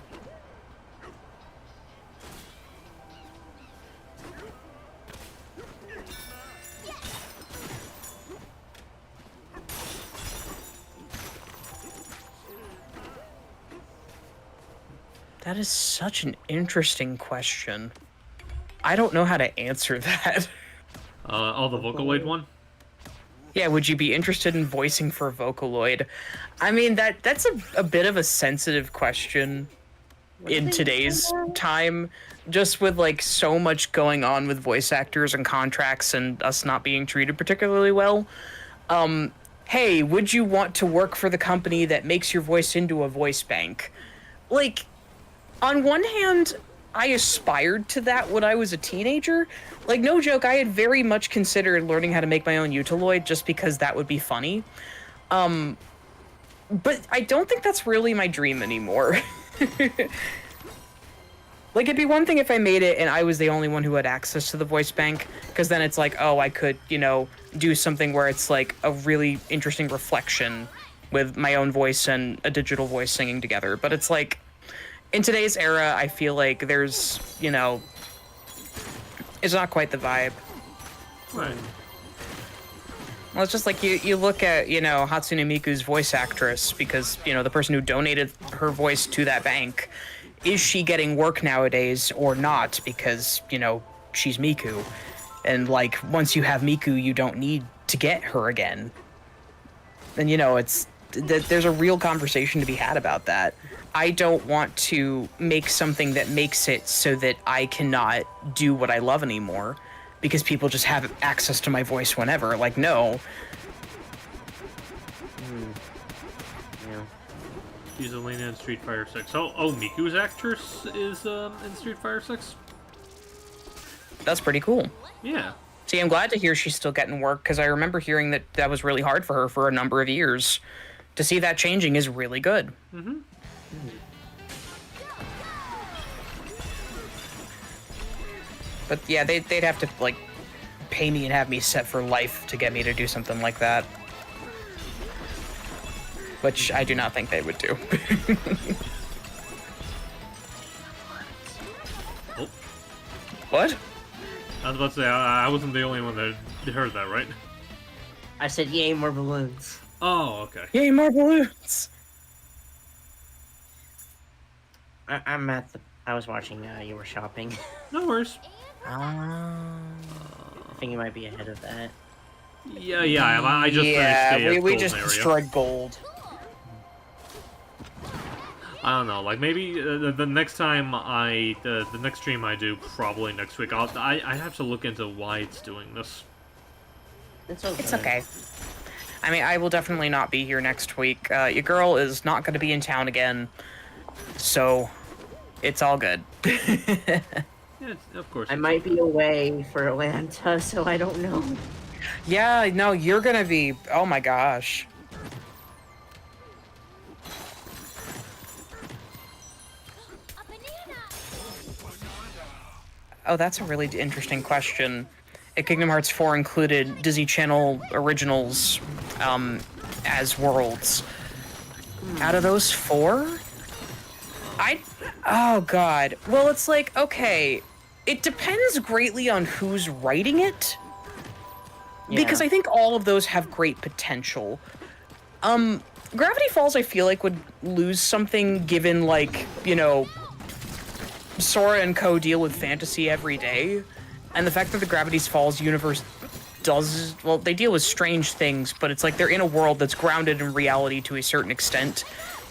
That is such an interesting question. I don't know how to answer that. The Vocaloid one? Yeah, would you be interested in voicing for Vocaloid? I mean, that's a bit of a sensitive question in today's time, just with, like, so much going on with voice actors and contracts and us not being treated particularly well. Hey, would you want to work for the company that makes your voice into a voice bank? Like, on one hand, I aspired to that when I was a teenager. Like, no joke, I had very much considered learning how to make my own Utaloid just because that would be funny. But I don't think that's really my dream anymore. Like, it'd be one thing if I made it and I was the only one who had access to the voice bank, because then it's like, oh, I could, you know, do something where it's like a really interesting reflection with my own voice and a digital voice singing together. But it's like, in today's era, I feel like there's, you know, it's not quite the vibe. Right. Well, it's just like you look at, you know, Hatsune Miku's voice actress, because, you know, the person who donated her voice to that bank, is she getting work nowadays or not? Because, you know, she's Miku. And, like, once you have Miku, you don't need to get her again. And, you know, there's a real conversation to be had about that. I don't want to make something that makes it so that I cannot do what I love anymore because people just have access to my voice whenever. Like, no. She's Elena in Street Fighter 6. Oh, Miku's actress is in Street Fighter 6? That's pretty cool. Yeah. See, I'm glad to hear she's still getting work, because I remember hearing that that was really hard for her for a number of years. To see that changing is really good. Mm-hmm. But yeah, they'd have to, like, pay me and have me set for life to get me to do something like that. Which I do not think they would do. Oh. What? I was about to say, I wasn't the only one that heard that, right? I said, yay, more balloons. Oh, okay. Yay, more balloons! I'm at the. I was watching. You were shopping. No worries. I think you might be ahead of that. Yeah, I just finished the we golden just area. destroyed gold. I don't know, like maybe the next time the next stream I do, probably next week, I have to look into why it's doing this. It's okay. It's okay. I mean, I will definitely not be here next week. Your girl is not going to be in town again, so it's all good. Yeah, of course. I might be away for Atlanta, so I don't know. Yeah, no, you're going to be... Oh my gosh. A banana. Oh, that's a really interesting question. If Kingdom Hearts 4 included Disney Channel originals as worlds. Out of those 4? Oh god. Well, it's like, okay, it depends greatly on who's writing it. Because I think all of those have great potential. Gravity Falls, I feel like, would lose something given, like, you know, Sora and Co. deal with fantasy every day. And the fact that the Gravity Falls universe does... Well, they deal with strange things, but it's like they're in a world that's grounded in reality to a certain extent.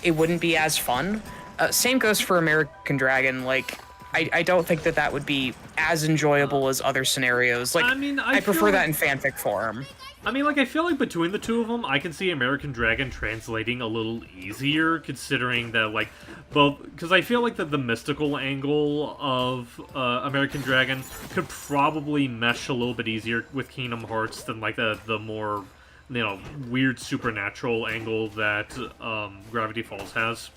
It wouldn't be as fun. Same goes for American Dragon. Like, I don't think that that would be as enjoyable as other scenarios. Like, I mean, I prefer feel that in fanfic form. I mean, like, I feel like between the two of them, I can see American Dragon translating a little easier, considering that, like, both... Because I feel like that the mystical angle of American Dragon could probably mesh a little bit easier with Kingdom Hearts than, like, the more, you know, weird supernatural angle that Gravity Falls has.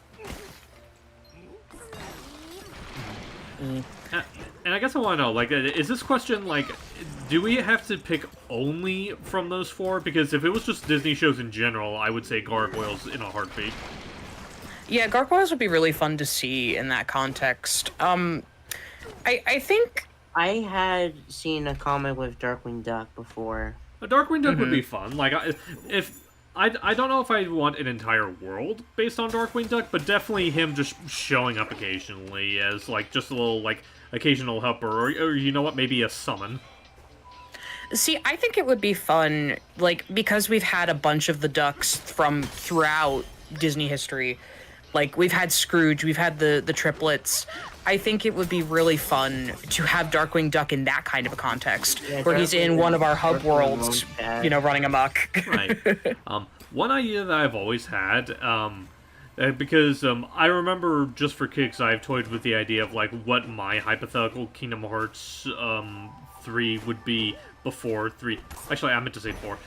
And I guess I want to know, like, is this question, like, do we have to pick only from those 4? Because if it was just Disney shows in general, I would say Gargoyles in a heartbeat. Yeah, Gargoyles would be really fun to see in that context. I think... I had seen a comic with Darkwing Duck before. A Darkwing Duck would be fun. Like, I don't know if I want an entire world based on Darkwing Duck, but definitely him just showing up occasionally as, like, just a little, like, occasional helper, or you know what, maybe a summon. See, I think it would be fun, like, because we've had a bunch of the ducks from throughout Disney history. Like, we've had Scrooge, we've had the triplets. I think it would be really fun to have Darkwing Duck in that kind of a context, where he's in one of our hub worlds, you know, running amok. Right. One idea that I've always had, because I remember just for kicks, I've toyed with the idea of, like, what my hypothetical Kingdom Hearts 3 would be before 3. Actually, I meant to say 4.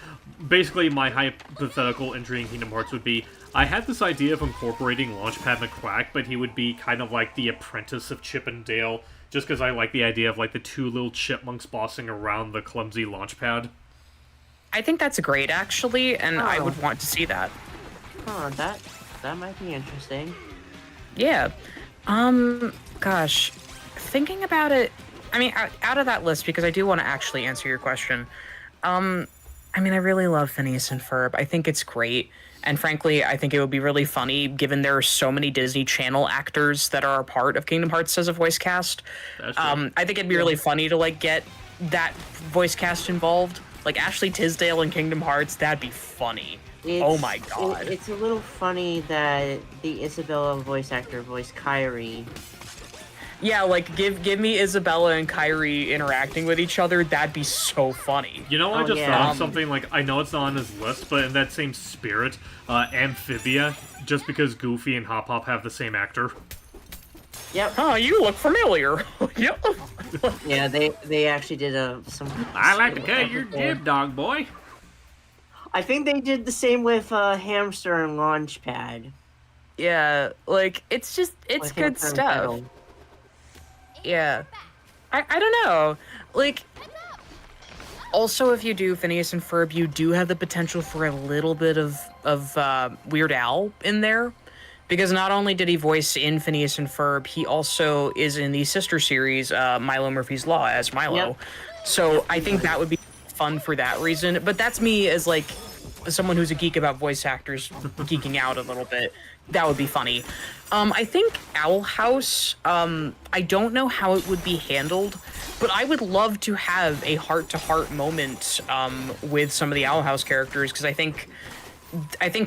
Basically, my hypothetical entry in Kingdom Hearts would be, I had this idea of incorporating Launchpad McQuack, but he would be kind of like the apprentice of Chip and Dale, just because I like the idea of, like, the 2 little chipmunks bossing around the clumsy Launchpad. I think that's great, actually, and I would want to see that. Oh, that might be interesting. Yeah. Gosh, thinking about it, I mean, out of that list, because I do want to actually answer your question, I mean, I really love Phineas and Ferb. I think it's great. And frankly, I think it would be really funny, given there are so many Disney Channel actors that are a part of Kingdom Hearts as a voice cast. I think it'd be really funny to, like, get that voice cast involved. Like, Ashley Tisdale in Kingdom Hearts, that'd be funny. Oh my god. It's a little funny that the Isabella voice actor voiced Kairi. Yeah, like give me Isabella and Kyrie interacting with each other. That'd be so funny. You know, I Oh, just yeah. thought of something, like, I know it's not on his list, but in that same spirit, Amphibia, just because Goofy and Hop Hop have the same actor. Yep. Oh, you look familiar. Yep. Yeah, they actually did some. I like to cut your jib, dog boy. I think they did the same with Hamster and Launchpad. Yeah, like it's just it's With good Hamster and stuff. Pedal. Yeah. I don't know. Like also if you do Phineas and Ferb, you do have the potential for a little bit of Weird Al in there. Because not only did he voice in Phineas and Ferb, he also is in the sister series, Milo Murphy's Law, as Milo. Yep. So I think that would be fun for that reason. But that's me as, like, someone who's a geek about voice actors geeking out a little bit. That would be funny. I think Owl House, I don't know how it would be handled, but I would love to have a heart-to-heart moment with some of the Owl House characters, because I think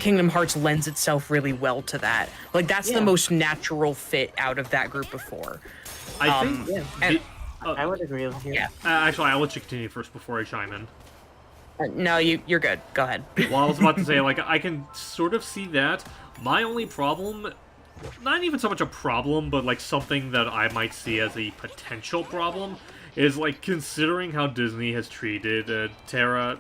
Kingdom Hearts lends itself really well to that. Like, that's the most natural fit out of that group of four. I think... Yeah, And, I would agree with you. yeah. Actually, I'll let you continue first before I chime in. No, you're good. Go ahead. Well, I was about to say, like, I can sort of see that. My only problem, not even so much a problem, but, like, something that I might see as a potential problem, is, like, considering how Disney has treated Dana,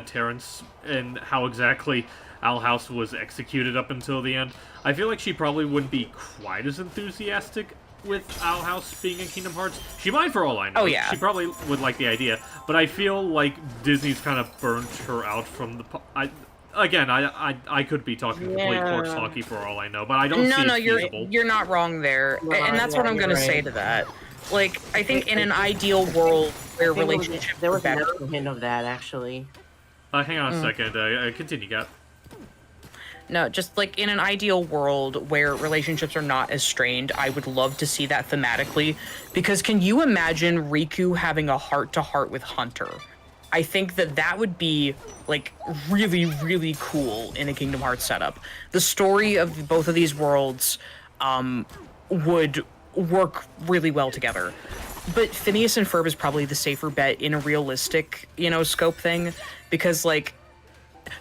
Terrence, and how exactly Owl House was executed up until the end. I feel like she probably wouldn't be quite as enthusiastic with Owl House being in Kingdom Hearts. She might, for all I know. Oh, yeah. She probably would like the idea, but I feel like Disney's kind of burnt her out from the... I could be talking complete corpse talkie for all I know, but I don't see it feasible. you're not wrong there, No, and that's what I'm gonna say to that. Like, I think in an ideal world where relationships There are was a better. natural hint of that, actually. Hang on a second. Continue, Gat. No, just like in an ideal world where relationships are not as strained, I would love to see that thematically. Because can you imagine Riku having a heart-to-heart with Hunter? I think that would be, like, really, really cool in a Kingdom Hearts setup. The story of both of these worlds would work really well together. But Phineas and Ferb is probably the safer bet in a realistic, scope thing. Because, like,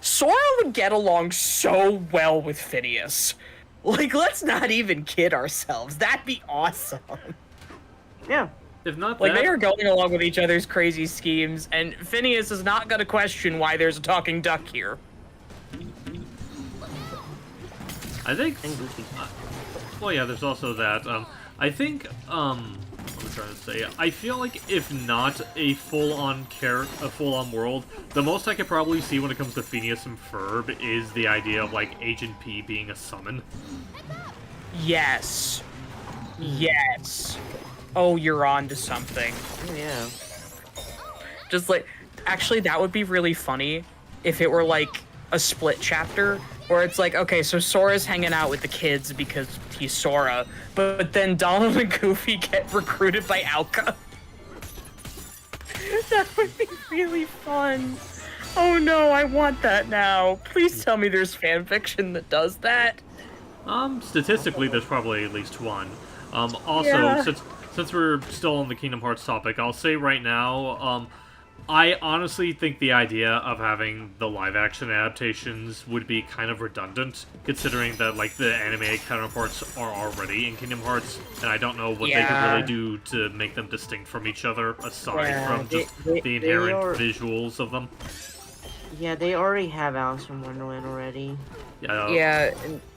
Sora would get along so well with Phineas. Like, let's not even kid ourselves. That'd be awesome. Yeah. If not Like, that, they are going along with each other's crazy schemes, and Phineas is not going to question why there's a talking duck here. I think... well, yeah, there's also that. I think, what am I trying to say? I feel like if not a full-on world, the most I could probably see when it comes to Phineas and Ferb is the idea of, like, Agent P being a summon. Yes. Yes. Oh, you're on to something. Oh, yeah. Just like, actually, that would be really funny if it were like a split chapter where it's like, okay, so Sora's hanging out with the kids because he's Sora, but then Donald and Goofy get recruited by Alka. That would be really fun. Oh no, I want that now. Please tell me there's fanfiction that does that. Statistically, there's probably at least one. Also, Yeah. since we're still on the Kingdom Hearts topic, I'll say right now, I honestly think the idea of having the live-action adaptations would be kind of redundant, considering that, like, the anime counterparts are already in Kingdom Hearts, and I don't know what they could really do to make them distinct from each other, aside from just the inherent visuals of them. Yeah, they already have Alice in Wonderland already. Yeah,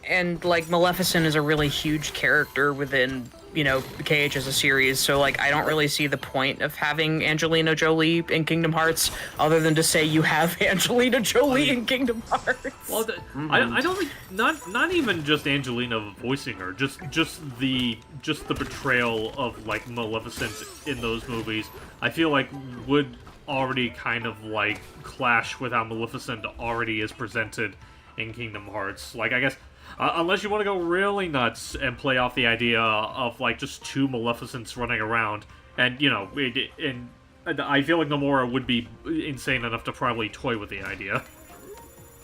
and like Maleficent is a really huge character within, KH as a series, so like I don't really see the point of having Angelina Jolie in Kingdom Hearts, other than to say you have Angelina Jolie in Kingdom Hearts. Well, I don't think not even just Angelina voicing her, just the portrayal of, like, Maleficent in those movies, I feel like would already kind of, like, clash with how Maleficent already is presented in Kingdom Hearts. Like, I guess, unless you want to go really nuts and play off the idea of, like, just two Maleficents running around, and, I feel like Nomura would be insane enough to probably toy with the idea.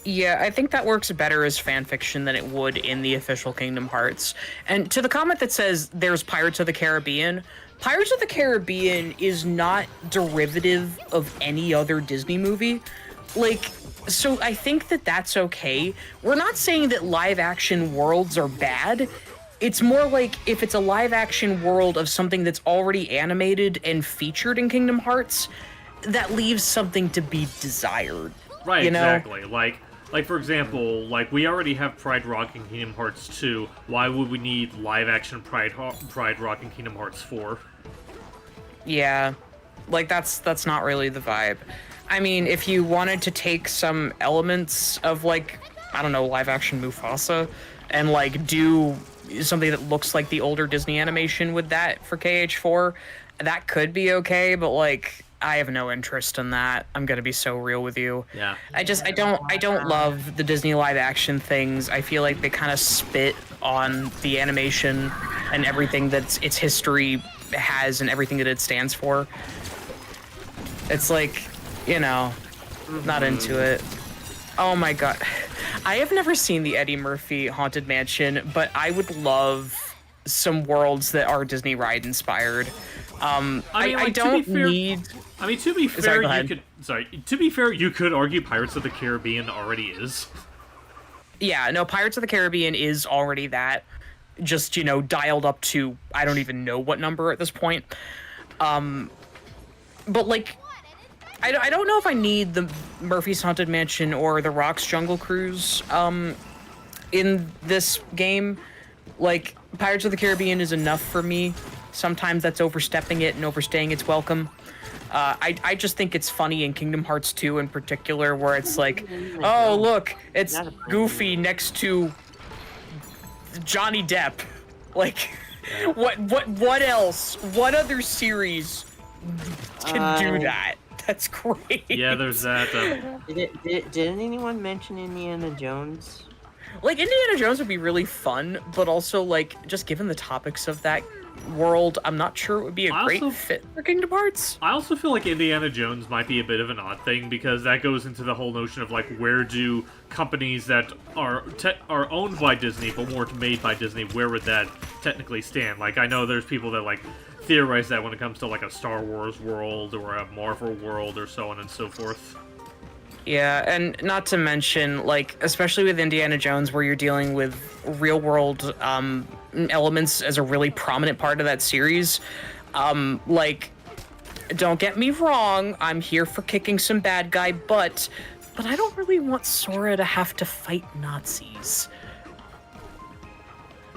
Yeah, I think that works better as fan fiction than it would in the official Kingdom Hearts. And to the comment that says there's Pirates of the Caribbean, Pirates of the Caribbean is not derivative of any other Disney movie. Like, so I think that that's okay. We're not saying that live action worlds are bad. It's more like if it's a live action world of something that's already animated and featured in Kingdom Hearts, that leaves something to be desired. Right, you know? exactly. Like, for example, like, we already have Pride Rock in Kingdom Hearts 2. Why would we need live-action Pride Rock in Kingdom Hearts 4? Yeah, like that's not really the vibe. I mean, if you wanted to take some elements of, like, I don't know, live-action Mufasa and, like, do something that looks like the older Disney animation with that for KH4, that could be okay, but, like, I have no interest in that. I'm gonna be so real with you. Yeah. I don't love the Disney live action things. I feel like they kind of spit on the animation and everything that its history has and everything that it stands for. It's like, you know, not into it. Oh my god. I have never seen the Eddie Murphy Haunted Mansion, but I would love some worlds that are Disney ride inspired. I don't need... I mean, to be fair, Sorry, go ahead. To be fair, you could argue Pirates of the Caribbean already is. Yeah, no, Pirates of the Caribbean is already that. Just, you know, dialed up to, I don't even know what number at this point. But, like, I don't know if I need the Murphy's Haunted Mansion or the Rock's Jungle Cruise, in this game. Like, Pirates of the Caribbean is enough for me. Sometimes that's overstepping it and overstaying its welcome. I just think it's funny in Kingdom Hearts 2 in particular, where it's like, oh, look, it's Goofy next to Johnny Depp. Like, what else? What other series can do that? That's great. Yeah, there's that. Did anyone mention Indiana Jones? Like, Indiana Jones would be really fun, but also, like, just given the topics of that world, I'm not sure it would be a great fit for Kingdom Hearts. I also feel like Indiana Jones might be a bit of an odd thing, because that goes into the whole notion of, like, where do companies that are owned by Disney but weren't made by Disney, where would that technically stand? Like, I know there's people that, like, theorize that when it comes to, like, a Star Wars world or a Marvel world or so on and so forth. Yeah, and not to mention, like, especially with Indiana Jones, where you're dealing with real-world elements as a really prominent part of that series, like, don't get me wrong, I'm here for kicking some bad guy butt, but I don't really want Sora to have to fight Nazis.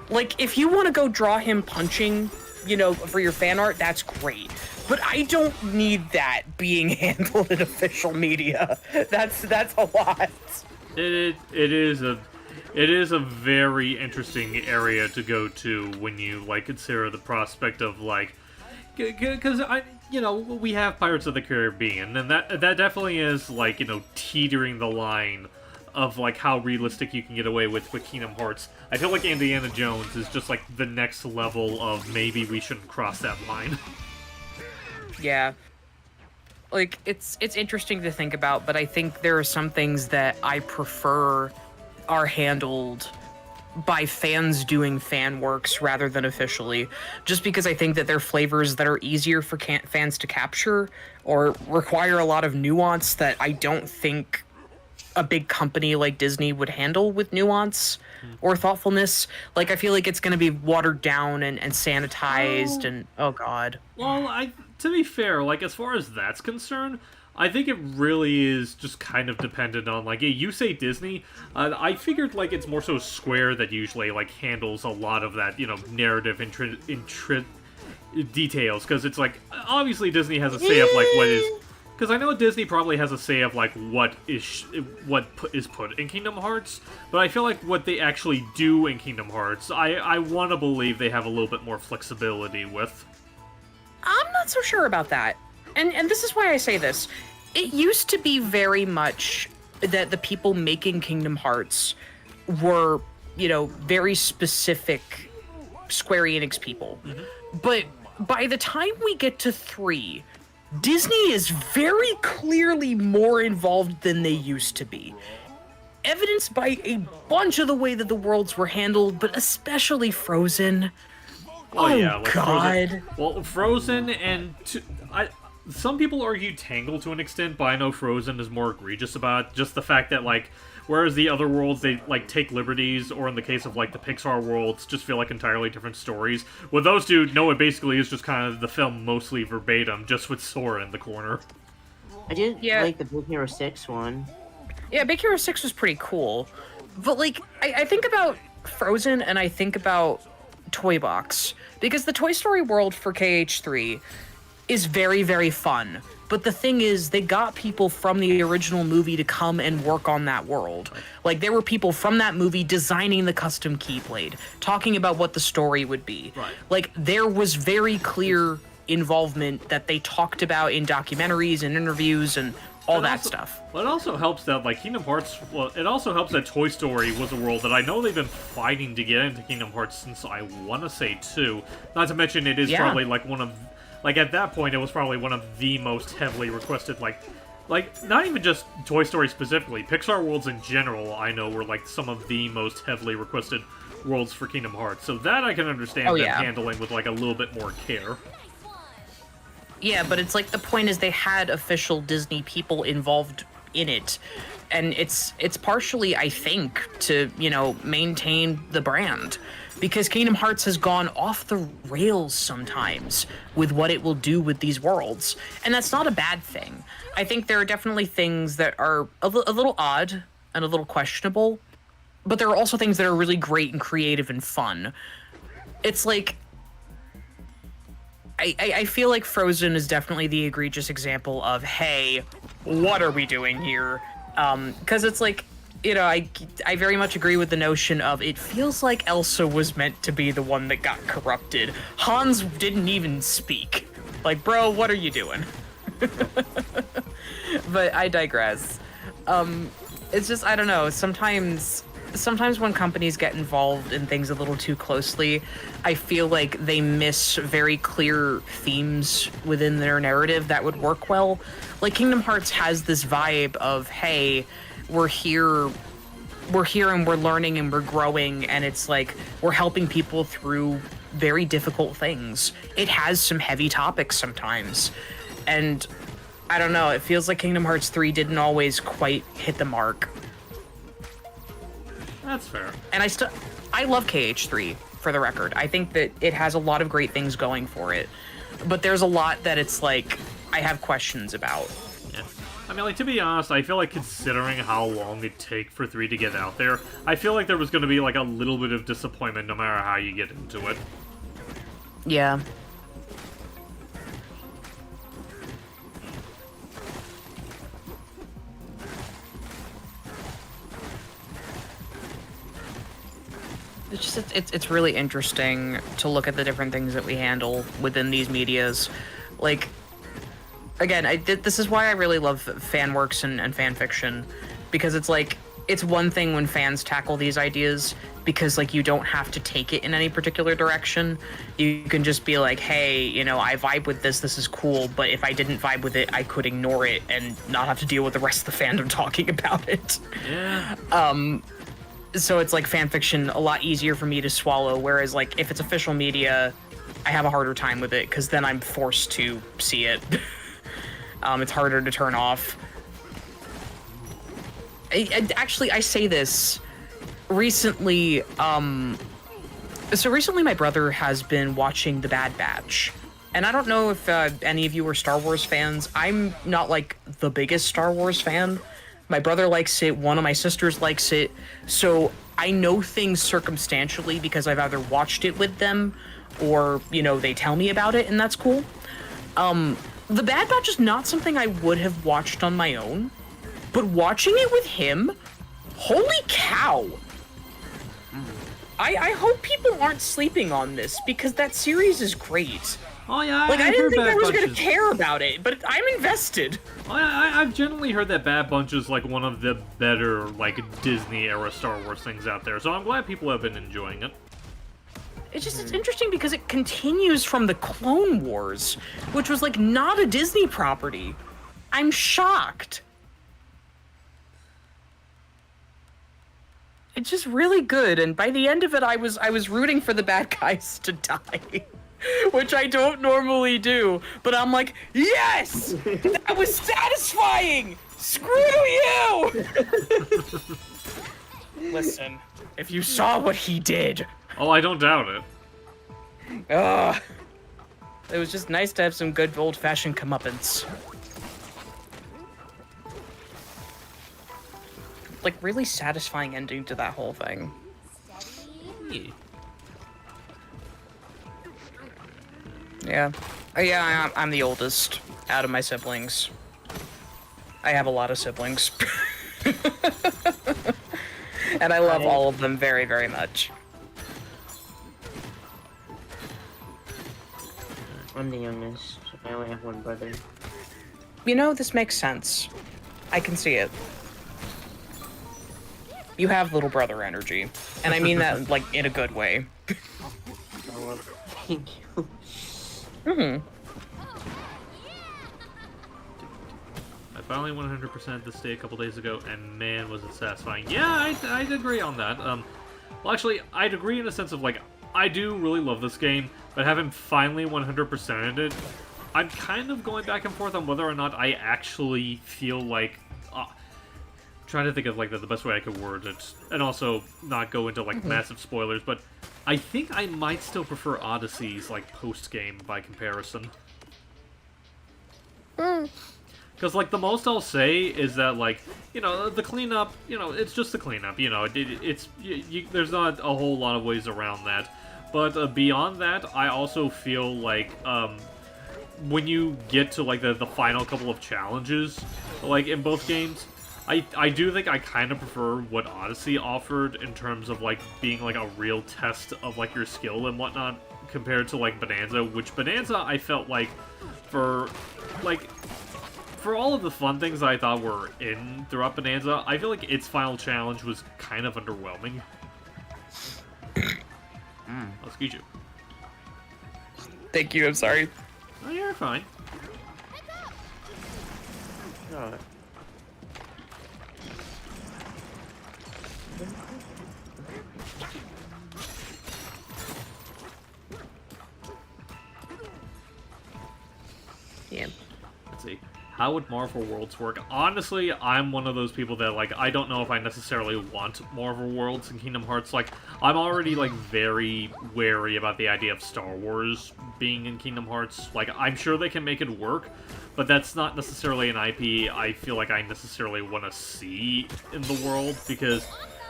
Like, if you want to go draw him punching, you know, for your fan art, that's great. But I don't need that being handled in official media. That's a lot. It is a very interesting area to go to when you, like, consider the prospect of, like, because we have Pirates of the Caribbean, and that definitely is, like, you know, teetering the line of, like, how realistic you can get away with Kingdom Hearts. I feel like Indiana Jones is just, like, the next level of maybe we shouldn't cross that line. Yeah. Like, it's interesting to think about, but I think there are some things that I prefer are handled by fans doing fan works rather than officially, just because I think that they're flavors that are easier for fans to capture or require a lot of nuance that I don't think a big company like Disney would handle with nuance or thoughtfulness. Like, I feel like it's going to be watered down and sanitized and, oh god. Well, to be fair, like, as far as that's concerned, I think it really is just kind of dependent on, like, you say Disney, I figured, like, it's more so Square that usually, like, handles a lot of that, you know, narrative details, because it's, like, obviously Disney has a say of, like, what is... Because I know Disney probably has a say of, like, what is put in Kingdom Hearts, but I feel like what they actually do in Kingdom Hearts, I want to believe they have a little bit more flexibility with. I'm not so sure about that. And this is why I say this. It used to be very much that the people making Kingdom Hearts were, you know, very specific Square Enix people. Mm-hmm. But by the time we get to 3, Disney is very clearly more involved than they used to be. evidenced by a bunch of the way that the worlds were handled, but especially Frozen. Oh yeah, like God. Frozen. Well, Frozen and some people argue Tangled to an extent, but I know Frozen is more egregious about just the fact that like, whereas the other worlds they like take liberties, or in the case of like the Pixar worlds, just feel like entirely different stories. With those two, no, it basically is just kind of the film mostly verbatim, just with Sora in the corner. I did Yeah. like the Big Hero 6 one. Yeah, Big Hero 6 was pretty cool. But, like, I think about Frozen and I think about Toy Box. Because the Toy Story world for KH3 is very, very fun. But the thing is, they got people from the original movie to come and work on that world. Like, there were people from that movie designing the custom Keyblade, talking about what the story would be. Right. Like, there was very clear involvement that they talked about in documentaries and interviews and all that stuff. Well, it also helps that, like, Kingdom Hearts... Well, it also helps that Toy Story was a world that I know they've been fighting to get into Kingdom Hearts since, I want to say, 2. Not to mention it is probably, like, one of... Like, at that point, it was probably one of the most heavily requested, like, not even just Toy Story specifically. Pixar worlds in general, I know, were, like, some of the most heavily requested worlds for Kingdom Hearts. So that I can understand them handling with, like, a little bit more care. Yeah, but it's like the point is they had official Disney people involved in it. And it's partially, I think, to, you know, maintain the brand. Because Kingdom Hearts has gone off the rails sometimes with what it will do with these worlds. And that's not a bad thing. I think there are definitely things that are a little odd and a little questionable. But there are also things that are really great and creative and fun. It's like... I feel like Frozen is definitely the egregious example of, hey, what are we doing here? Because it's like, you know, I very much agree with the notion of it feels like Elsa was meant to be the one that got corrupted. Hans didn't even speak. Like, bro, what are you doing? But I digress. It's just, I don't know, sometimes when companies get involved in things a little too closely, I feel like they miss very clear themes within their narrative that would work well. Like, Kingdom Hearts has this vibe of, hey, we're here and we're learning and we're growing, and it's like we're helping people through very difficult things. It has some heavy topics sometimes, and I don't know, it feels like Kingdom Hearts 3 didn't always quite hit the mark. That's fair. And I love KH3, for the record. I think that it has a lot of great things going for it. But there's a lot that it's like, I have questions about. Yeah. I mean, like, to be honest, I feel like considering how long it take for 3 to get out there, I feel like there was going to be, like, a little bit of disappointment no matter how you get into it. Yeah. It's just, it's really interesting to look at the different things that we handle within these medias. Like, again, this is why I really love fan works and fan fiction, because it's like, it's one thing when fans tackle these ideas, because like you don't have to take it in any particular direction. You can just be like, hey, you know, I vibe with this is cool, but if I didn't vibe with it, I could ignore it and not have to deal with the rest of the fandom talking about it. Yeah. So it's like fan fiction a lot easier for me to swallow, whereas like if it's official media, I have a harder time with it because then I'm forced to see it. It's harder to turn off. I say this recently. So recently my brother has been watching The Bad Batch. And I don't know if any of you are Star Wars fans. I'm not like the biggest Star Wars fan. My brother likes it, one of my sisters likes it, so I know things circumstantially because I've either watched it with them or, you know, they tell me about it, and that's cool. The Bad Batch is not something I would have watched on my own, but watching it with him, holy cow! I hope people aren't sleeping on this, because that series is great. Oh yeah, Like, I didn't think I was Batch gonna care about it, but I'm invested. I've generally heard that Bad Bunch is like one of the better like Disney era Star Wars things out there, so I'm glad people have been enjoying it. It's interesting because it continues from the Clone Wars, which was like not a Disney property. I'm shocked. It's just really good, and by the end of it, I was rooting for the bad guys to die, which I don't normally do. But I'm like, yes, that was satisfying. Screw you. Listen, if you saw what he did, Oh, I don't doubt it. it was just nice to have some good old-fashioned comeuppance. Like, really satisfying ending to that whole thing. Steady. Yeah. Yeah, I'm the oldest out of my siblings. I have a lot of siblings. And I love all of them very, very much. I'm the youngest. I only have one brother. You know, this makes sense. I can see it. You have little brother energy. And I mean that, like, in a good way. Oh, thank you. Mm-hmm. I finally 100% this day a couple days ago, and man, was it satisfying. Yeah, I'd agree on that. Well, actually, I'd agree in a sense of, like, I do really love this game, but having finally 100%ed it, I'm kind of going back and forth on whether or not I actually feel like... trying to think of, like, the best way I could word it, and also not go into, like, massive spoilers, but I think I might still prefer Odyssey's, like, post-game by comparison. Because, like, the most I'll say is that, like, you know, the cleanup, you know, it's just the cleanup, you know, there's not a whole lot of ways around that. But beyond that, I also feel like, when you get to, like, the final couple of challenges, like, in both games, I do think I kind of prefer what Odyssey offered in terms of, like, being, like, a real test of, like, your skill and whatnot, compared to, like, Bananza, which Bananza, I felt like, for all of the fun things I thought were in throughout Bananza, I feel like its final challenge was kind of underwhelming. Excuse you. Thank you, I'm sorry. Oh, you're fine. Oh. Yeah. Let's see. How would Marvel Worlds work? Honestly, I'm one of those people that, like, I don't know if I necessarily want Marvel Worlds in Kingdom Hearts. Like, I'm already, like, very wary about the idea of Star Wars being in Kingdom Hearts. Like, I'm sure they can make it work, but that's not necessarily an IP I feel like I necessarily want to see in the world, because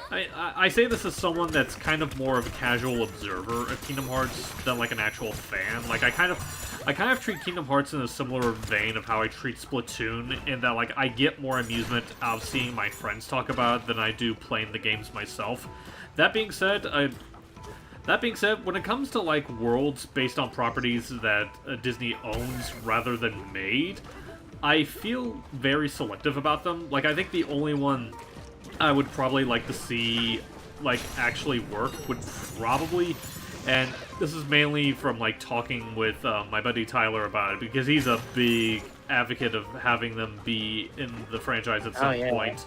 I say this as someone that's kind of more of a casual observer of Kingdom Hearts than, like, an actual fan. Like, I kind of treat Kingdom Hearts in a similar vein of how I treat Splatoon, in that, like, I get more amusement out of seeing my friends talk about it than I do playing the games myself. That being said, when it comes to, like, worlds based on properties that Disney owns rather than made, I feel very selective about them. Like, I think the only one I would probably like to see, like, actually work would probably... And this is mainly from, like, talking with my buddy Tyler about it, because he's a big advocate of having them be in the franchise at some point.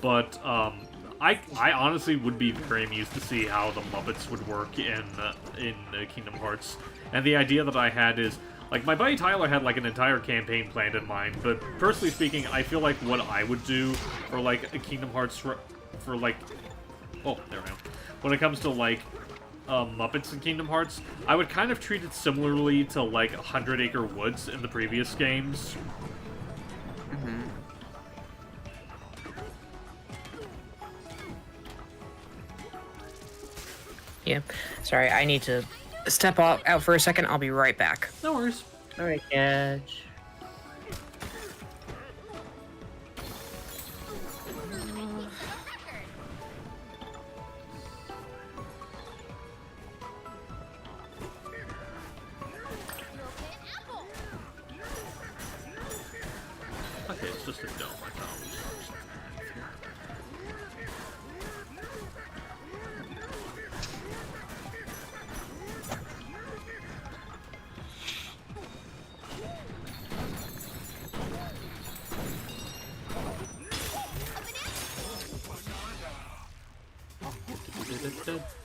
But I honestly would be very amused to see how the Muppets would work in Kingdom Hearts. And the idea that I had is, like, my buddy Tyler had, like, an entire campaign planned in mind, but personally speaking, I feel like what I would do for, like, a Kingdom Hearts for like... Oh, there we go. When it comes to, like, Muppets in Kingdom Hearts, I would kind of treat it similarly to, like, 100 Acre Woods in the previous games. Yeah. Sorry, I need to step out for a second. I'll be right back. No worries. Alright, catch. Okay, it's just a dome, I thought.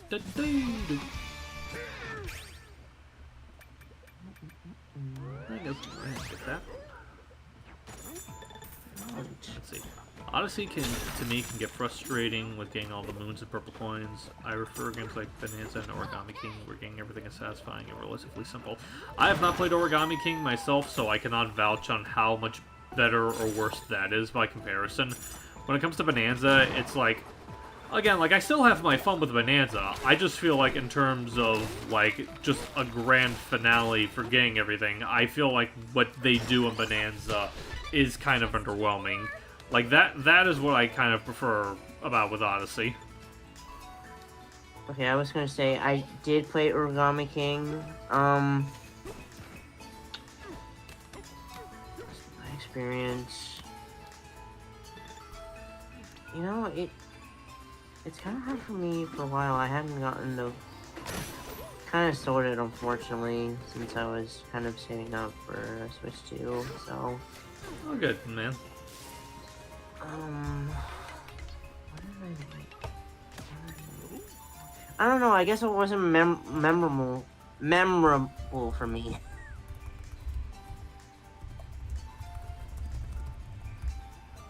I guess we're gonna get that. Let's see. Odyssey to me, can get frustrating with getting all the moons and purple coins. I refer games like Bananza and Origami King, where getting everything is satisfying and relatively simple. I have not played Origami King myself, so I cannot vouch on how much better or worse that is by comparison. When it comes to Bananza, it's like, again, like, I still have my fun with Bananza. I just feel like in terms of, like, just a grand finale for getting everything, I feel like what they do in Bananza is kind of underwhelming. Like, that is what I kind of prefer about with Odyssey. Okay, I was gonna say, I did play Origami King. My experience... You know, it's kind of hard for me for a while. I hadn't gotten the... kind of sorted, unfortunately, since I was kind of saving up for a Switch 2, so... Oh, good, man. What did I like? I don't know, I guess it wasn't memorable for me.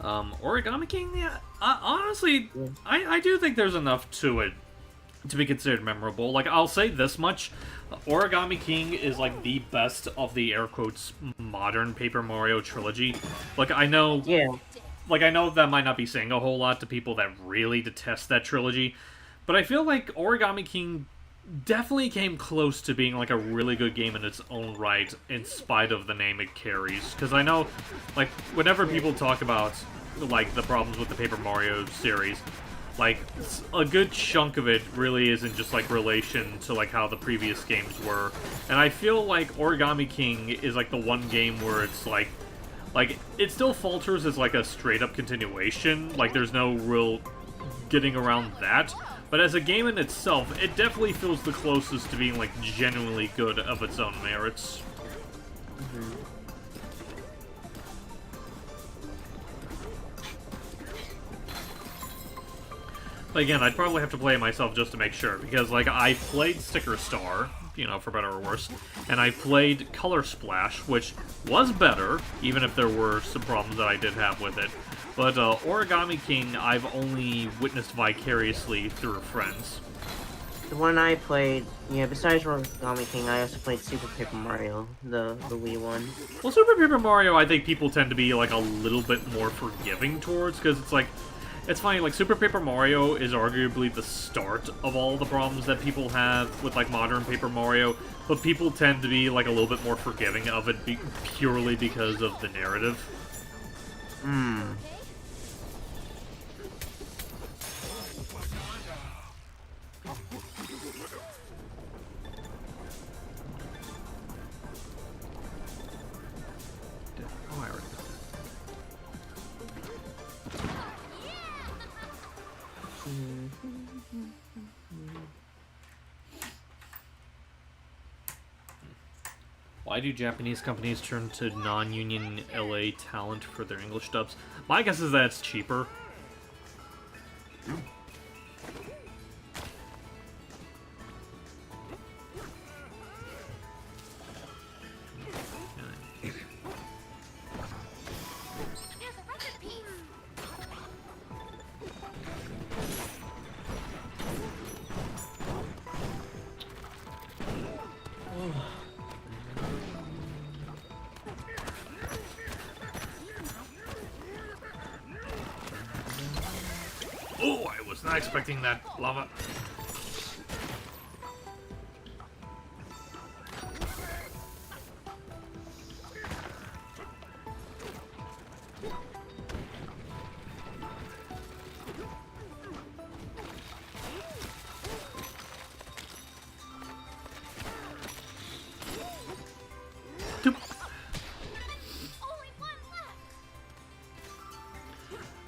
Origami King, yeah, honestly, yeah. I do think there's enough to it to be considered memorable. Like, I'll say this much, Origami King is, like, the best of the, air quotes, modern Paper Mario trilogy. Like, I know... Yeah. Like, I know that might not be saying a whole lot to people that really detest that trilogy, but I feel like Origami King definitely came close to being, like, a really good game in its own right, in spite of the name it carries. Because I know, like, whenever people talk about, like, the problems with the Paper Mario series, like, a good chunk of it really isn't just, like, relation to, like, how the previous games were. And I feel like Origami King is, like, the one game where it's, like, it still falters as, like, a straight-up continuation. Like, there's no real getting around that. But as a game in itself, it definitely feels the closest to being, like, genuinely good of its own merits. Mm-hmm. But again, I'd probably have to play it myself just to make sure, because, like, I played Sticker Star, you know, for better or worse, and I played Color Splash, which was better, even if there were some problems that I did have with it. But Origami King, I've only witnessed vicariously through friends. The one I played, yeah, besides Origami King, I also played Super Paper Mario, the Wii one. Well, Super Paper Mario, I think people tend to be, like, a little bit more forgiving towards, because it's like, it's funny, like, Super Paper Mario is arguably the start of all the problems that people have with, like, modern Paper Mario, but people tend to be, like, a little bit more forgiving of it purely because of the narrative. Why do Japanese companies turn to non-union LA talent for their English dubs? My guess is that it's cheaper. Oh, I was not expecting that lava.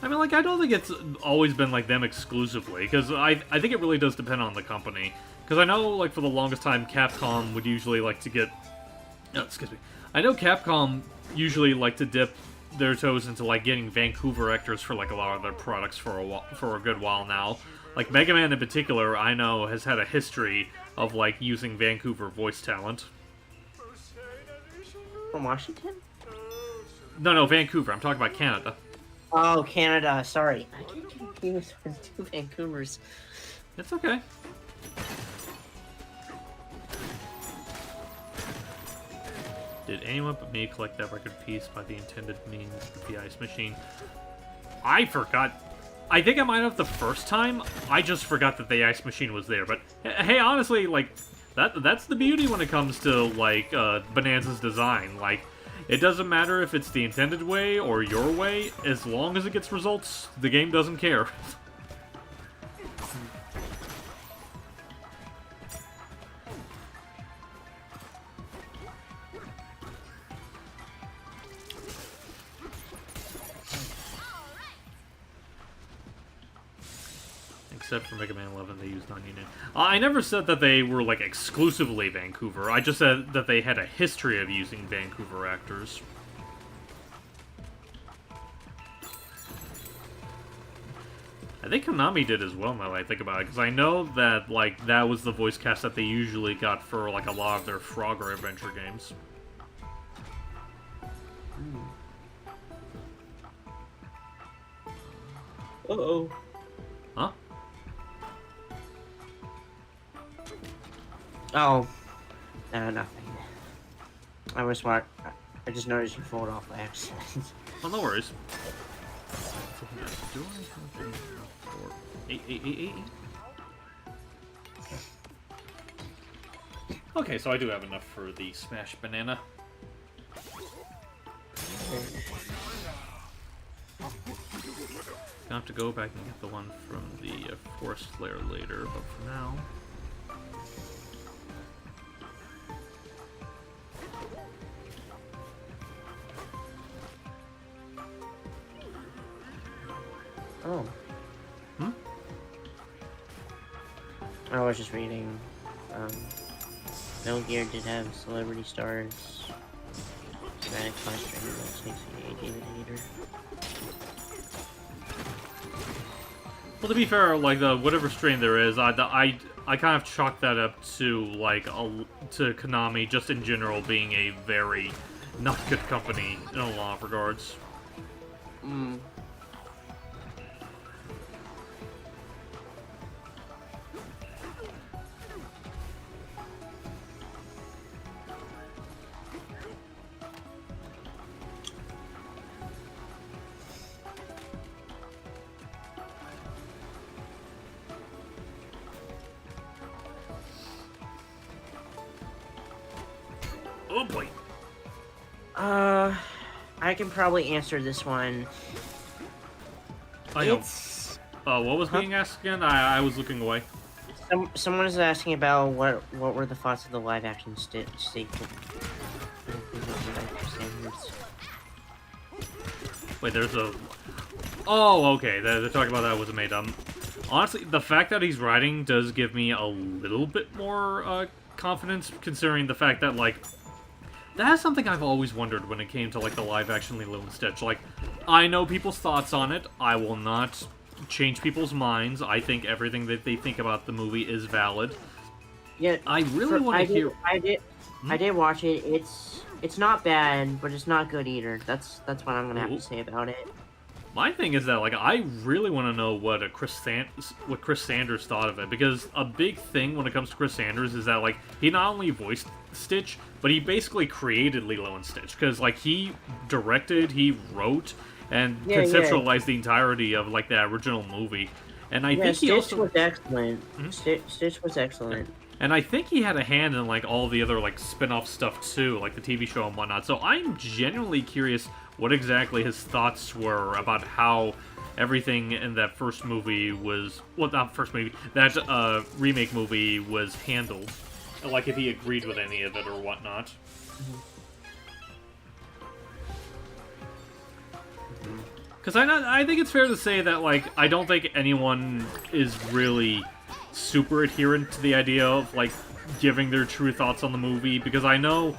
I mean, like, I don't think it's always been, like, them exclusively, because I think it really does depend on the company. Because I know, like, for the longest time, Capcom would usually like to get... Oh, excuse me. I know Capcom usually like to dip their toes into, like, getting Vancouver actors for, like, a lot of their products for a good while now. Like, Mega Man in particular, I know, has had a history of, like, using Vancouver voice talent. From Washington? No, Vancouver. I'm talking about Canada. Oh, Canada. Sorry. I get confused with two Vancouvers. It's okay. Did anyone but me collect that record piece by the intended means of the ice machine? I forgot. I think I might have the first time. I just forgot that the ice machine was there. But hey, honestly, like that's the beauty when it comes to like Bananza's design. Like, it doesn't matter if it's the intended way or your way. As long as it gets results, the game doesn't care. Except for Mega Man 11, they used non-union. I never said that they were, like, exclusively Vancouver. I just said that they had a history of using Vancouver actors. I think Konami did as well, now that I think about it, because I know that, like, that was the voice cast that they usually got for, like, a lot of their Frogger adventure games. Uh-oh. Huh? Oh. No, nothing. I was smart. I just noticed you fold off by accident. Oh, no worries. Do I have eight? Okay, so I do have enough for the Smash Banana. Gonna have to go back and get the one from the Forest Lair later, but for now... Oh. Hmm? I was just reading. Metal Gear did have celebrity stars. Dramatic Flash Dragon, David Hayter. Well, to be fair, like, the whatever strain there is, I kind of chalk that up to, like, to Konami, just in general, being a very not good company in a lot of regards. Mm. Oh boy. I can probably answer this one. I know. It's What was being asked again? I was looking away. someone is asking about what were the thoughts of the live action sequel. Wait, there's a... Oh, okay. They're talking about that was made. Honestly, the fact that he's writing does give me a little bit more confidence, considering the fact that, like, that's something I've always wondered when it came to, like, the live-action Lilo and Stitch. Like, I know people's thoughts on it. I will not change people's minds. I think everything that they think about the movie is valid. Yeah, I really want to hear... I did watch it. It's not bad, but it's not good either. That's what I'm gonna have to say about it. My thing is that, like, I really want to know what Chris Sanders thought of it, because a big thing when it comes to Chris Sanders is that, like, he not only voiced Stitch, but he basically created Lilo and Stitch, because, like, he directed, he wrote, and conceptualized the entirety of, like, the original movie. And I think he Stitch was excellent. Stitch was excellent. And I think he had a hand in, like, all the other, like, spin-off stuff, too, like the TV show and whatnot. So I'm genuinely curious what exactly his thoughts were about how everything in that first movie was... Well, not first movie. That remake movie was handled. Like, if he agreed with any of it or whatnot. Because I think it's fair to say that, like, I don't think anyone is really super adherent to the idea of, like, giving their true thoughts on the movie, because I know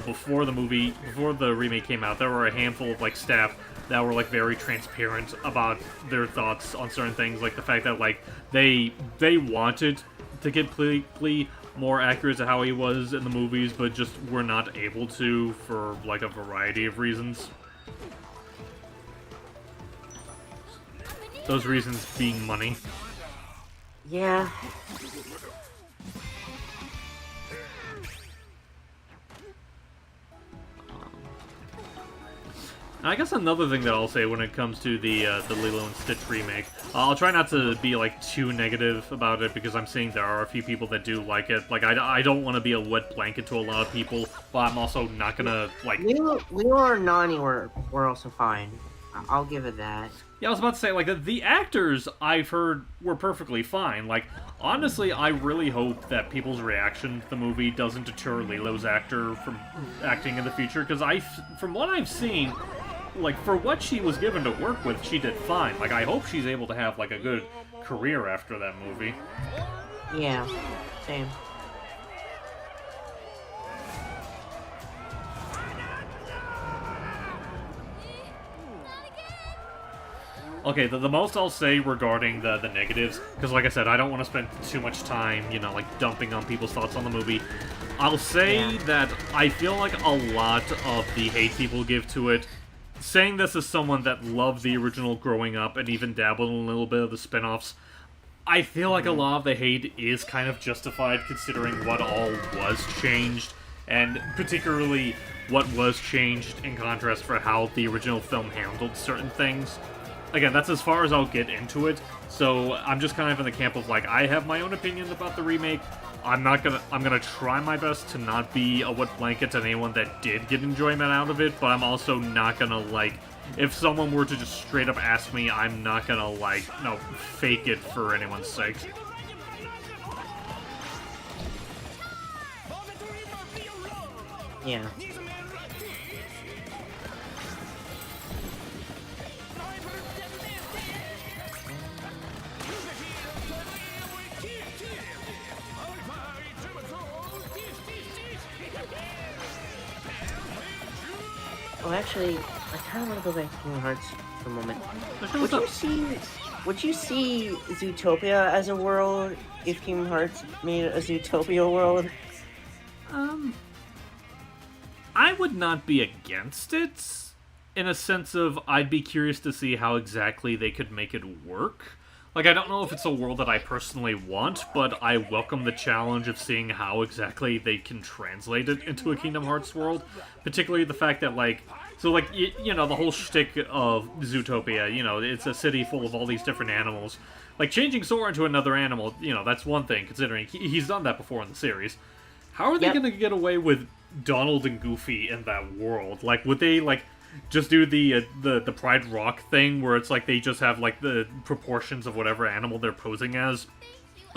before the remake came out, there were a handful of like staff that were like very transparent about their thoughts on certain things, like the fact that like they wanted to get completely more accurate to how he was in the movies, but just were not able to for like a variety of reasons. Those reasons being money. Yeah. And I guess another thing that I'll say when it comes to the Lilo and Stitch remake, I'll try not to be like too negative about it because I'm seeing there are a few people that do like it. Like I don't want to be a wet blanket to a lot of people, but I'm also not gonna like. Lilo and Nani were also fine. I'll give it that. Yeah, I was about to say, like, the actors I've heard were perfectly fine. Like, honestly, I really hope that people's reaction to the movie doesn't deter Lilo's actor from acting in the future, because from what I've seen, like, for what she was given to work with, she did fine. Like, I hope she's able to have, like, a good career after that movie. Yeah, same. Okay, the most I'll say regarding the negatives, because like I said, I don't want to spend too much time, you know, like dumping on people's thoughts on the movie. I'll say that I feel like a lot of the hate people give to it, saying this as someone that loved the original growing up and even dabbled in a little bit of the spin-offs, I feel like a lot of the hate is kind of justified considering what all was changed, and particularly what was changed in contrast for how the original film handled certain things. Again, that's as far as I'll get into it, so I'm just kind of in the camp of, like, I have my own opinions about the remake. I'm gonna try my best to not be a wet blanket to anyone that did get enjoyment out of it, but I'm also not gonna, like, if someone were to just straight up ask me, I'm not gonna, like, no, fake it for anyone's sake. Yeah. Oh, actually, I kind of want to go back to Kingdom Hearts for a moment. Would you see Zootopia as a world if Kingdom Hearts made a Zootopia world? I would not be against it, in a sense of I'd be curious to see how exactly they could make it work. Like, I don't know if it's a world that I personally want, but I welcome the challenge of seeing how exactly they can translate it into a Kingdom Hearts world. Particularly the fact that, like, so, like, you know, the whole shtick of Zootopia, you know, it's a city full of all these different animals. Like, changing Sora into another animal, you know, that's one thing, considering he's done that before in the series. How are they going to get away with Donald and Goofy in that world? Like, would they, like, just do the Pride Rock thing where it's like they just have like the proportions of whatever animal they're posing as,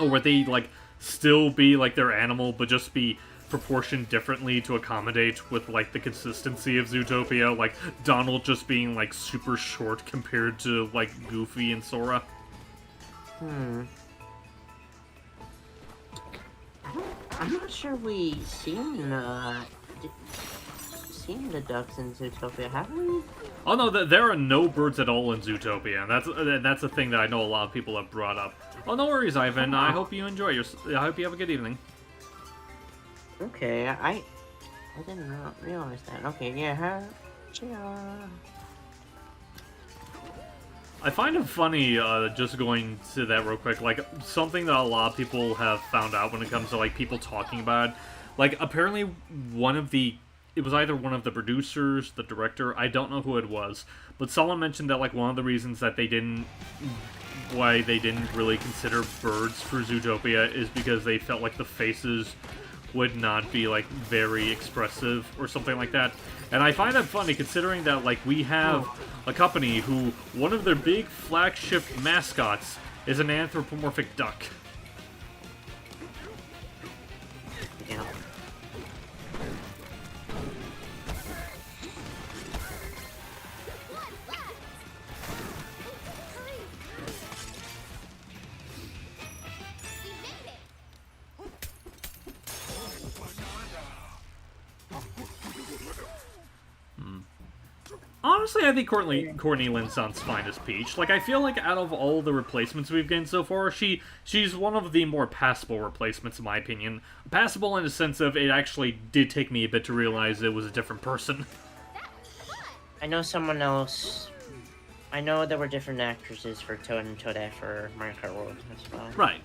or would they like still be like their animal but just be proportioned differently to accommodate with like the consistency of Zootopia, like Donald just being like super short compared to like Goofy and Sora? I'm not sure we seen the ducks in Zootopia, have we? Oh no, there are no birds at all in Zootopia, and that's a thing that I know a lot of people have brought up. Oh, no worries, Ivan. I hope you enjoy I hope you have a good evening. Okay, I didn't realize that. Okay, yeah. I find it funny, just going to that real quick, like, something that a lot of people have found out when it comes to, like, people talking about it. Like, apparently it was either one of the producers, the director, I don't know who it was, but someone mentioned that, like, one of the reasons that why they didn't really consider birds for Zootopia is because they felt like the faces would not be, like, very expressive or something like that. And I find that funny, considering that, like, we have a company who, one of their big flagship mascots is an anthropomorphic duck. Yeah. honestly, I think Courtney Lynn sounds fine as Peach. Like, I feel like out of all the replacements we've gained so far, she's one of the more passable replacements, in my opinion. Passable in the sense of it actually did take me a bit to realize it was a different person. I know someone else. I know there were different actresses for Toad and Toadette for Mario Kart World as well. Right.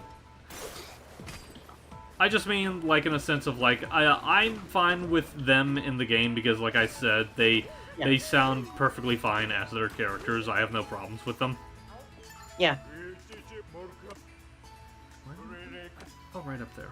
I just mean, like, in a sense of, like, I'm fine with them in the game because, like I said, they sound perfectly fine as their characters. I have no problems with them. Yeah. Oh, right up there.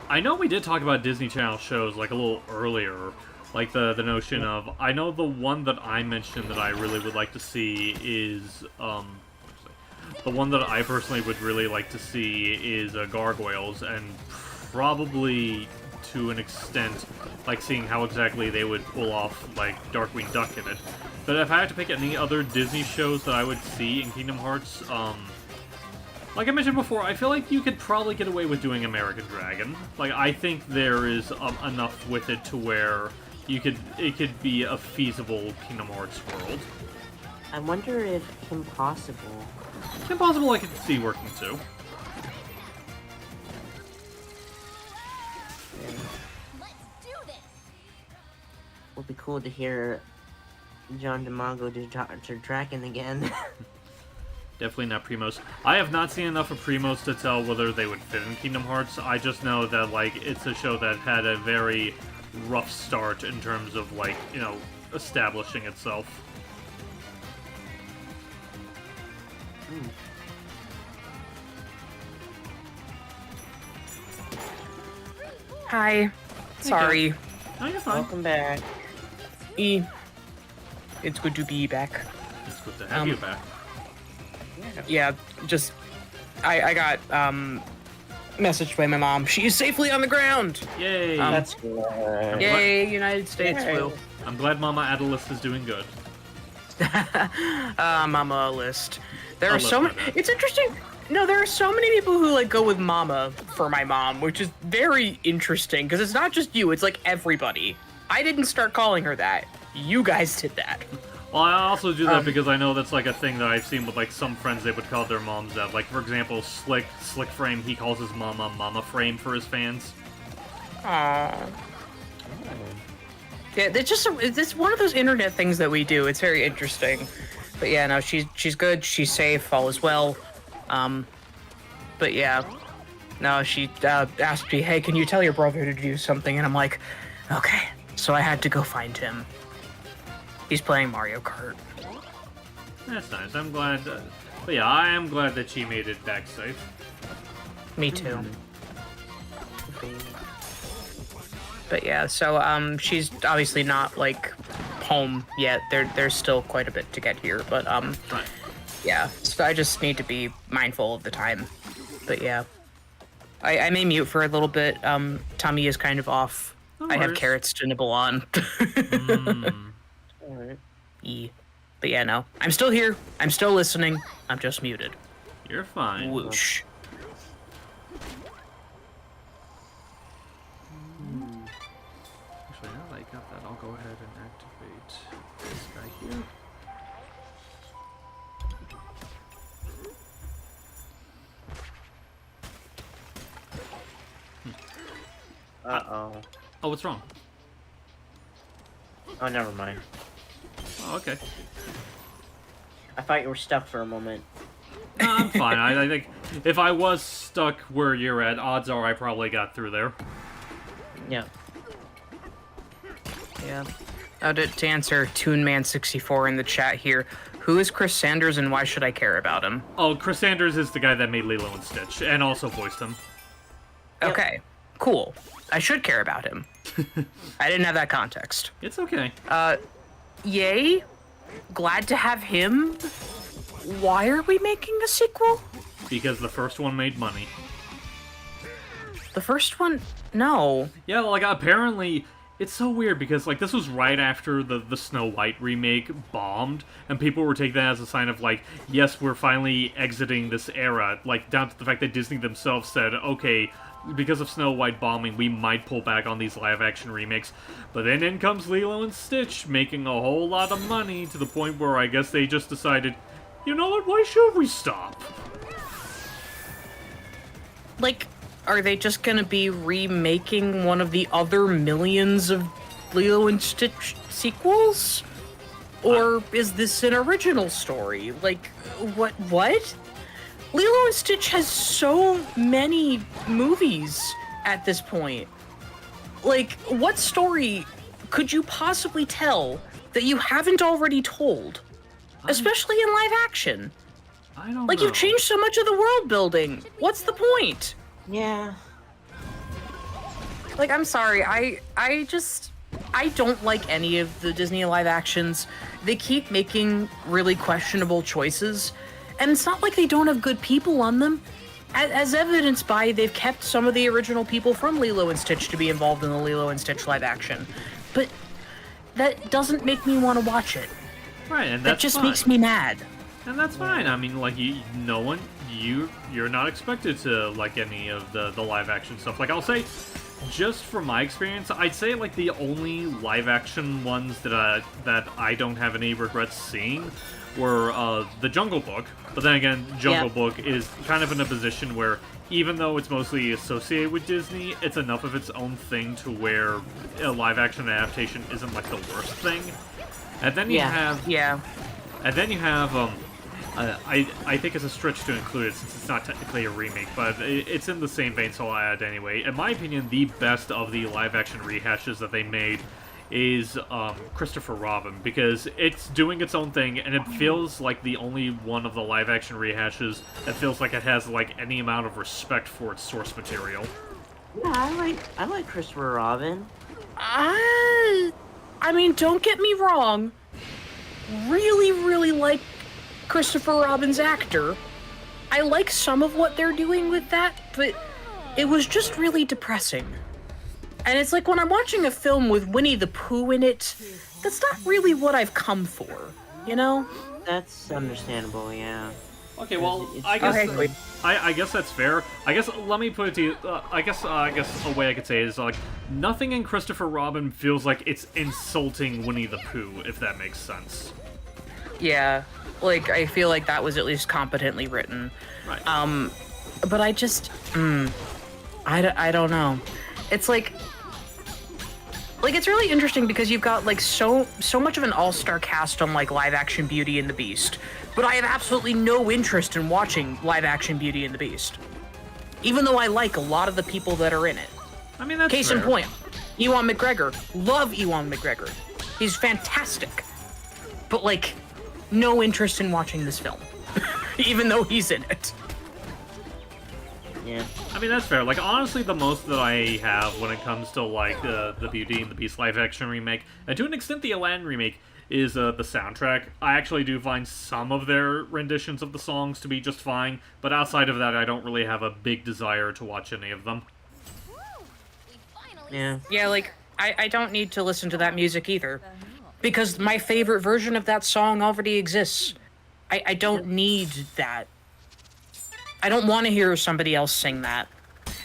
I know we did talk about Disney Channel shows, like, a little earlier. Like, the notion of... I know the one that I mentioned that I really would like to see is, the one that I personally would really like to see is Gargoyles, and probably, to an extent, like, seeing how exactly they would pull off, like, Darkwing Duck in it. But if I had to pick any other Disney shows that I would see in Kingdom Hearts, like I mentioned before, I feel like you could probably get away with doing American Dragon. Like, I think there is enough with it to where it could be a feasible Kingdom Hearts world. I wonder if Kim Possible. Kim Possible I could see working too. Let's do this. Would be cool to hear John DeMago do Dr. Dragon again. Definitely not Primos. I have not seen enough of Primos to tell whether they would fit in Kingdom Hearts. I just know that, like, it's a show that had a very rough start in terms of, like, you know, establishing itself. Hi. Sorry. Oh, you're fine. Welcome back. It's good to be back. It's good to have you back. Yeah, just... I got, messaged by my mom. She is safely on the ground! Yay! That's good. Yay, United States Yay. will. I'm glad Mama Adelis is doing good. Mama list. There I'll are so let many... my bad. It's interesting... No, there are so many people who, like, go with Mama for my mom, which is very interesting, because it's not just you, it's, like, everybody. I didn't start calling her that. You guys did that. Well, I also do that because I know that's, like, a thing that I've seen with, like, some friends they would call their moms that. Like, for example, Slick Frame, he calls his Mama Frame for his fans. Aww. Yeah, it's one of those internet things that we do. It's very interesting. But yeah, no, she's good, she's safe, all is well. But yeah, no, she asked me, hey, can you tell your brother to do something? And I'm like, okay. So I had to go find him. He's playing Mario Kart. That's nice. I'm glad. But yeah, I am glad that she made it back safe. Me too. But yeah, so she's obviously not like home yet. There's still quite a bit to get here, but Right. yeah. So I just need to be mindful of the time. But yeah, I may mute for a little bit. Tummy is kind of off. No I have worries. carrots to nibble on. Alright. But yeah, no, I'm still here. I'm still listening. I'm just muted. You're fine. Whoosh. Actually, now that I got that, I'll go ahead and activate this guy here. Uh-oh. Oh, what's wrong? Oh, never mind. Oh, okay. I thought you were stuck for a moment. No, I'm fine. I think if I was stuck where you're at, odds are I probably got through there. Yeah. Yeah. To answer ToonMan64 in the chat here, who is Chris Sanders and why should I care about him? Oh, Chris Sanders is the guy that made Lilo and Stitch, and also voiced him. Yep. Okay, cool. I should care about him. I didn't have that context. It's okay. Yay. Glad to have him. Why are we making a sequel? Because the first one made money. The first one? No. Yeah, like, apparently, It's so weird because, like, this was right after the Snow White remake bombed, and people were taking that as a sign of, like, yes, we're finally exiting this era. Like, down to the fact that Disney themselves said, okay, because of Snow White bombing, we might pull back on these live-action remakes. But then in comes Lilo and Stitch, making a whole lot of money, to the point where I guess they just decided, you know what, why should we stop? Like, are they just gonna be remaking one of the other millions of Lilo and Stitch sequels? Or is this an original story? Like, what? Lilo and Stitch has so many movies at this point. Like, what story could you possibly tell that you haven't already told? Especially in live action. I don't Like, know. you've changed so much of the world building. What's the point? Yeah. Like, I'm sorry, I don't like any of the Disney live actions. They keep making really questionable choices, and it's not like they don't have good people on them. As evidenced by, they've kept some of the original people from Lilo and Stitch to be involved in the Lilo and Stitch live action. But that doesn't make me want to watch it. Right, and That that's just fine. makes me mad. And that's fine. I mean, like, you're not expected to like any of the live action stuff. Like, I'll say, just from my experience, I'd say like the only live action ones that I don't have any regrets seeing were the Jungle Book. But then again, Jungle Book is kind of in a position where, even though it's mostly associated with Disney, it's enough of its own thing to where a live action adaptation isn't like the worst thing. And then you have And then you have, I think it's a stretch to include it since it's not technically a remake, but it's in the same vein, so I'll add anyway. In my opinion, the best of the live-action rehashes that they made is Christopher Robin, because it's doing its own thing, and it feels like the only one of the live-action rehashes that feels like it has like any amount of respect for its source material. Yeah, I like Christopher Robin. I mean, don't get me wrong. Really like Christopher Robin's actor. I like some of what they're doing with that, but it was just really depressing. And it's like when I'm watching a film with Winnie the Pooh in it, that's not really what I've come for, you know? That's understandable, yeah. Okay, well, It's- I guess Okay. I guess that's fair. I guess let me put it to you. I guess a way I could say it is like nothing in Christopher Robin feels like it's insulting Winnie the Pooh, if that makes sense. Yeah, like, I feel like that was at least competently written. Right. But I just, I don't know. It's like, it's really interesting because you've got, like, so much of an all-star cast on, like, live-action Beauty and the Beast. But I have absolutely no interest in watching live-action Beauty and the Beast. Even though I like a lot of the people that are in it. I mean, that's Case in fair. point, Ewan McGregor. Love Ewan McGregor. He's fantastic. But, like, no interest in watching this film. Even though he's in it. Yeah. I mean, that's fair. Like, honestly, the most that I have when it comes to, like, the Beauty and the Beast live-action remake, and to an extent the Aladdin remake, is the soundtrack. I actually do find some of their renditions of the songs to be just fine, but outside of that, I don't really have a big desire to watch any of them. We finally Yeah. Yeah, like, I don't need to listen to that music either. Because my favorite version of that song already exists. I don't need that. I don't want to hear somebody else sing that.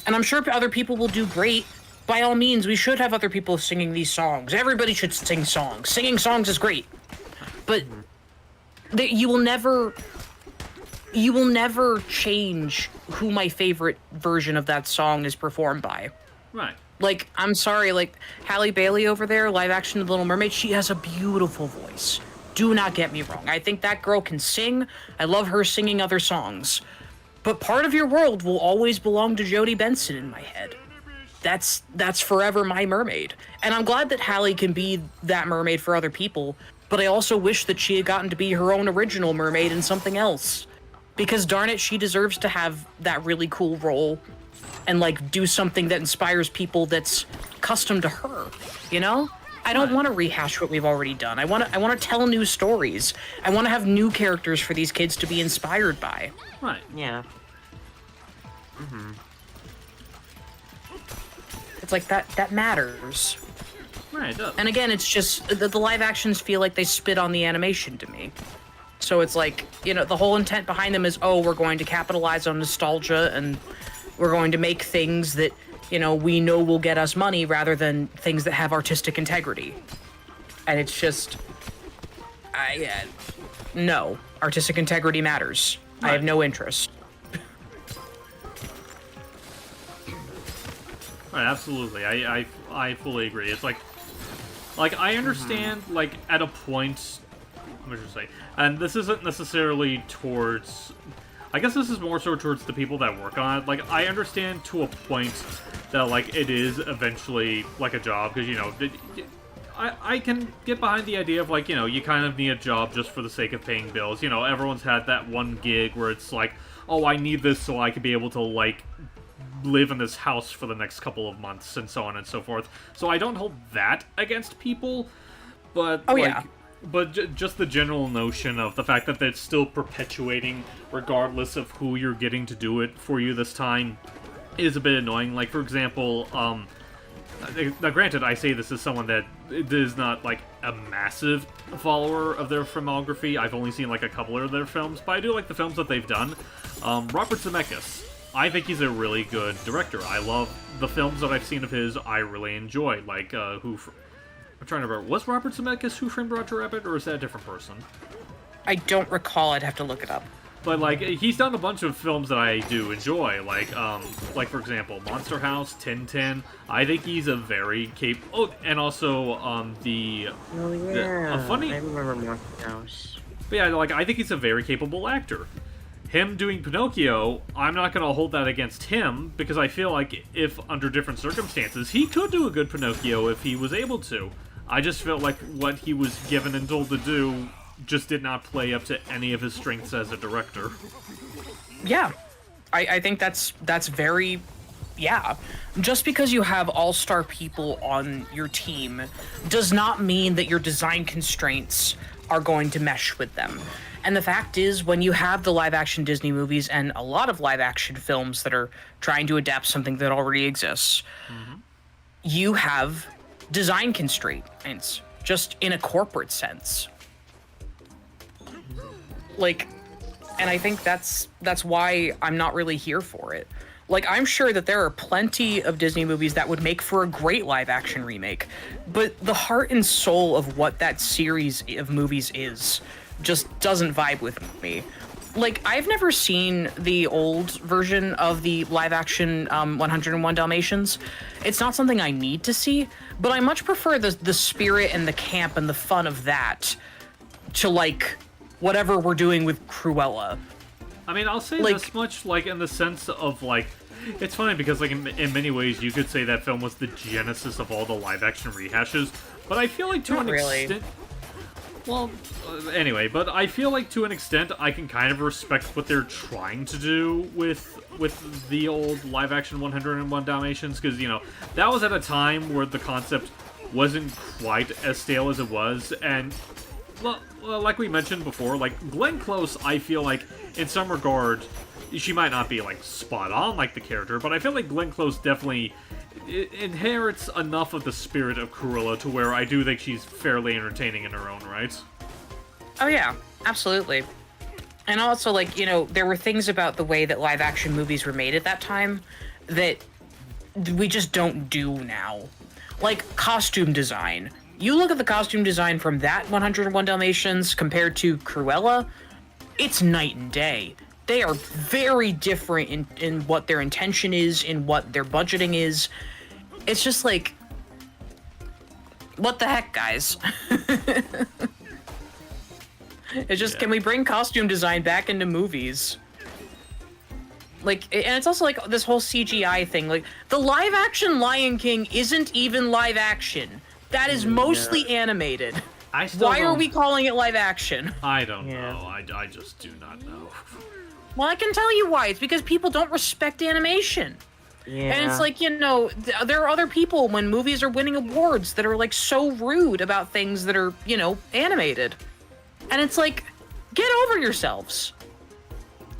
And I'm sure other people will do great. By all means, we should have other people singing these songs. Everybody should sing songs. Singing songs is great. But you will never change who my favorite version of that song is performed by. Right. Like, I'm sorry, like, Halle Bailey over there, live action The Little Mermaid, she has a beautiful voice. Do not get me wrong. I think that girl can sing. I love her singing other songs. But part of your world will always belong to Jodie Benson in my head. That's forever my mermaid. And I'm glad that Halle can be that mermaid for other people, but I also wish that she had gotten to be her own original mermaid in something else. Because darn it, she deserves to have that really cool role and, like, do something that inspires people that's custom to her, you know? I don't want to rehash what we've already done. I want to tell new stories. I want to have new characters for these kids to be inspired by. Right. Yeah. It's like that matters. Right, it does. And again, it's just the live actions feel like they spit on the animation to me. So it's like, you know, the whole intent behind them is, oh, we're going to capitalize on nostalgia and we're going to make things that, you know, we know will get us money rather than things that have artistic integrity. And it's just, no, artistic integrity matters. I have no interest. Right, absolutely. I fully agree. It's like I understand, like, at a point, what should I say, and this isn't necessarily towards, I guess this is more so towards the people that work on it. Like, I understand to a point that, like, it is eventually, like, a job, because, you know, I can get behind the idea of, like, you know, you kind of need a job just for the sake of paying bills. You know, everyone's had that one gig where it's like, oh, I need this so I can be able to, like, live in this house for the next couple of months, and so on and so forth. So I don't hold that against people, but just the general notion of the fact that it's still perpetuating regardless of who you're getting to do it for you this time is a bit annoying. Like, for example, now granted, I say this as someone that is not, like, a massive follower of their filmography. I've only seen, like, a couple of their films, but I do like the films that they've done. Robert Zemeckis, I think he's a really good director. I love the films that I've seen of his. I really enjoy, like, I'm trying to remember, was Robert Zemeckis Who Framed Roger Rabbit, or is that a different person? I don't recall. I'd have to look it up. But, like, he's done a bunch of films that I do enjoy, like for example, Monster House, Tintin. I think he's a very capable. Oh, and also, Oh yeah, a funny. I remember Monster House. But yeah, like, I think he's a very capable actor. Him doing Pinocchio, I'm not going to hold that against him, because I feel like if, under different circumstances, he could do a good Pinocchio if he was able to. I just felt like what he was given and told to do just did not play up to any of his strengths as a director. Yeah, I think that's very, yeah. Just because you have all-star people on your team does not mean that your design constraints are going to mesh with them. And the fact is, when you have the live-action Disney movies and a lot of live-action films that are trying to adapt something that already exists, you have design constraints, just in a corporate sense. Like, and I think that's why I'm not really here for it. Like, I'm sure that there are plenty of Disney movies that would make for a great live-action remake, but the heart and soul of what that series of movies is just doesn't vibe with me. Like, I've never seen the old version of the live-action 101 Dalmatians. It's not something I need to see, but I much prefer the spirit and the camp and the fun of that to, like, whatever we're doing with Cruella. I mean, I'll say Like- this much, like, in the sense of, like, it's funny because, like, in many ways, you could say that film was the genesis of all the live-action rehashes, but I feel like to Not an really. extent... Well, anyway, but I feel like to an extent I can kind of respect what they're trying to do with the old live-action 101 Dalmatians, because, you know, that was at a time where the concept wasn't quite as stale as it was, and, well, like we mentioned before, like, Glenn Close, I feel like, in some regard, she might not be, like, spot on like the character, but I feel like Glenn Close definitely inherits enough of the spirit of Cruella to where I do think she's fairly entertaining in her own right. Oh yeah, absolutely. And also, like, you know, there were things about the way that live action movies were made at that time that we just don't do now. Like, costume design. You look at the costume design from that 101 Dalmatians compared to Cruella, it's night and day. They are very different in what their intention is, in what their budgeting is. It's just like, what the heck, guys? It's just, can we bring costume design back into movies? Like, and it's also like this whole CGI thing. Like, the live action Lion King isn't even live action. That is mostly animated. Why are we calling it live action? I don't know. I just do not know. Well, I can tell you why. It's because people don't respect animation. Yeah. And it's like, you know, there are other people when movies are winning awards that are, like, so rude about things that are, you know, animated. And it's like, get over yourselves.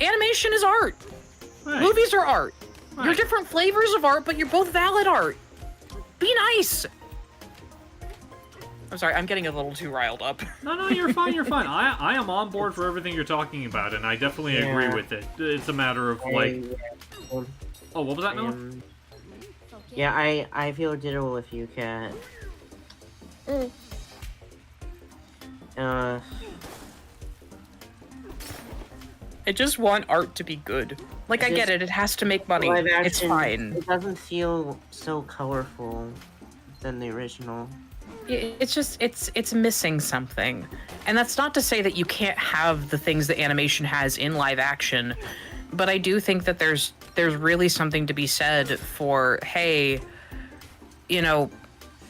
Animation is art. Right. Movies are art. Right. You're different flavors of art, but you're both valid art. Be nice. I'm sorry, I'm getting a little too riled up. No, you're fine, you're fine. I am on board for everything you're talking about, and I definitely agree with it. It's a matter of, like... Oh, what was that, Noah? Yeah, I feel digital with you, Kat. I just want art to be good. Like, I get it, it has to make money. Live action, It's fine. It doesn't feel so colorful than the original. It's just, it's missing something. And that's not to say that you can't have the things that animation has in live action, but I do think that there's really something to be said for, hey, you know,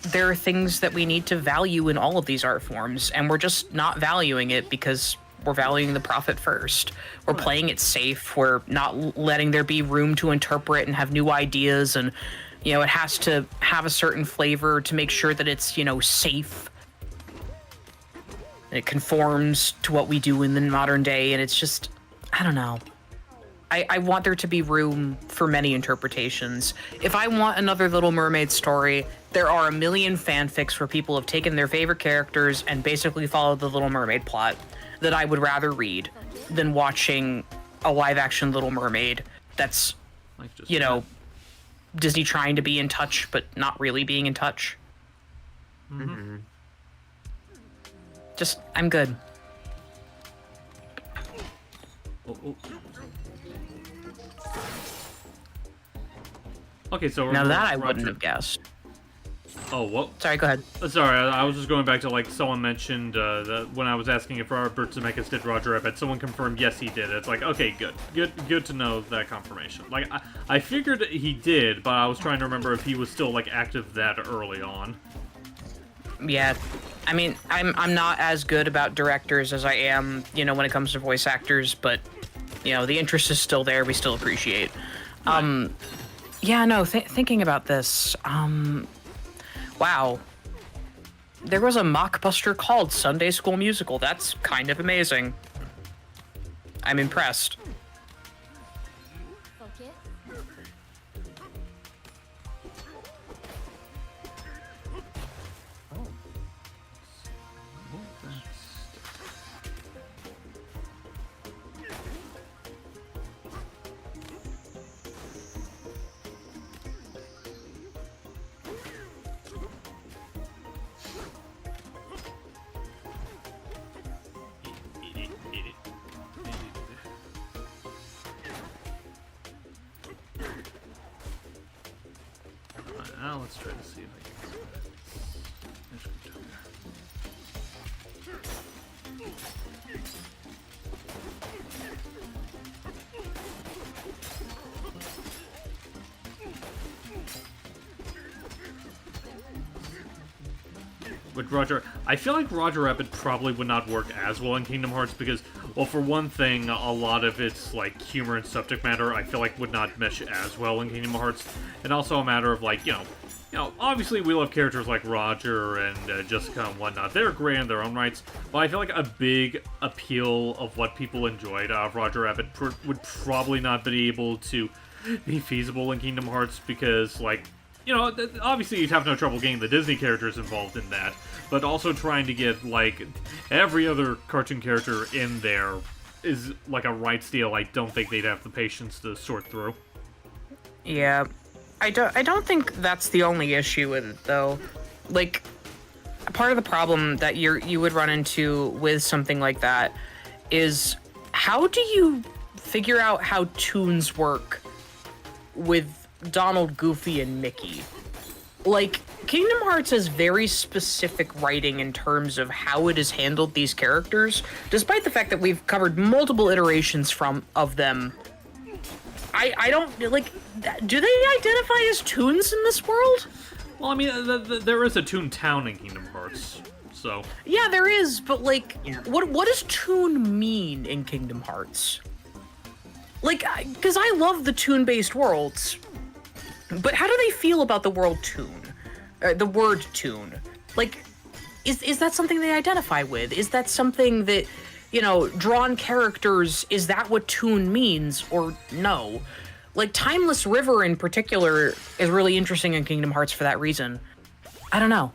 there are things that we need to value in all of these art forms, and we're just not valuing it because we're valuing the profit first. We're playing it safe. We're not letting there be room to interpret and have new ideas, and you know, it has to have a certain flavor to make sure that it's, you know, safe. And it conforms to what we do in the modern day, and it's just, I don't know. I want there to be room for many interpretations. If I want another Little Mermaid story, there are a million fanfics where people have taken their favorite characters and basically followed the Little Mermaid plot that I would rather read than watching a live-action Little Mermaid that's, Like just you know, Disney trying to be in touch, but not really being in touch. Just, I'm good. Oh. Okay, so Now that I Roger- wouldn't have guessed. Oh, what? Sorry, go ahead. Sorry, I was just going back to, like, someone mentioned that when I was asking if Robert Zemeckis did Roger Rabbit, someone confirmed yes he did. It's like, okay, good to know that confirmation. Like, I figured he did, but I was trying to remember if he was still, like, active that early on. Yeah, I mean, I'm not as good about directors as I am, you know, when it comes to voice actors, but, you know, the interest is still there. We still appreciate. Yeah, no, thinking about this, wow. There was a mockbuster called Sunday School Musical. That's kind of amazing. I'm impressed. Focus. Now let's try to see if I can. With Roger, I feel like Roger Rabbit probably would not work as well in Kingdom Hearts because, well, for one thing, a lot of its, like, humor and subject matter I feel like would not mesh as well in Kingdom Hearts, and also a matter of, like, you know, obviously we love characters like Roger and Jessica and whatnot. They're great in their own rights, but I feel like a big appeal of what people enjoyed out of Roger Rabbit would probably not be able to be feasible in Kingdom Hearts because, like, you know, obviously you'd have no trouble getting the Disney characters involved in that, but also trying to get, like, every other cartoon character in there is, like, a rights deal I don't think they'd have the patience to sort through. Yeah, I don't think that's the only issue with it, though. Like, part of the problem that you would run into with something like that is, how do you figure out how tunes work with Donald, Goofy, and Mickey? Like, Kingdom Hearts has very specific writing in terms of how it has handled these characters, despite the fact that we've covered multiple iterations of them. I don't, like, do they identify as tunes in this world? Well, I mean, there is a Toon Town in Kingdom Hearts, so... Yeah, there is, but, like, what does tune mean in Kingdom Hearts? Like, because I love the tune-based worlds, but how do they feel about the world tune? The word tune? Like, is that something they identify with? Is that something that, you know, drawn characters, is that what tune means, or no? Like, Timeless River in particular is really interesting in Kingdom Hearts for that reason. I don't know.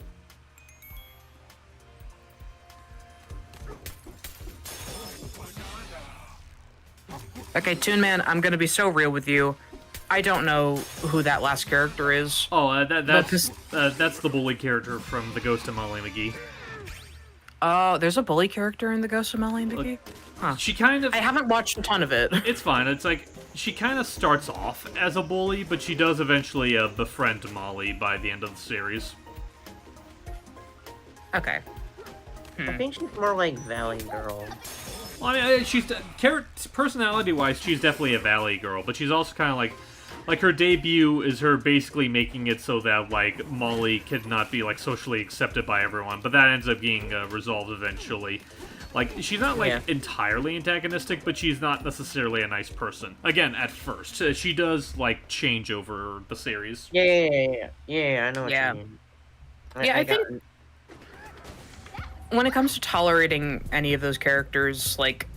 Okay, Toon Man, I'm gonna be so real with you. I don't know who that last character is. Oh, But that's the bully character from The Ghost of Molly McGee. Oh, there's a bully character in The Ghost of Molly and Vicky? Huh. She kind of... I haven't watched a ton of it. It's fine. It's like, she kind of starts off as a bully, but she does eventually befriend Molly by the end of the series. Okay. I think she's more like Valley Girl. Well, I mean, she's... Personality-wise, she's definitely a Valley girl, but she's also kind of like... Like, her debut is her basically making it so that, like, Molly cannot be, like, socially accepted by everyone, but that ends up being resolved eventually. Like, she's not, like, entirely antagonistic, but she's not necessarily a nice person. Again, at first. She does, like, change over the series. Yeah, I know what you mean. I think when it comes to tolerating any of those characters, like,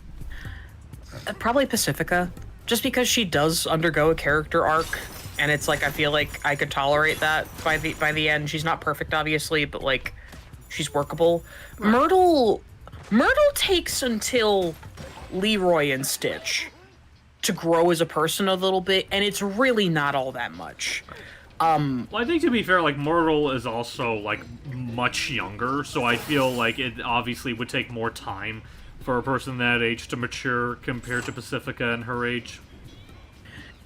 probably Pacifica. Just because she does undergo a character arc, and it's like I feel like I could tolerate that by the end. She's not perfect, obviously, but like she's workable. Myrtle takes until Leroy and Stitch to grow as a person a little bit, and it's really not all that much. Well, I think to be fair, like, Myrtle is also, like, much younger, so I feel like it obviously would take more time for a person that age to mature compared to Pacifica and her age.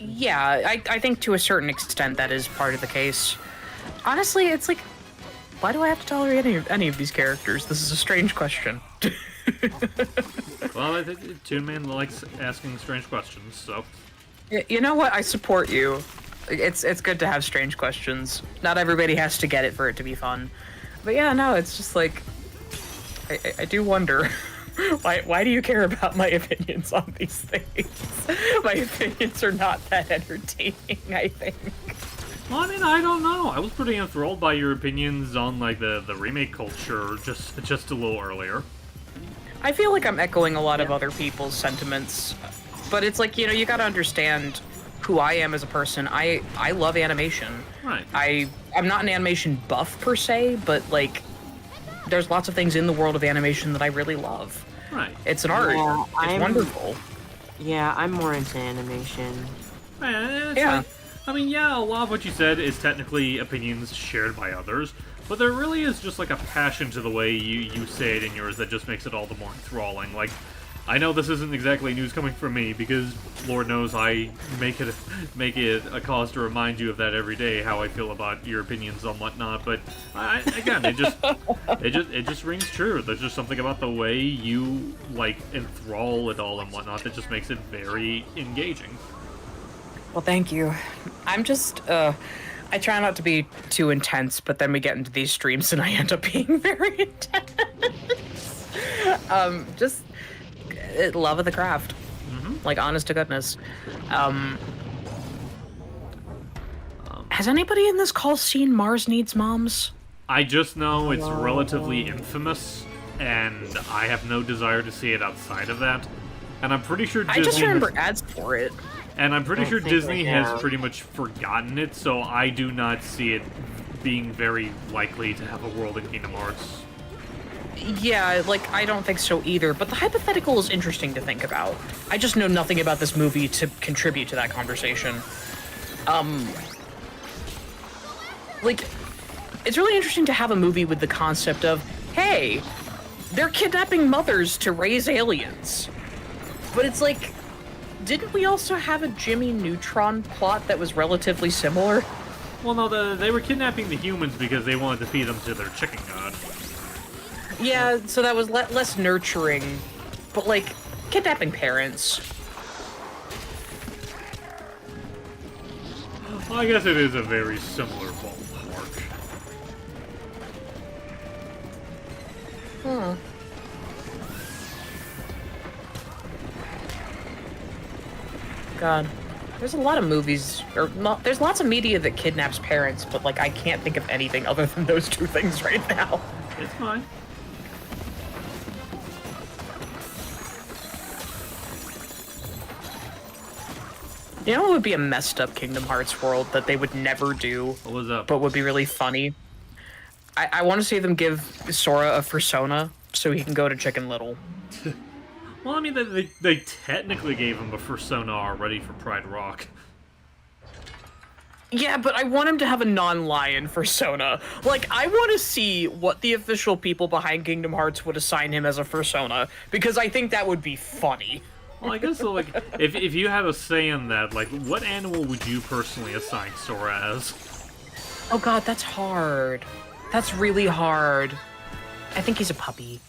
Yeah, I think to a certain extent that is part of the case. Honestly, it's like, why do I have to tolerate any of these characters? This is a strange question. Well, I think Toon Man likes asking strange questions, so... You know what? I support you. It's good to have strange questions. Not everybody has to get it for it to be fun. But yeah, no, it's just like... I do wonder... Why do you care about my opinions on these things? My opinions are not that entertaining, I think. Well, I mean, I don't know. I was pretty enthralled by your opinions on, like, the remake culture just a little earlier. I feel like I'm echoing a lot of other people's sentiments. But it's like, you know, you gotta understand who I am as a person. I love animation. Right. I'm not an animation buff, per se, but, like... There's lots of things in the world of animation that I really love. Right. It's an art. Yeah, it's wonderful. Yeah, I'm more into animation. Yeah. Like, I mean, yeah, a lot of what you said is technically opinions shared by others, but there really is just like a passion to the way you say it in yours that just makes it all the more enthralling. Like, I know this isn't exactly news coming from me because Lord knows I make it a cause to remind you of that every day, how I feel about your opinions on whatnot. But again, it just rings true. There's just something about the way you like enthrall it all and whatnot that just makes it very engaging. Well, thank you. I'm just I try not to be too intense, but then we get into these streams and I end up being very intense. Just love of the craft. Like, honest to goodness. Has anybody in this call seen Mars Needs Moms? I just know it's relatively infamous, and I have no desire to see it outside of that. And I'm pretty sure Disney... I just remember ads for it. And I'm pretty sure Disney has pretty much forgotten it, so I do not see it being very likely to have a world in Kingdom Hearts. Yeah, like, I don't think so either, but the hypothetical is interesting to think about. I just know nothing about this movie to contribute to that conversation. Like, it's really interesting to have a movie with the concept of, hey, they're kidnapping mothers to raise aliens. But it's like, didn't we also have a Jimmy Neutron plot that was relatively similar? Well, no, they were kidnapping the humans because they wanted to feed them to their chicken god. Yeah, so that was less nurturing, but, like, kidnapping parents. Well, I guess it is a very similar ballpark. God. There's a lot of movies, there's lots of media that kidnaps parents, but, like, I can't think of anything other than those two things right now. It's fine. You know what would be a messed up Kingdom Hearts world that they would never do, What was up? but would be really funny? I want to see them give Sora a persona so he can go to Chicken Little. Well, I mean, they technically gave him a persona already for Pride Rock. Yeah, but I want him to have a non-lion persona. Like, I want to see what the official people behind Kingdom Hearts would assign him as a persona, because I think that would be funny. Well, I guess, so, like, if you had a say in that, like, what animal would you personally assign Sora as? Oh god, that's hard. That's really hard. I think he's a puppy.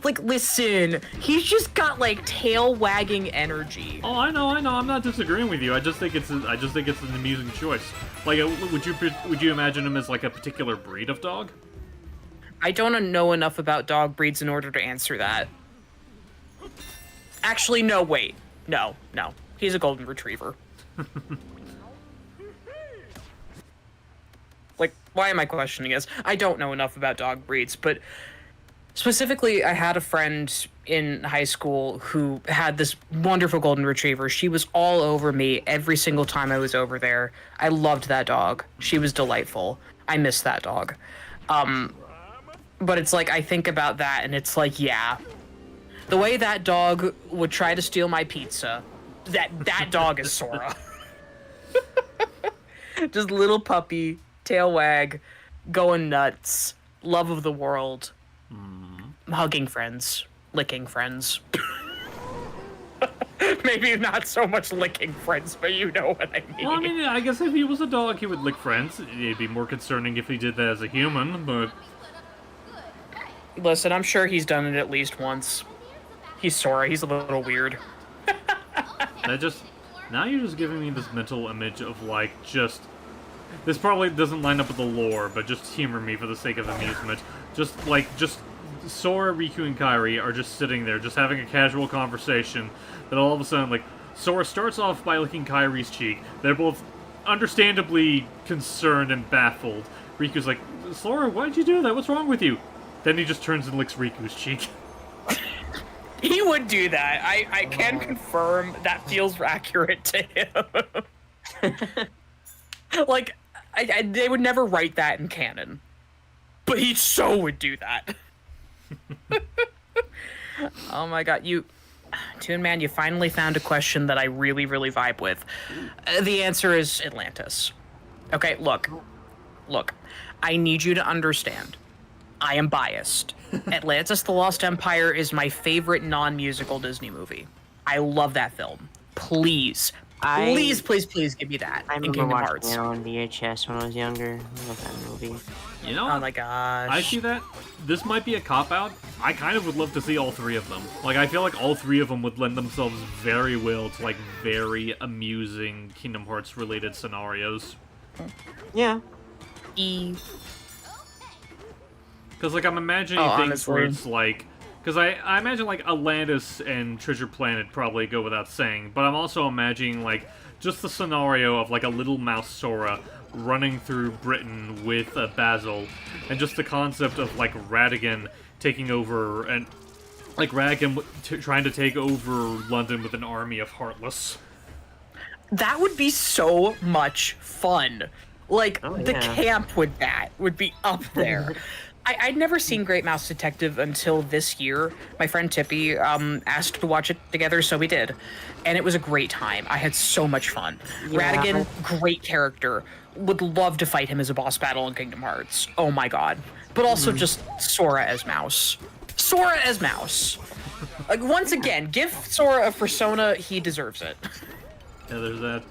Like, listen, he's just got, like, tail-wagging energy. Oh, I know. I'm not disagreeing with you. I just think it's an amusing choice. Like, would you imagine him as like a particular breed of dog? I don't know enough about dog breeds in order to answer that. Actually, no, wait. No. He's a golden retriever. Like, why am I questioning this? I don't know enough about dog breeds, but specifically, I had a friend in high school who had this wonderful golden retriever. She was all over me every single time I was over there. I loved that dog. She was delightful. I miss that dog. But it's like, I think about that, and it's like, yeah. The way that dog would try to steal my pizza, that dog is Sora. Just little puppy, tail wag, going nuts, love of the world. Hugging friends, licking friends. Maybe not so much licking friends, but you know what I mean. Well, I mean, I guess if he was a dog, he would lick friends. It'd be more concerning if he did that as a human, but... Listen, I'm sure he's done it at least once. He's Sora, he's a little weird. Now you're just giving me this mental image of, like, just... This probably doesn't line up with the lore, but just humor me for the sake of amusement. Just Sora, Riku, and Kairi are just sitting there, just having a casual conversation, then all of a sudden, like, Sora starts off by licking Kairi's cheek. They're both understandably concerned and baffled. Riku's like, Sora, why'd you do that? What's wrong with you? Then he just turns and licks Riku's cheek. He would do that. I can confirm that feels accurate to him. Like, they would never write that in canon. But he so would do that. Oh my god, Toon Man, you finally found a question that I really, really vibe with. The answer is Atlantis. Okay, look. I need you to understand. I am biased. Atlantis the Lost Empire is my favorite non-musical Disney movie. I love that film. Please give me that I in remember Kingdom watching Hearts. it on VHS when I was younger. I love that movie. You know? Oh my gosh. I see that. This might be a cop-out. I kind of would love to see all three of them. Like, I feel like all three of them would lend themselves very well to, like, very amusing Kingdom Hearts-related scenarios. Yeah. Because, like, I'm imagining things where it's, like... Because I imagine, like, Atlantis and Treasure Planet probably go without saying, but I'm also imagining, like, just the scenario of, like, a little mouse Sora running through Britain with Basil, and just the concept of, like, Radigan taking over, and, like, Radigan trying to take over London with an army of Heartless. That would be so much fun. Like, the yeah. camp with that would be up there. I'd never seen Great Mouse Detective until this year. My friend Tippy asked to watch it together, so we did. And it was a great time. I had so much fun. Yeah. Radigan, great character. Would love to fight him as a boss battle in Kingdom Hearts. Oh my god. But also just Sora as Mouse. Sora as Mouse. Like, once again, give Sora a persona, he deserves it. Yeah, there's that.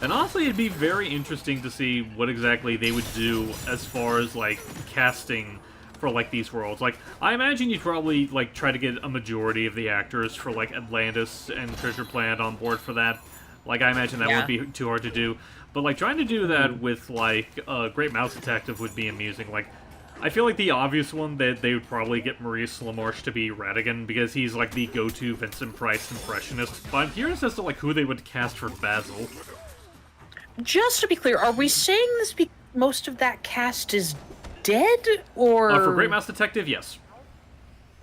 And honestly, it'd be very interesting to see what exactly they would do as far as, like, casting for, like, these worlds. Like, I imagine you'd probably, like, try to get a majority of the actors for, like, Atlantis and Treasure Planet on board for that. Like, I imagine that would be too hard to do. But, like, trying to do that with, like, Great Mouse Detective would be amusing. Like, I feel like the obvious one that they would probably get Maurice LaMarche to be Radigan, because he's, like, the go-to Vincent Price impressionist. But I'm curious as to, like, who they would cast for Basil. Just to be clear, are we saying this most of that cast is dead, or... For Great Mouse Detective, yes.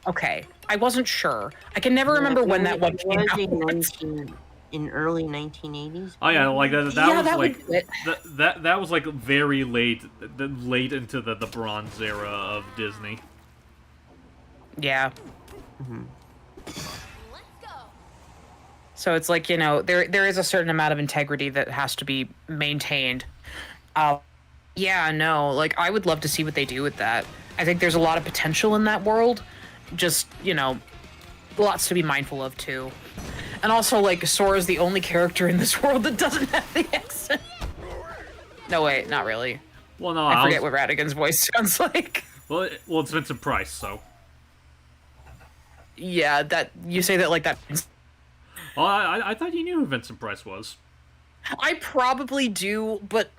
Okay, I wasn't sure. I can never remember when that one came out. In early 1980s. Oh yeah, like that Yeah, was that like would fit. that was like very late into the Bronze era of Disney. Yeah. So it's like, you know, there is a certain amount of integrity that has to be maintained. Yeah, no, like, I would love to see what they do with that. I think there's a lot of potential in that world. Just, you know, lots to be mindful of, too. And also, like, Sora's the only character in this world that doesn't have the accent. No, wait, not really. Well, no, I forget what Radigan's voice sounds like. Well, it's Vincent Price, so. Yeah, that you say that like that. Oh, I thought you knew who Vincent Price was. I probably do, but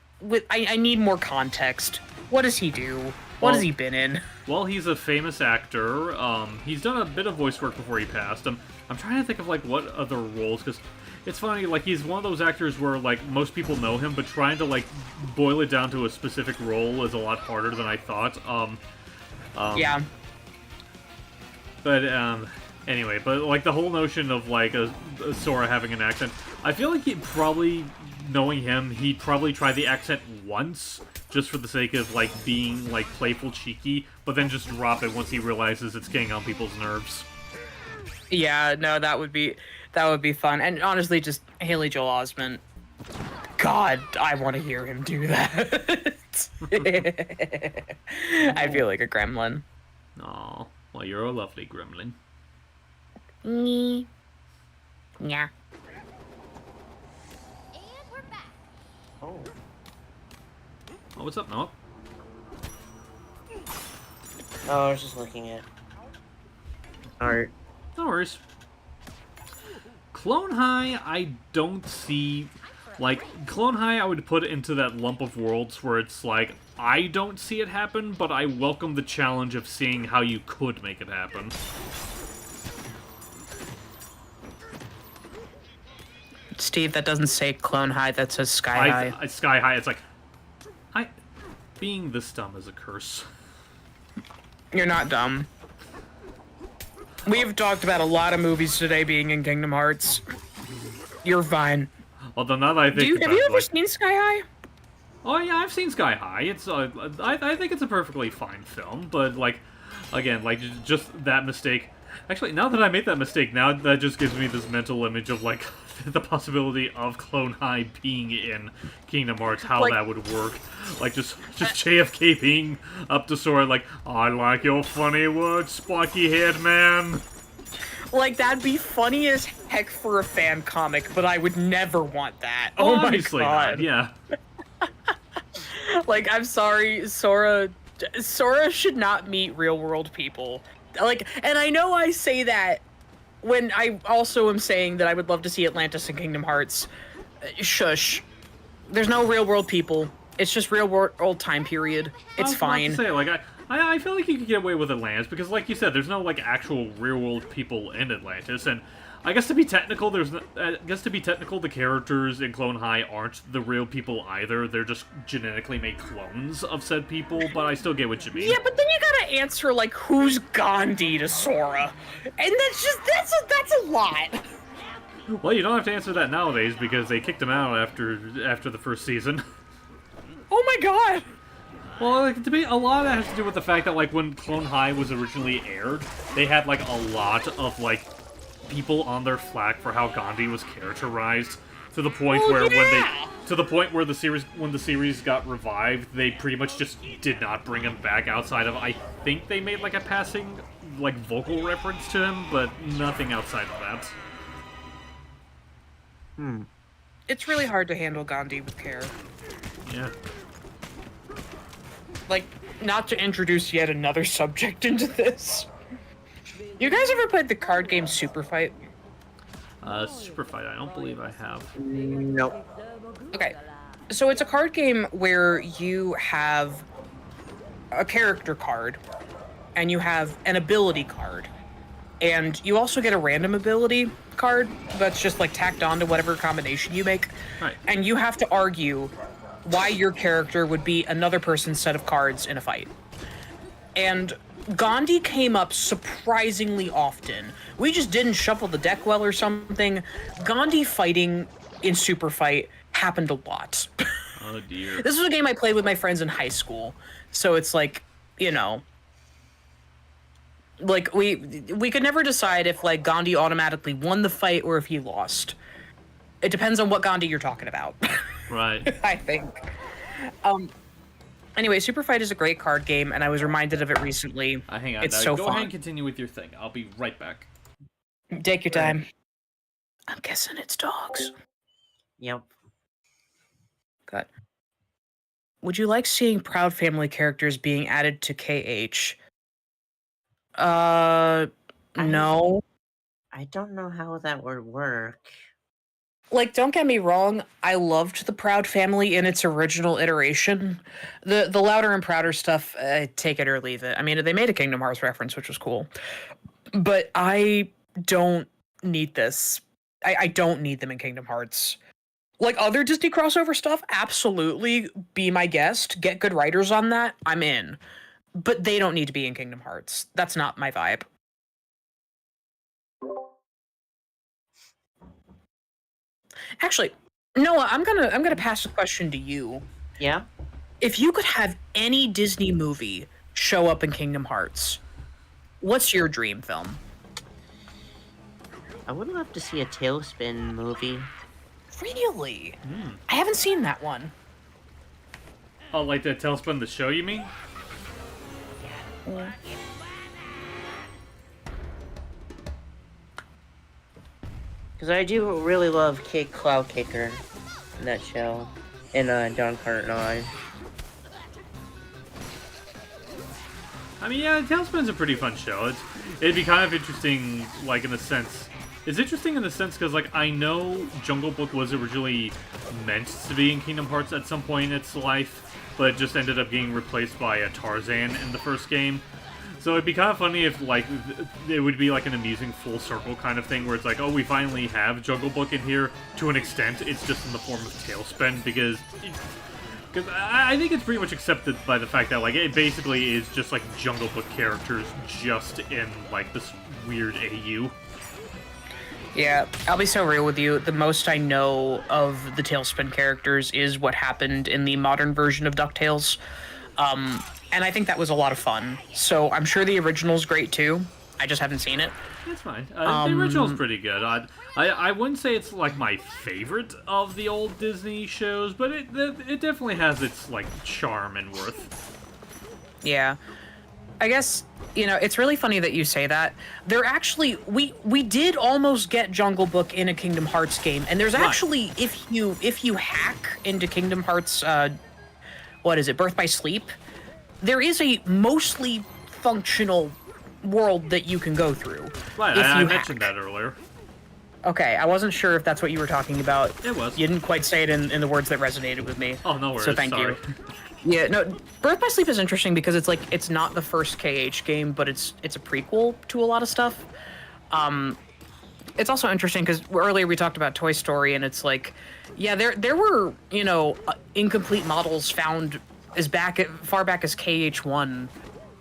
I need more context. What does he do? What has he been in? Well, he's a famous actor. He's done a bit of voice work before he passed. I'm trying to think of like what other roles, because it's funny, like he's one of those actors where like most people know him, but trying to like boil it down to a specific role is a lot harder than I thought. Yeah. But anyway, but like the whole notion of like a Sora having an accent, I feel like he'd probably, knowing him, he'd probably try the accent once, just for the sake of like being like playful, cheeky, but then just drop it once he realizes it's getting on people's nerves. Yeah, no, that would be fun. And honestly, just Haley Joel Osment. God, I want to hear him do that. I feel like a gremlin. Aw, well, you're a lovely gremlin. Yeah. And we're back. Oh. Oh, what's up, Noah? Oh, I was just looking at art. No worries. Clone High, I don't see... Like, Clone High I would put into that lump of worlds where it's like, I don't see it happen, but I welcome the challenge of seeing how you could make it happen. Steve, that doesn't say Clone High, that says Sky High. Sky High, it's like... Being this dumb is a curse. You're not dumb. We've talked about a lot of movies today being in Kingdom Hearts. You're fine. Well, then now that I think Have you ever seen Sky High? Oh yeah, I've seen Sky High. It's I think it's a perfectly fine film, but like, again, like just that mistake. Actually, now that I made that mistake, now that just gives me this mental image of like the possibility of Clone High being in Kingdom Hearts, how Like- that would work. Like just JFK being up to Sora, like, I like your funny words, spiky-haired man. Like, that'd be funny as heck for a fan comic, but I would never want that. Oh my Obviously god. not, yeah. Like, I'm sorry, Sora should not meet real world people. Like, and I know I say that when I also am saying that I would love to see Atlantis in Kingdom Hearts. Shush. There's no real world people. It's just real world time period. It's I was about fine. to say, like, I feel like you could get away with Atlantis because, like you said, there's no like actual real world people in Atlantis, and I guess to be technical, the characters in Clone High aren't the real people either. They're just genetically made clones of said people. But I still get what you mean. Yeah, but then you gotta answer, like, who's Gandhi to Sora? And that's a lot. Well, you don't have to answer that nowadays because they kicked him out after the first season. Oh my god. Well, like, to be a lot of that has to do with the fact that like when Clone High was originally aired, they had like a lot of like people on their flack for how Gandhi was characterized to the point where when the series got revived, they pretty much just did not bring him back outside of, I think they made like a passing like vocal reference to him, but nothing outside of that. It's really hard to handle Gandhi with care. Yeah. Like, not to introduce yet another subject into this. You guys ever played the card game Super Fight? Super Fight, I don't believe I have. Nope. Okay. So it's a card game where you have a character card, and you have an ability card. And you also get a random ability card that's just like tacked on to whatever combination you make. Right. And you have to argue why your character would be another person's set of cards in a fight. And Gandhi came up surprisingly often. We just didn't shuffle the deck well or something. Gandhi fighting in Super Fight happened a lot. Oh dear. This was a game I played with my friends in high school. So it's like, you know, Like we could never decide if like Gandhi automatically won the fight or if he lost. It depends on what Gandhi you're talking about. Right. I think. Anyway, Super Fight is a great card game, and I was reminded of it recently. Hang on. It's so Go fun. ahead and continue with your thing. I'll be right back. Take your time. I'm guessing it's dogs. Yep. Good. Would you like seeing Proud Family characters being added to KH? No. I don't know how that would work. Like, don't get me wrong, I loved the Proud Family in its original iteration. The louder and prouder stuff, take it or leave it. I mean, they made a Kingdom Hearts reference, which was cool. But I don't need this. I don't need them in Kingdom Hearts. Like, other Disney crossover stuff, absolutely, be my guest. Get good writers on that, I'm in. But they don't need to be in Kingdom Hearts. That's not my vibe. Actually, Noah, I'm gonna pass the question to you. Yeah? If you could have any Disney movie show up in Kingdom Hearts, what's your dream film? I would love to see a Tailspin movie. Really? I haven't seen that one. Oh, like the Tailspin the show, you mean? Because I do really love Kate Cloud Kicker in that show. In Don Carter 9. I mean, yeah, Tailspin's a pretty fun show. It'd be kind of interesting, like, in a sense. It's interesting in the sense because, like, I know Jungle Book was originally meant to be in Kingdom Hearts at some point in its life, but it just ended up getting replaced by a Tarzan in the first game. So it'd be kind of funny if, like, it would be like an amusing full circle kind of thing where it's like, oh, we finally have Jungle Book in here. To an extent, it's just in the form of Tailspin because I think it's pretty much accepted by the fact that, like, it basically is just, like, Jungle Book characters just in, like, this weird AU. Yeah, I'll be so real with you. The most I know of the Tailspin characters is what happened in the modern version of DuckTales. And I think that was a lot of fun. So I'm sure the original's great too. I just haven't seen it. That's fine. The original's pretty good. I wouldn't say it's, like, my favorite of the old Disney shows, but it definitely has its, like, charm and worth. Yeah. I guess, you know, it's really funny that you say that. There actually, we did almost get Jungle Book in a Kingdom Hearts game, and there's actually, if you hack into Kingdom Hearts, what is it, Birth by Sleep, there is a mostly functional world that you can go through. Right, I mentioned that earlier. Okay, I wasn't sure if that's what you were talking about. It was. You didn't quite say it in the words that resonated with me. Oh, no worries. So thank Sorry. you. Yeah, no, Birth by Sleep is interesting because it's like it's not the first KH game, but it's a prequel to a lot of stuff. It's also interesting because earlier we talked about Toy Story, and it's like, yeah, there were, you know, incomplete models found as far back as KH1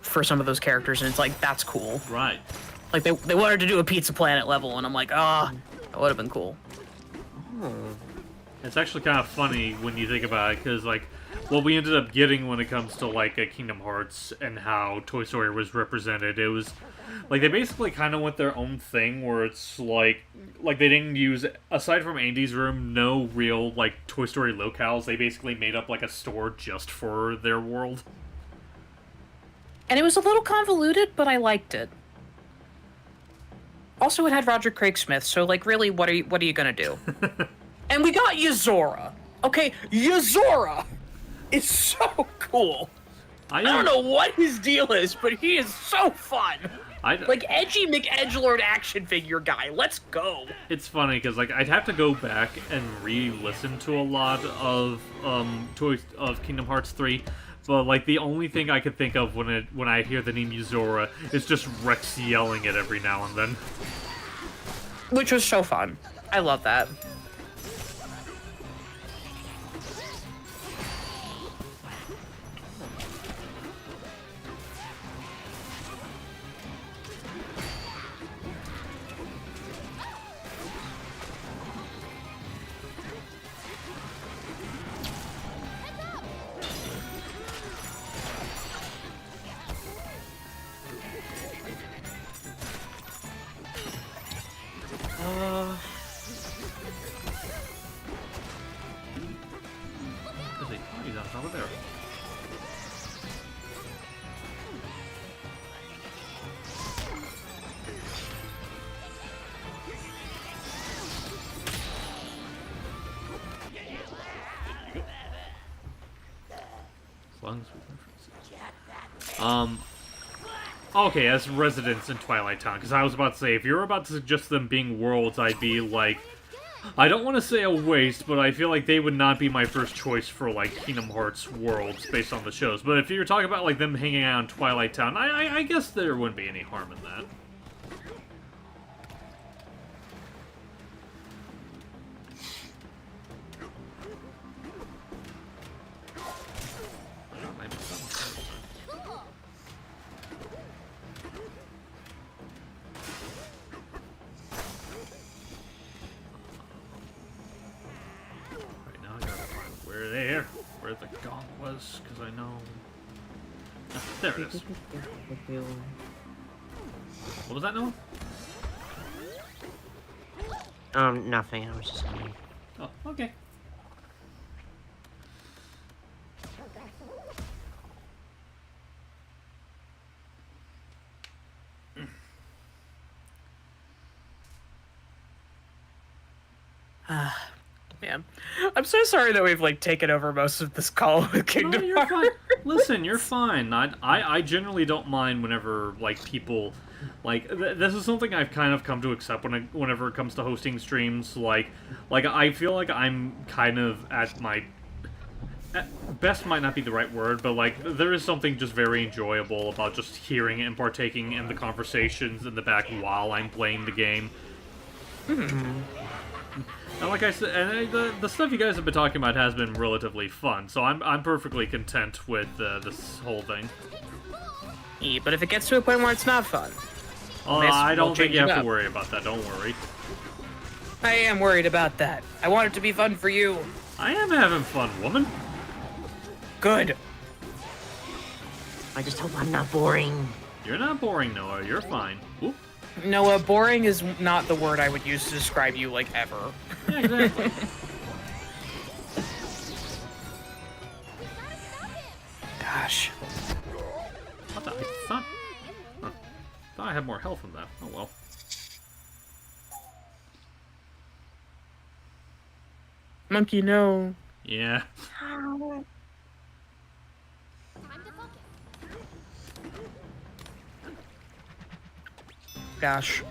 for some of those characters, and it's like, that's cool. Right. Like they wanted to do a Pizza Planet level, and I'm like, that would have been cool. It's actually kind of funny when you think about it, because, like, what we ended up getting when it comes to, like, a Kingdom Hearts and how Toy Story was represented, it was, like, they basically kind of went their own thing, where it's, like they didn't use, aside from Andy's room, no real, like, Toy Story locales. They basically made up, like, a store just for their world. And it was a little convoluted, but I liked it. Also, it had Roger Craig Smith, so, like, really, what are you gonna do? And we got Yuzora. Okay, Yuzora is so cool. I don't know what his deal is, but he is so fun. Like, edgy McEdgelord action figure guy. Let's go. It's funny, because, like, I'd have to go back and re-listen to a lot of Kingdom Hearts 3, but, like, the only thing I could think of when I hear the name Yuzora is just Rex yelling it every now and then. Which was so fun. I love that. Is he? Oh, he's on top of there. As long as we okay, as residents in Twilight Town, because I was about to say, if you're about to suggest them being worlds, I'd be like, I don't want to say a waste, but I feel like they would not be my first choice for, like, Kingdom Hearts worlds based on the shows. But if you're talking about, like, them hanging out in Twilight Town, I guess there wouldn't be any harm in that. Where the gong was, because I know... Ah, there it is. What was that, Noah? Nothing. I was just kidding. Oh, okay. Man, I'm so sorry that we've like taken over most of this call with Kingdom No, you're Hearts. fine. Listen, you're fine. I generally don't mind whenever like people like this is something I've kind of come to accept whenever it comes to hosting streams. Like I feel like I'm kind of at my best might not be the right word, but like there is something just very enjoyable about just hearing and partaking in the conversations in the back while I'm playing the game. And like I said, and the stuff you guys have been talking about has been relatively fun, so I'm perfectly content with this whole thing. Yeah, but if it gets to a point where it's not fun, I we'll don't think change you it have up. to worry about that. Don't worry. I am worried about that. I want it to be fun for you. I am having fun, woman. Good. I just hope I'm not boring. You're not boring, Noah. You're fine. Oop. Noah, boring is not the word I would use to describe you, like, ever. Yeah, exactly. Gosh. What the? I thought I had more health than that. Oh well. Monkey, no. Yeah. Time to focus. Gosh.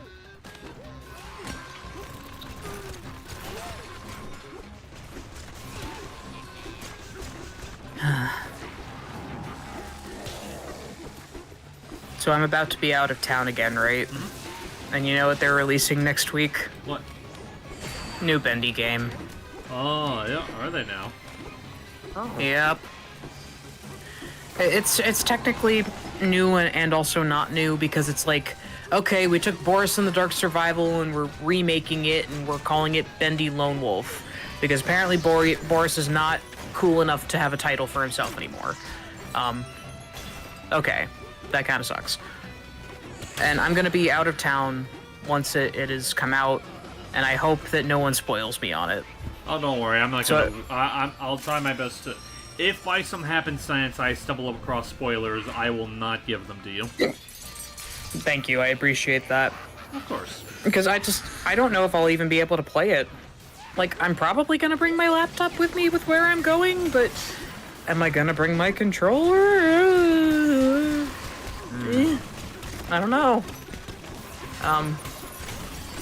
So I'm about to be out of town again, right? And you know what they're releasing next week? What? New Bendy game. Oh, yeah. Are they now? Oh. Yep. It's technically new and also not new because it's like, okay, we took Boris and the Dark Survival and we're remaking it and we're calling it Bendy Lone Wolf because apparently Boris is not cool enough to have a title for himself anymore. Okay, that kind of sucks. And I'm gonna be out of town once it has come out, and I hope that no one spoils me on it. Oh, don't worry. I'm not So- gonna. I'll try my best to. If by some happenstance I stumble across spoilers, I will not give them to you. Thank you, I appreciate that. Of course. Because I don't know if I'll even be able to play it. Like, I'm probably gonna bring my laptop with me with where I'm going, but am I gonna bring my controller? I don't know.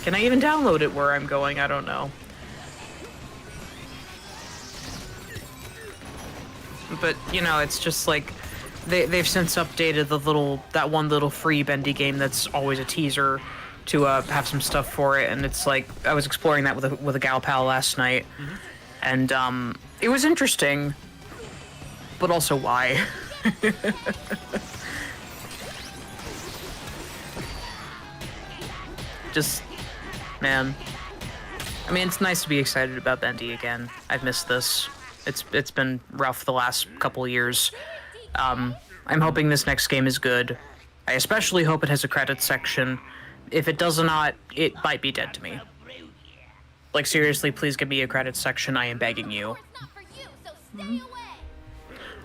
Can I even download it where I'm going? I don't know. But, you know, it's just like, they've since updated that one little free Bendy game that's always a teaser to have some stuff for it, and it's like, I was exploring that with a gal pal last night, and it was interesting, but also why? Just, man. I mean, it's nice to be excited about Bendy again. I've missed this. It's been rough the last couple years. I'm hoping this next game is good. I especially hope it has a credits section. If it does not, it might be dead to me. Like, seriously, please give me a credits section. I am begging you. It's not for you, so stay away.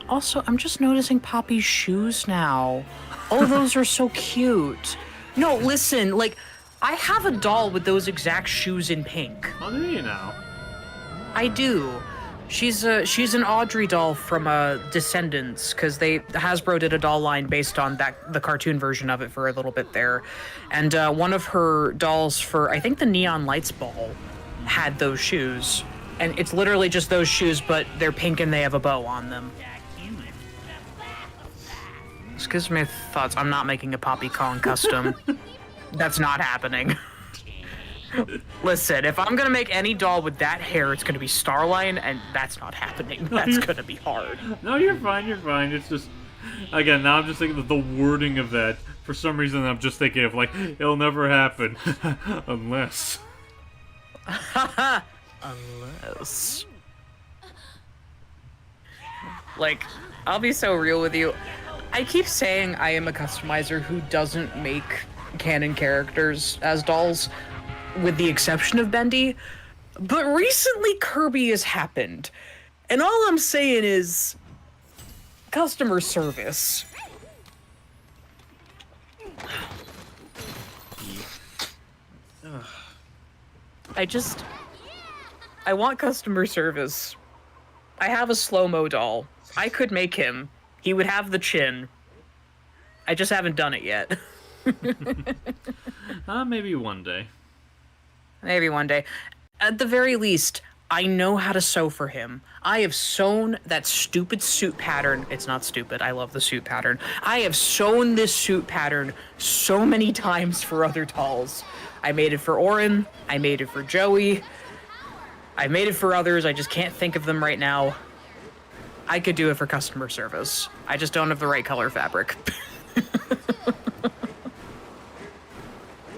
Also, I'm just noticing Poppy's shoes now. Oh, those are so cute. No, listen, like, I have a doll with those exact shoes in pink. How do you know? I do. She's an Audrey doll from Descendants, because Hasbro did a doll line based on the cartoon version of it for a little bit there, and one of her dolls for I think the Neon Lights ball had those shoes, and it's literally just those shoes, but they're pink and they have a bow on them. Excuse me, thoughts. I'm not making a Poppy Kong custom. That's not happening. Listen, if I'm gonna make any doll with that hair, it's gonna be Starline, and that's not happening. That's gonna be hard. No, you're fine, you're fine. It's just, again, now I'm just thinking of the wording of that. For some reason, I'm just thinking of, like, it'll never happen. Unless. Unless. Like, I'll be so real with you. I keep saying I am a customizer who doesn't make canon characters as dolls, with the exception of Bendy. But recently Kirby has happened. And all I'm saying is customer service. I want customer service. I have a slow-mo doll. I could make him. He would have the chin. I just haven't done it yet. Maybe one day. Maybe one day. At the very least, I know how to sew for him. I have sewn that stupid suit pattern. It's not stupid. I love the suit pattern. I have sewn this suit pattern so many times for other dolls. I made it for Orin. I made it for Joey. I made it for others. I just can't think of them right now. I could do it for customer service. I just don't have the right color fabric.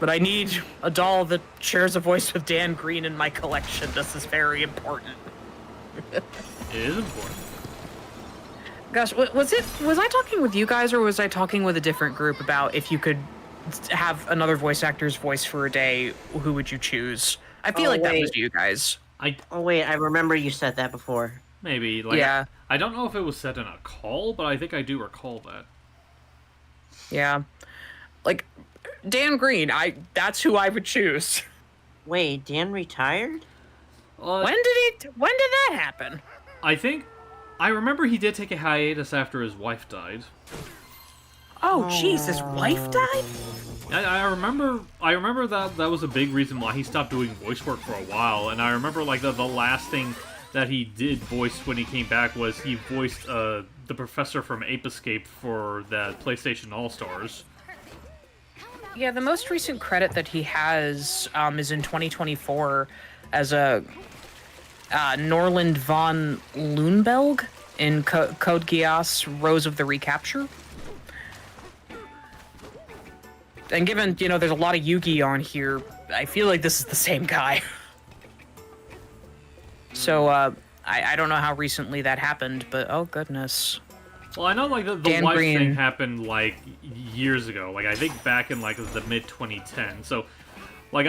But I need a doll that shares a voice with Dan Green in my collection. This is very important. It is important. Gosh, was I talking with you guys, or was I talking with a different group about if you could have another voice actor's voice for a day, who would you choose? I feel like that was you guys. Oh wait, I remember you said that before. Maybe, like, Yeah. I don't know if it was said in a call, but I think I do recall that. Yeah. Like, Dan Green, that's who I would choose. Wait, Dan retired? When did that happen? I remember he did take a hiatus after his wife died. Oh, jeez, his wife died? I remember that was a big reason why he stopped doing voice work for a while, and I remember, like, the last thing that he did voice when he came back was he voiced the professor from Ape Escape for the PlayStation All-Stars. Yeah, the most recent credit that he has is in 2024 as a Norland von Loonbelg in Code Geass Rose of the Recapture. And given, there's a lot of Yugi on here, I feel like this is the same guy. So, I don't know how recently that happened, but oh goodness. Well, I know, like, the wife thing happened, like, years ago. Like, I think back in, like, the mid-2010s. So, like,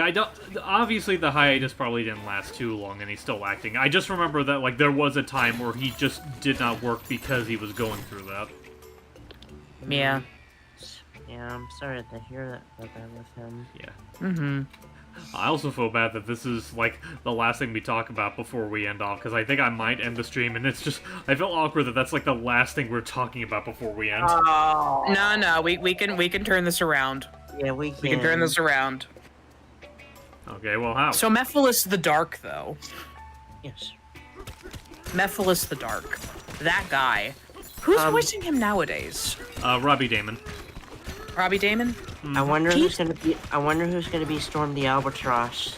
obviously the hiatus probably didn't last too long, and he's still acting. I just remember that, like, there was a time where he just did not work because he was going through that. Yeah. Yeah, I'm sorry to hear that with him. Yeah. Mm-hmm. I also feel bad that this is, like, the last thing we talk about before we end off, because I think I might end the stream, and it's just, I feel awkward that that's, like, the last thing we're talking about before we end. Oh. No, we can turn this around. Yeah, we can. We can turn this around. Okay, well, how? So Mephiles the Dark, though. Yes. Mephiles the Dark. That guy. Who's voicing him nowadays? Robbie Damon. Robbie Damon? I wonder who's gonna be Storm the Albatross.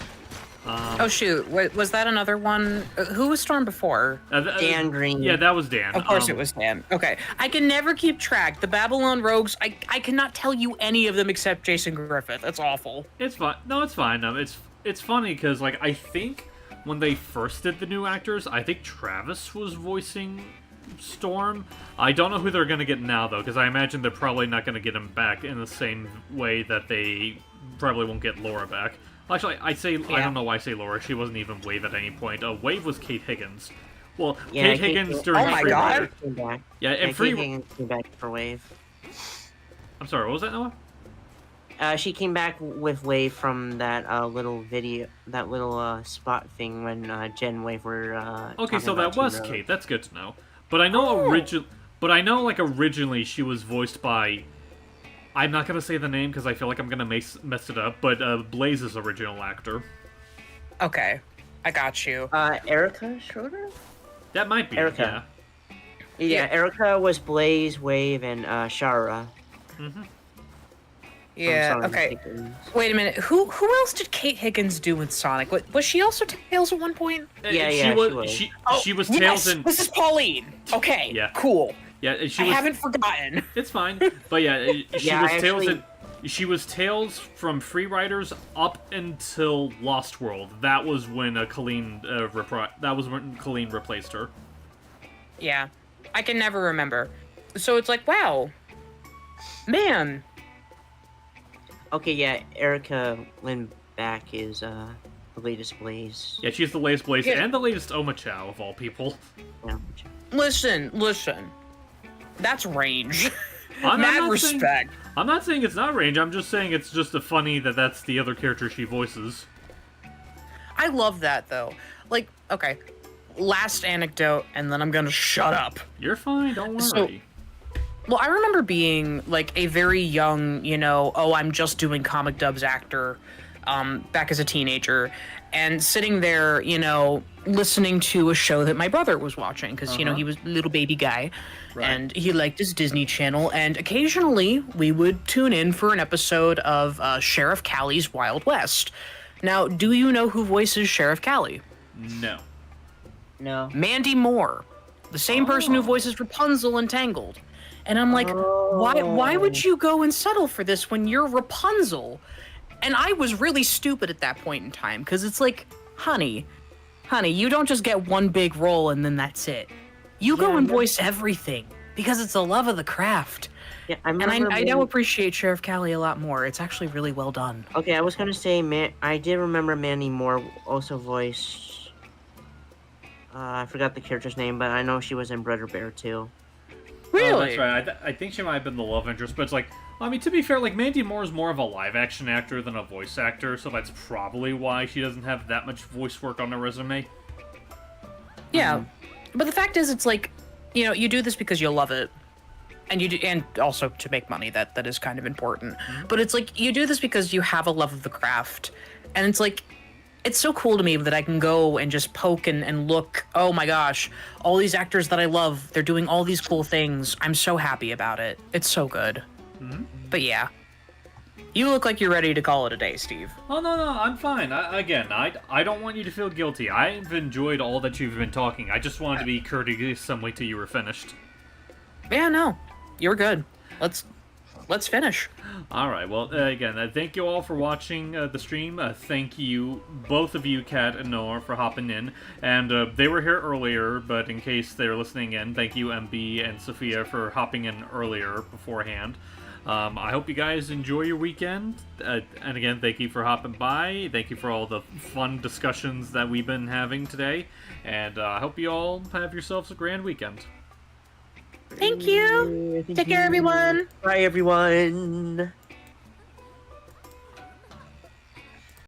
Oh shoot, was that another one? Who was Storm before? Dan Green. Yeah, that was Dan. Of course it was Dan. Okay. I can never keep track. The Babylon Rogues, I cannot tell you any of them except Jason Griffith. That's awful. It's fine. No, it's fine. It's funny because, like, I think when they first did the new actors, I think Travis was voicing Storm. I don't know who they're going to get now, though, because I imagine they're probably not going to get him back in the same way that they probably won't get Laura back. Actually, I Yeah. don't know why I say Laura. She wasn't even Wave at any point. Wave was Kate Higgins. Well, Yeah, Kate Higgins during Oh my Free God. Rider. Came back. Yeah, and Yeah, Free. Kate Higgins came back for Wave. I'm sorry, what was that, Noah? She came back with Wave from that little video, that little spot thing when Jen and Wave were. Okay, talking so about that was Team Road. Kate. That's good to know. But I know like originally she was voiced by. I'm not gonna say the name because I feel like I'm gonna mess it up. But Blaze's original actor. Okay, I got you. Erica Schroeder. That might be. Erica. Yeah. Yeah, Erica was Blaze, Wave, and Shara. Yeah. Sonic Okay. Higgins. Wait a minute. Who else did Kate Higgins do in Sonic? Was she also Tails at one point? Yeah, she yeah, was. she was. She was yes, Tails in. this is Pauline. Okay. Yeah. Cool. Yeah, and she I was. haven't forgotten. It's fine. But yeah, she Yeah, was I Tails actually- in. She was Tails from Free Riders up until Lost World. That was when Colleen replaced her. Yeah, I can never remember. So it's like, wow, man. Okay, yeah, Erica Lindback is the latest Blaze. Yeah, she's the latest Blaze Yeah. and the latest Oma Chow of all people. Yeah. Listen. That's range. I'm Mad not respect. I'm not saying it's not range. I'm just saying it's just a funny that's the other character she voices. I love that though. Like, okay, last anecdote, and then I'm gonna shut up. You're fine. Don't worry. So- Well, I remember being like a very young, I'm just doing comic dubs actor, back as a teenager, and sitting there, listening to a show that my brother was watching because he was a little baby guy, Right. and he liked his Disney Channel, and occasionally we would tune in for an episode of Sheriff Callie's Wild West. Now, do you know who voices Sheriff Callie? No. No. Mandy Moore, the same person who voices Rapunzel in Tangled. And I'm like, why would you go and settle for this when you're Rapunzel? And I was really stupid at that point in time, because it's like, honey, you don't just get one big role and then that's it. You go and voice everything, because it's the love of the craft. Yeah, I And remember. I now appreciate Sheriff Callie a lot more. It's actually really well done. Okay, I was gonna say, I did remember Mandy Moore also voiced. I forgot the character's name, but I know she was in Brother Bear too. Really? Oh, that's right. I think she might have been the love interest, but it's like, I mean, to be fair, like, Mandy Moore is more of a live-action actor than a voice actor, so that's probably why she doesn't have that much voice work on her resume. Yeah, but the fact is, it's like, you do this because you love it, and and also to make money. That is kind of important. But it's like you do this because you have a love of the craft, and it's like, it's so cool to me that I can go and just poke and look. Oh my gosh, all these actors that I love, they're doing all these cool things. I'm so happy about it. It's so good. But yeah, you look like you're ready to call it a day, Steve. Oh, no, I'm fine. I don't want you to feel guilty. I've enjoyed all that you've been talking. I just wanted to be courteous some way till you were finished. Yeah, no, you're good. Let's finish. All right. Well, again, thank you all for watching the stream. Thank you, both of you, Kat and Noah, for hopping in. And they were here earlier, but in case they're listening in, thank you, MB and Sophia, for hopping in earlier beforehand. I hope you guys enjoy your weekend. And again, thank you for hopping by. Thank you for all the fun discussions that we've been having today. And I hope you all have yourselves a grand weekend. Thank you. Take care, everyone. Bye, everyone.